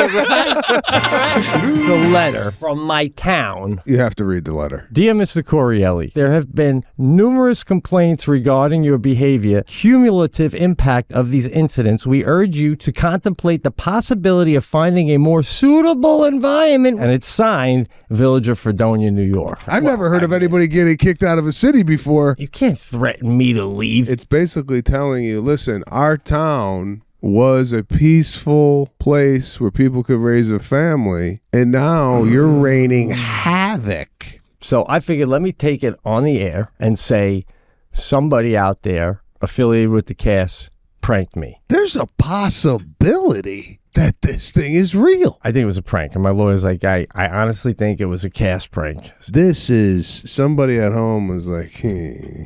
It's a letter from my town. You have to read the letter. Dear Mr. Correale, there have been numerous complaints regarding your behavior. Cumulative impact of these incidents. We urge you to contemplate the possibility of finding a more suitable environment. And it's signed, Village of Fredonia, New York. I've never heard of anybody getting kicked out of a city before. You can't threaten me to leave. It's basically telling you, listen, our town was a peaceful place where people could raise a family, and now you're raining havoc. So I figured, let me take it on the air and say somebody out there affiliated with the cast pranked me. There's a possibility that this thing is real. I think it was a prank, and my lawyer's like, I honestly think it was a cast prank. This is somebody at home was like, he's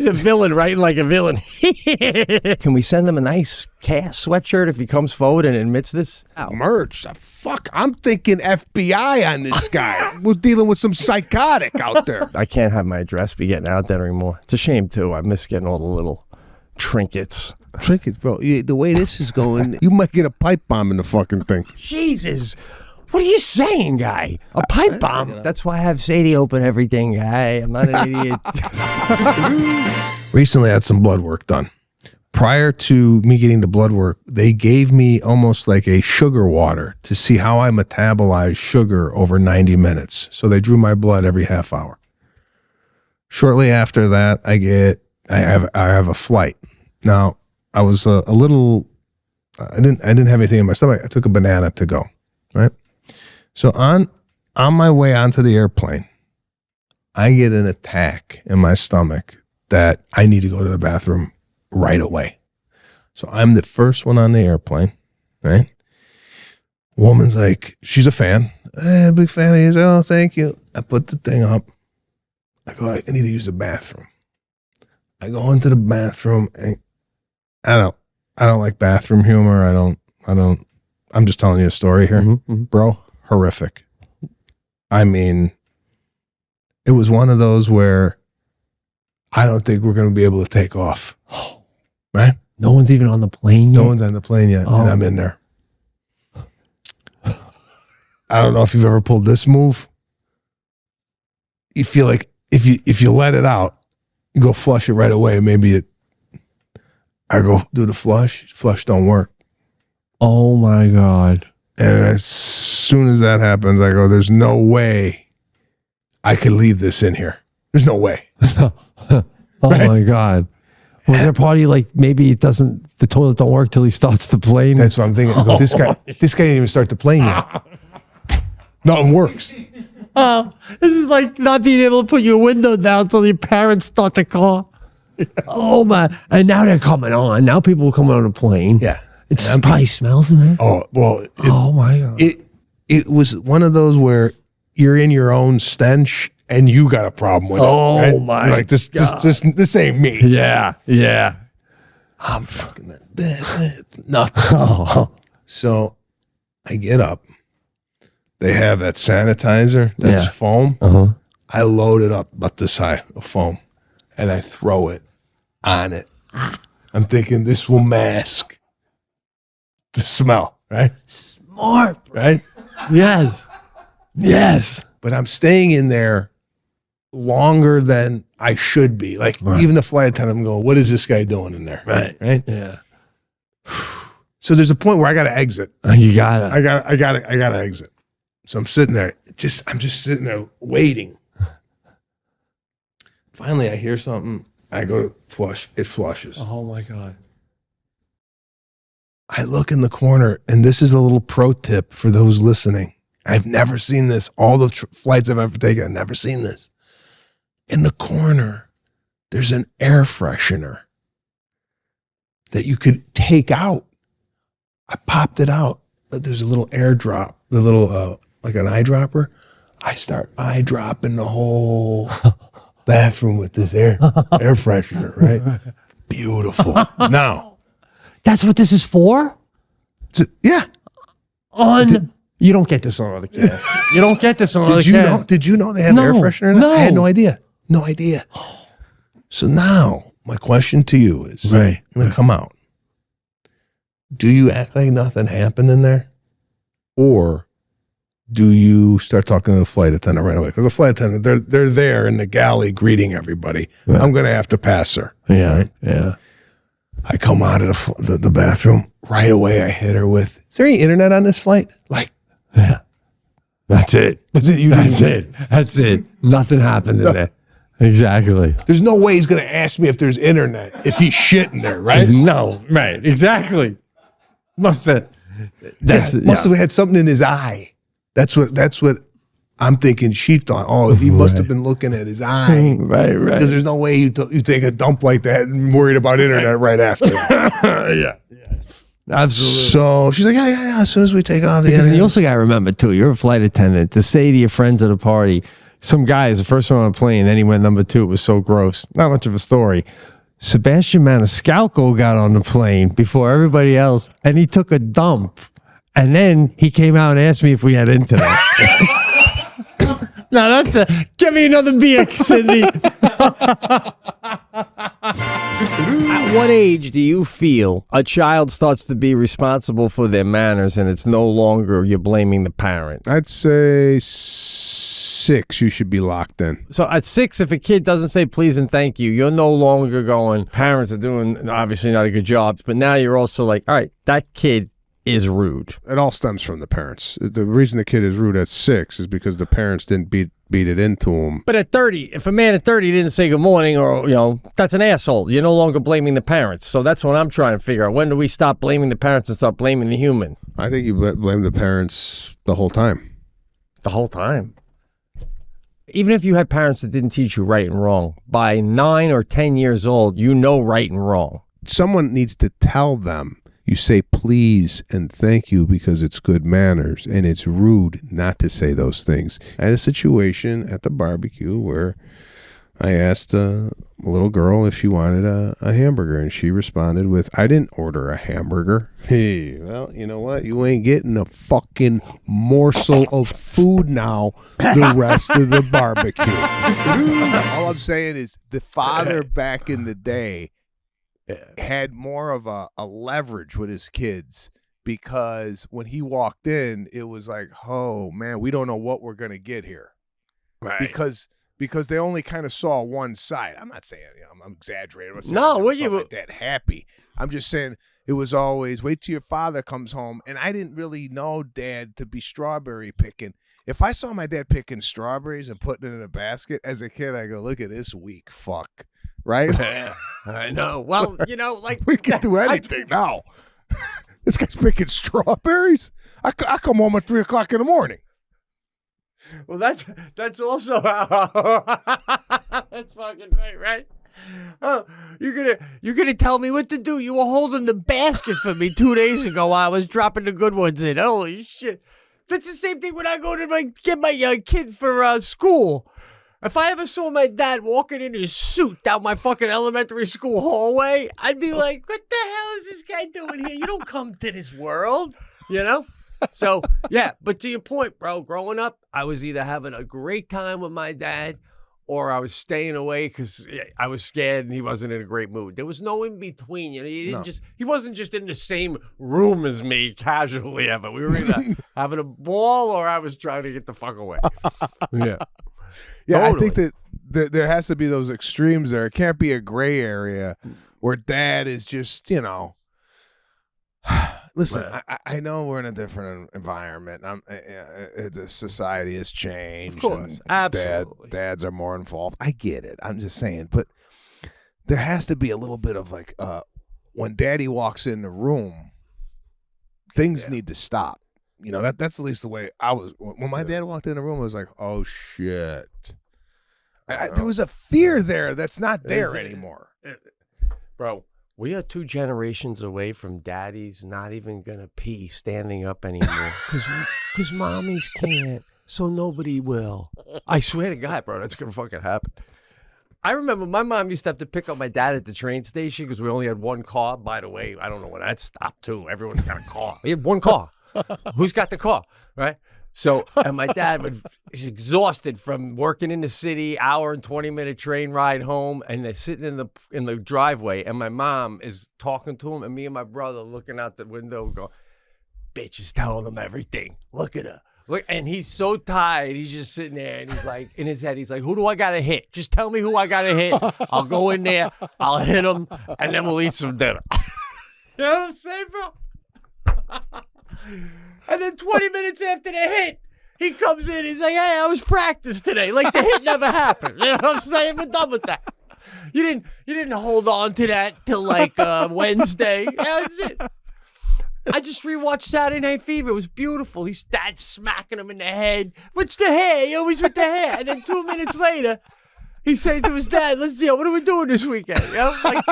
a villain, writing like a villain. Can we send him a nice cast sweatshirt if he comes forward and admits this? Merch. Fuck, I'm thinking FBI on this guy. We're dealing with some psychotic out there. I can't have my address be getting out there anymore. It's a shame, too. I miss getting all the little trinkets. Trinkets, bro. The way this is going, you might get a pipe bomb in the fucking thing. Jesus. What are you saying, guy? A pipe bomb? That's why I have Sadie open everything, guy. I'm not an idiot. Recently I had some blood work done. Prior to me getting the blood work, they gave me almost like a sugar water to see how I metabolize sugar over 90 minutes. So they drew my blood every half hour. Shortly after that, I have a flight. Now, I was a little, I didn't have anything in my stomach. I took a banana to go, right? So on my way onto the airplane, I get an attack in my stomach that I need to go to the bathroom right away. So I'm the first one on the airplane, right? Woman's like, she's a fan. Hey, big fan of yours. Oh, thank you. I put the thing up. I go, I need to use the bathroom. I go into the bathroom and I don't like bathroom humor. I'm just telling you a story here, bro. Horrific. I mean, it was one of those where I don't think we're going to be able to take off. Right? No one's even on the plane yet? No one's on the plane yet, and I'm in there. I don't know if you've ever pulled this move. You feel like if you let it out, you go flush it right away. I go do the flush don't work. Oh my God. And as soon as that happens, I go, there's no way I could leave this in here. There's no way. Oh right? My God. Was there a party like maybe the toilet don't work till he starts the plane? That's what I'm thinking. I go, this guy didn't even start the plane yet. Nothing works. Oh, this is like not being able to put your window down till your parents start the car. Oh my! And now they're coming on. Now people will come on a plane. Yeah, it probably smells in there. Oh well. Oh my God! It was one of those where you're in your own stench and you got a problem with it. Oh right? my! Like this ain't me. Yeah, yeah. I'm fucking nothing. So I get up. They have that sanitizer that's foam. I load it up about this high of foam, and I throw it on it. I'm thinking this will mask the smell, right? Smart, right? Yes, yes. But I'm staying in there longer than I should be. Like even the flight attendant, I'm going, "What is this guy doing in there?" Right? Yeah. So there's a point where I got to exit. You got it. I got to exit. So I'm sitting there. I'm just sitting there waiting. Finally, I hear something. I go to flush. It flushes. Oh my God. I look in the corner, and this is a little pro tip for those listening. I've never seen this. All the flights I've ever taken, I've never seen this. In the corner, there's an air freshener that you could take out. I popped it out. There's a little air drop, the little, like an eyedropper. I start eyedropping the whole bathroom with this air freshener, right? Beautiful. Now, that's what this is for. Yeah. You don't get this on other cats. You don't get this on other cats. Did you know they have air freshener in it? I had no idea. No idea. So now, my question to you is, I'm going to come out. Do you act like nothing happened in there? Or do you start talking to the flight attendant right away? Because the flight attendant, they're there in the galley greeting everybody. Right. I'm going to have to pass her. Yeah, right? yeah. I come out of the bathroom. Right away, I hit her with, is there any internet on this flight? Like, yeah. That's it. That's it. That's it. Nothing happened in there. Exactly. There's no way he's going to ask me if there's internet if he's shitting there, right? No, right. Exactly. Must have had something in his eye. That's what I'm thinking. She thought, oh, he must have been looking at his eye. Right. Because there's no way you take a dump like that and worried about internet right after that. Yeah. Absolutely. So she's like, yeah. As soon as we take off the because you also got to remember, too, you're a flight attendant. To say to your friends at a party, some guy is the first one on a plane, then he went number 2. It was so gross. Not much of a story. Sebastian Maniscalco got on the plane before everybody else, and he took a dump. And then he came out and asked me if we had internet. Now give me another beer, Cindy. At what age do you feel a child starts to be responsible for their manners and it's no longer you're blaming the parent? I'd say 6, you should be locked in. So at 6, if a kid doesn't say please and thank you, you're no longer going, parents are doing obviously not a good job, but now you're also like, all right, that kid is rude. It all stems from the parents. The reason the kid is rude at 6 is because the parents didn't beat it into him. But at 30, if a man at 30 didn't say good morning, or that's an asshole. You're no longer blaming the parents. So that's what I'm trying to figure out. When do we stop blaming the parents and start blaming the human? I think you blame the parents the whole time. The whole time. Even if you had parents that didn't teach you right and wrong, by 9 or 10 years old, you know right and wrong. Someone needs to tell them. You say please and thank you because it's good manners, and it's rude not to say those things. I had a situation at the barbecue where I asked a little girl if she wanted a hamburger, and she responded with, I didn't order a hamburger. Hey, well, you know what? You ain't getting a fucking morsel of food now the rest of the barbecue. All I'm saying is the father back in the day had more of a leverage with his kids, because when he walked in, it was like, oh man, we don't know what we're gonna get here, right? Because they only kind of saw one side. I'm not saying I'm exaggerating. No, what you like that happy? I'm just saying it was always wait till your father comes home, and I didn't really know Dad to be strawberry picking. If I saw my dad picking strawberries and putting it in a basket as a kid, I go, look at this weak fuck. Right? I know. Well, like we can do anything now. This guy's picking strawberries. I come home at 3:00 in the morning. Well, that's also how. That's fucking right? Oh, you're gonna tell me what to do? You were holding the basket for me 2 days ago while I was dropping the good ones in. Holy shit! That's the same thing when I go to get my kid for school. If I ever saw my dad walking in his suit down my fucking elementary school hallway, I'd be like, what the hell is this guy doing here? You don't come to this world, So, yeah, but to your point, bro, growing up, I was either having a great time with my dad or I was staying away because I was scared and he wasn't in a great mood. There was no in between. He wasn't just in the same room as me casually ever. We were either having a ball or I was trying to get the fuck away. Yeah. Yeah, Totally. I think that there has to be those extremes there. It can't be a gray area where dad is just, listen, I know we're in a different environment. The society has changed. Of course, absolutely. Dads are more involved. I get it. I'm just saying, but there has to be a little bit of like when daddy walks in the room, things need to stop. That's at least the way I was. When my dad walked in the room, I was like, oh, shit. There was a fear there that's not there anymore. Bro, we are 2 generations away from daddies not even going to pee standing up anymore. Because mommies can't, so nobody will. I swear to God, bro, that's going to fucking happen. I remember my mom used to have to pick up my dad at the train station because we only had one car. By the way, I don't know when that stopped too. Everyone's got a car. We had one car. Who's got the car, right? So, and my dad is exhausted from working in the city, hour and 20-minute train ride home, and they're sitting in the driveway, and my mom is talking to him, and me and my brother looking out the window, go, "Bitch is telling him everything. Look at her." Look, and he's so tired. He's just sitting there, and he's like, in his head, he's like, "Who do I gotta hit? Just tell me who I gotta hit. I'll go in there, I'll hit him, and then we'll eat some dinner." You know what I'm saying, bro? And then 20 minutes after the hit, he comes in. He's like, "Hey, I was practice today. Like the hit never happened." You know what I'm saying? We're done with that. You didn't hold on to that till like Wednesday. Yeah, that's it. I just rewatched Saturday Night Fever. It was beautiful. His dad smacking him in the head. "What's the hair? He always with the hair." And then 2 minutes later, he's saying to his dad, "Let's see, what are we doing this weekend?" You know, like,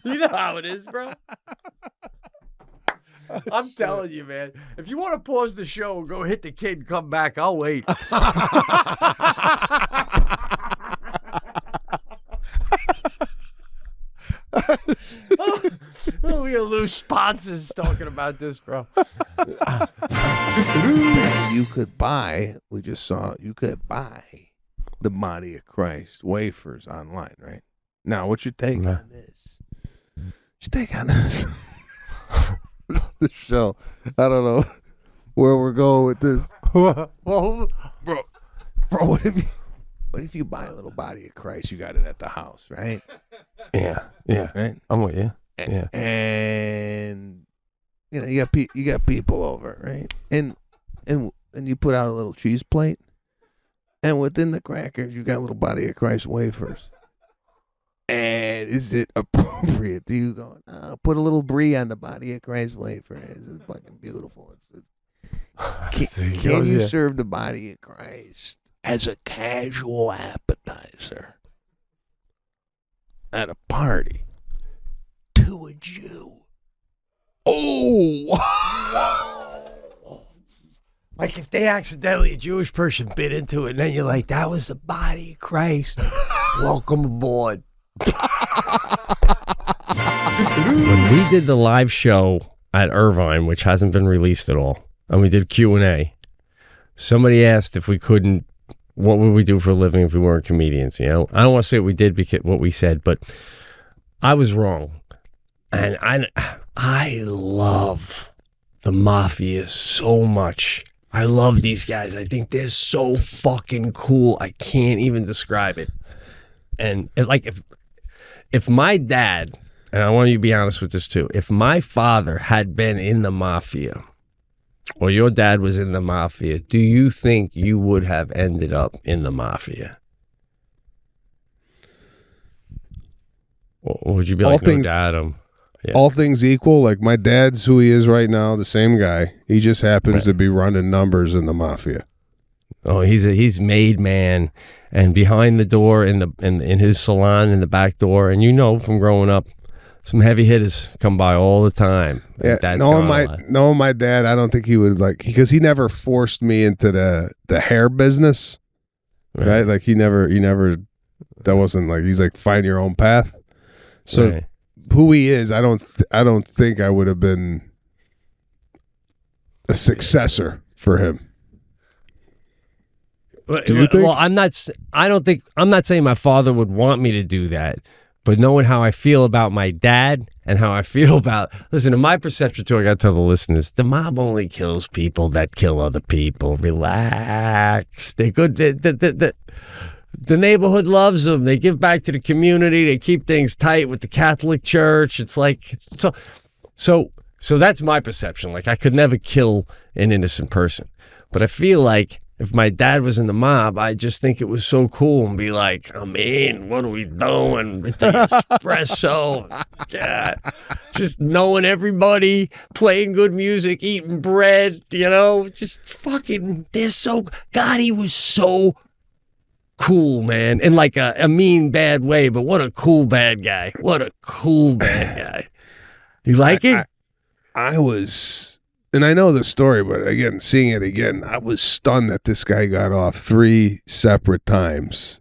you know how it is, bro. I'm telling you, man. If you want to pause the show and go hit the kid and come back, I'll wait. Oh, we gonna lose sponsors talking about this, bro. You could buy, we just saw, you could buy the body of Christ wafers online, right? Now, what's your take on this? What's your take on this? The show. I don't know where we're going with this. Well, bro, what if you buy a little body of Christ? You got it at the house, right? Yeah. Right? I'm with you. Yeah. And you know, you got people over, right? And you put out a little cheese plate, and within the crackers, you got a little body of Christ wafers. And is it appropriate? Do you go, put a little brie on the body of Christ wafer? It's fucking beautiful. Can you serve the body of Christ as a casual appetizer at a party to a Jew? Oh! Like if they accidentally, a Jewish person bit into it, and then you're like, "That was the body of Christ. Welcome aboard." When we did the live show at Irvine, which hasn't been released at all, and we did Q&A, somebody asked if we couldn't, what would we do for a living if we weren't comedians? You know, I don't want to say what we did, because what we said, but I was wrong. And I love the Mafia so much. I love these guys. I think they're so fucking cool. I can't even describe it. And like if my dad, and I want you to be honest with this too, if my father had been in the Mafia, or your dad was in the Mafia, do you think you would have ended up in the Mafia? Or would you be like, "No, Dad, all things equal, like my dad's who he is right now, the same guy. He just happens to be running numbers in the Mafia. Oh, he's made man, and behind the door in his salon in the back door, and you know from growing up, some heavy hitters come by all the time. Yeah, knowing my dad, I don't think he would like, because he never forced me into the hair business, right? Like he never. That wasn't like, he's like, find your own path. So who he is, I don't think I would have been a successor for him. Do you think? Well, I'm not saying my father would want me to do that, but knowing how I feel about my dad and how I feel about, listen, in my perception too, I got to tell the listeners, the mob only kills people that kill other people. Relax. They're good. The neighborhood loves them. They give back to the community. They keep things tight with the Catholic Church. It's like, so that's my perception. Like I could never kill an innocent person, but I feel like if my dad was in the mob, I just think it was so cool and be like, "I'm in. What are we doing with the espresso?" God. Just knowing everybody, playing good music, eating bread, you know, just fucking, God, he was so cool, man. In like a mean, bad way, but what a cool bad guy. What a cool bad guy. You like it? I was, and I know the story, but again, seeing it again, I was stunned that this guy got off 3 separate times.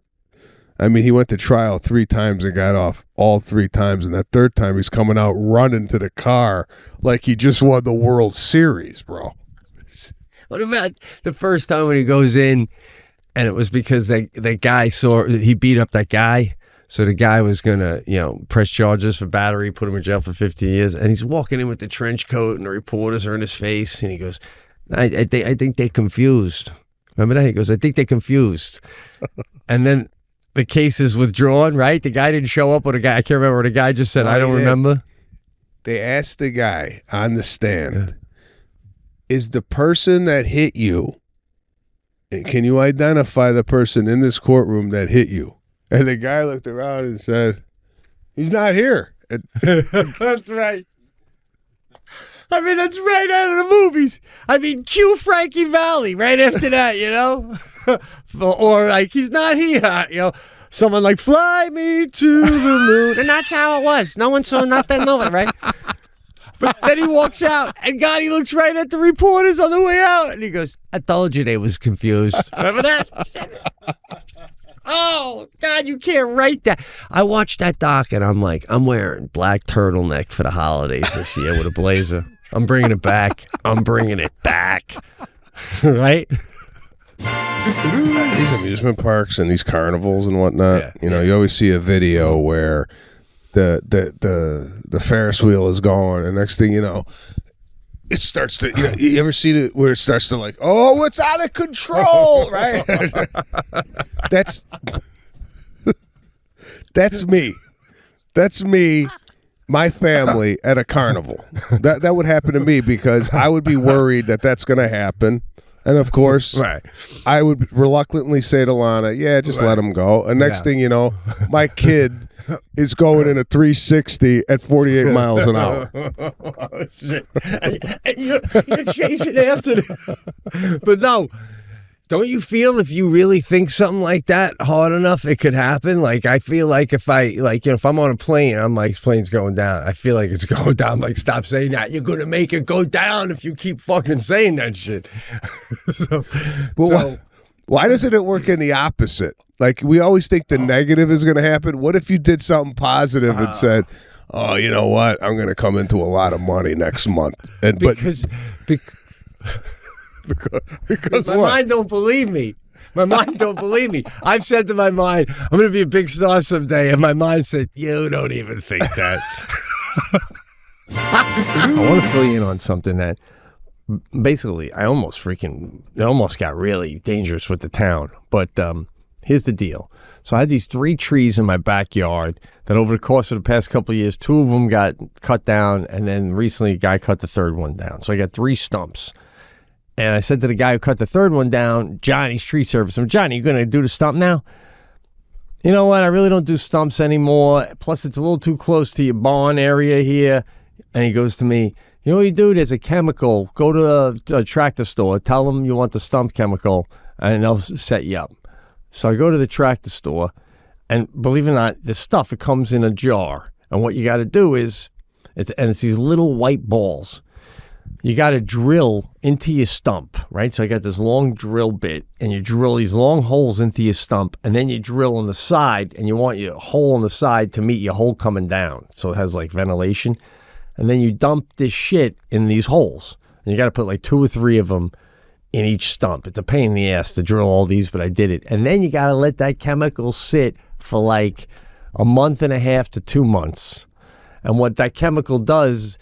I mean, he went to trial 3 times and got off all 3 times, and that third time he's coming out running to the car like he just won the World Series, bro. What about the first time when he goes in, and it was because that guy he beat up that guy, so the guy was gonna press charges for battery, put him in jail for 50 years, and he's walking in with the trench coat, and the reporters are in his face, and he goes, I think they're confused. Remember that? He goes, I think they're confused, and then the case is withdrawn, right? The guy didn't show up, or the guy, I can't remember, the guy just said, I don't remember. They asked the guy on the stand, is the person that hit you, can you identify the person in this courtroom that hit you? And the guy looked around and said, he's not here. That's right. I mean, that's right out of the movies. I mean, cue Frankie Valli right after that, or like, he's not here, someone like, fly me to the moon. And that's how it was. No one saw nothing of it, right? But then he walks out, and God, he looks right at the reporters on the way out, and he goes, I told you they was confused. Remember that? Oh, God, you can't write that. I watched that doc, and I'm like, I'm wearing black turtleneck for the holidays this year with a blazer. I'm bringing it back. I'm bringing it back. Right? These amusement parks and these carnivals and whatnot, you always see a video where the Ferris wheel is going, and next thing you know, it starts to, you ever see where it starts to like, oh, it's out of control, right? That's me. That's me, my family at a carnival. That would happen to me because I would be worried that that's going to happen. And of course, I would reluctantly say to Lana, yeah, just let him go. And next thing you know, my kid is going in a 360 at 48 miles an hour. Oh, shit. And you're chasing after them. But no, don't you feel if you really think something like that hard enough, it could happen? Like, I feel like if if I'm on a plane, I'm like, this plane's going down. I feel like it's going down. I'm like, stop saying that. You're going to make it go down if you keep fucking saying that shit. Why doesn't it work in the opposite? Like, we always think the negative is going to happen. What if you did something positive and said, oh, you know what? I'm going to come into a lot of money next month. And because my mind don't believe me. My mind don't believe me. I've said to my mind, I'm going to be a big star someday. And my mind said, you don't even think that. I want to fill you in on something that basically it almost got really dangerous with the town. But here's the deal. So I had these 3 trees in my backyard that over the course of the past couple of years, 2 of them got cut down. And then recently a guy cut the 3rd one down. So I got 3 stumps. And I said to the guy who cut the 3rd one down, Johnny's tree service, I'm Johnny, you going to do the stump now? You know what? I really don't do stumps anymore. Plus, it's a little too close to your barn area here. And he goes to me, you know what you do? There's a chemical. Go to a tractor store. Tell them you want the stump chemical, and they'll set you up. So I go to the tractor store, and believe it or not, the stuff, it comes in a jar. And what you got to do is, it's these little white balls. You got to drill into your stump, right? So I got this long drill bit, and you drill these long holes into your stump, and then you drill on the side, and you want your hole on the side to meet your hole coming down. So it has like ventilation. And then you dump this shit in these holes. And you got to put like 2 or 3 of them in each stump. It's a pain in the ass to drill all these, but I did it. And then you got to let that chemical sit for like a month and a half to 2 months. And what that chemical does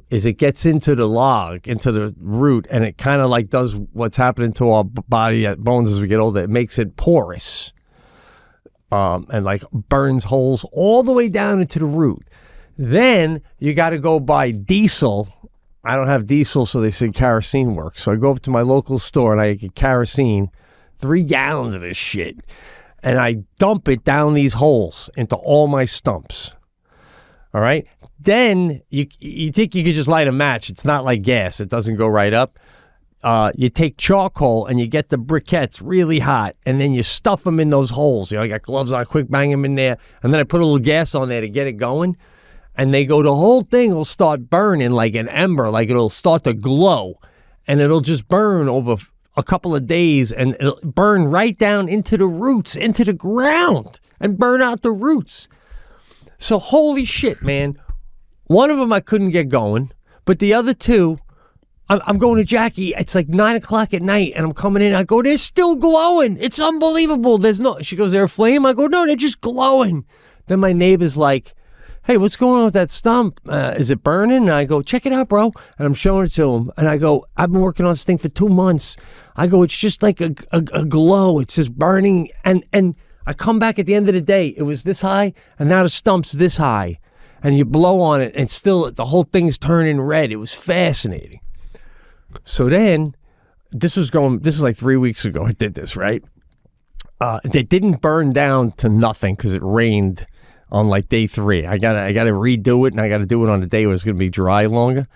is it gets into the log, into the root, and it kind of like does what's happening to our body at bones as we get older. It makes it porous and like burns holes all the way down into the root. Then you got to go buy diesel. I don't have diesel, so they said kerosene works. So I go up to my local store and I get kerosene, 3 gallons of this shit, and I dump it down these holes into all my stumps. All right? Then you think you could just light a match. It's not like gas. It doesn't go right up. You take charcoal and you get the briquettes really hot, and then you stuff them in those holes. You know, I got gloves on, quick bang them in there, and then I put a little gas on there to get it going. And they go, the whole thing will start burning like an ember, like it'll start to glow, and it'll just burn over a couple of days, and it'll burn right down into the roots, into the ground, and burn out the roots. So holy shit, man. One of them I couldn't get going, but the other two, I'm going to Jackie. It's like 9 o'clock at night, and I'm coming in. I go, they're still glowing. It's unbelievable. She goes, they're a flame? I go, no, they're just glowing. Then my neighbor's like, hey, what's going on with that stump? Is it burning? And I go, check it out, bro. And I'm showing it to him. And I go, I've been working on this thing for 2 months. I go, it's just like a glow. It's just burning. And I come back at the end of the day. It was this high, and now the stump's this high. And you blow on it, and still the whole thing's turning red. It was fascinating. So then, this is like 3 weeks ago I did this, right? They didn't burn down to nothing because it rained on like day 3. I gotta redo it, and I gotta do it on a day where it's gonna be dry longer.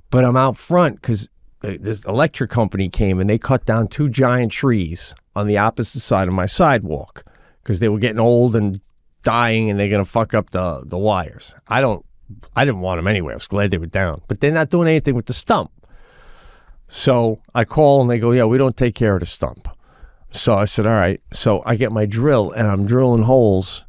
But I'm out front because this electric company came and they cut down 2 giant trees on the opposite side of my sidewalk because they were getting old and dying, and they're gonna fuck up the wires. I didn't want them anyway. I was glad they were down, but they're not doing anything with the stump. So I call and they go, yeah, we don't take care of the stump. So I said, all right. So I get my drill and I'm drilling holes.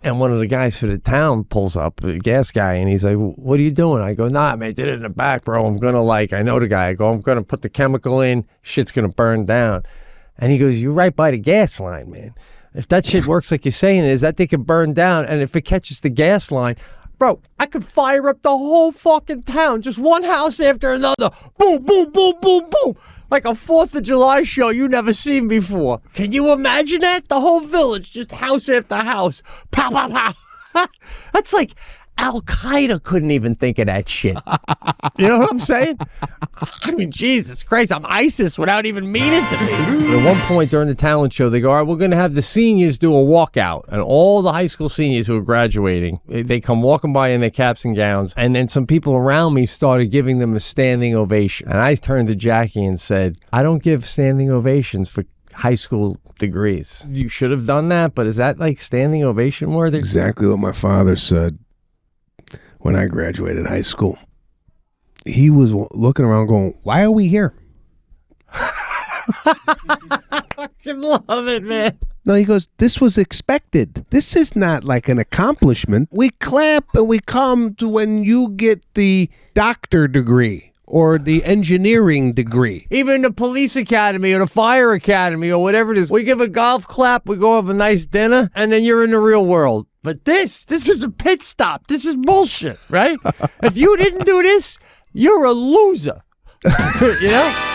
And one of the guys for the town pulls up, a gas guy, and he's like, what are you doing? I go, nah, man, I did it in the back, bro. I'm going to I know the guy. I go, I'm going to put the chemical in. Shit's going to burn down. And he goes, you're right by the gas line, man. If that shit works like you're saying it is, that thing can burn down. And if it catches the gas line, bro, I could fire up the whole fucking town, just one house after another. Boom, boom, boom, boom, boom. Like a 4th of July show you never seen before. Can you imagine that? The whole village, just house after house. Pow, pow, pow. That's like Al-Qaeda couldn't even think of that shit. You know what I'm saying? I mean, Jesus Christ, I'm ISIS without even meaning to be. At one point during the talent show, they go, all right, we're going to have the seniors do a walkout. And all the high school seniors who are graduating, they come walking by in their caps and gowns. And then some people around me started giving them a standing ovation. And I turned to Jackie and said, I don't give standing ovations for high school degrees. You should have done that, but is that like standing ovation worthy? Exactly what my father said when I graduated high school. He was looking around going, why are we here? I fucking love it, man. No, he goes, this was expected. This is not like an accomplishment. We clap and we come to when you get the doctor degree or the engineering degree. Even the police academy or the fire academy or whatever it is. We give a golf clap, we go have a nice dinner, and then you're in the real world. But this is a pit stop. This is bullshit, right? If you didn't do this, you're a loser. You know?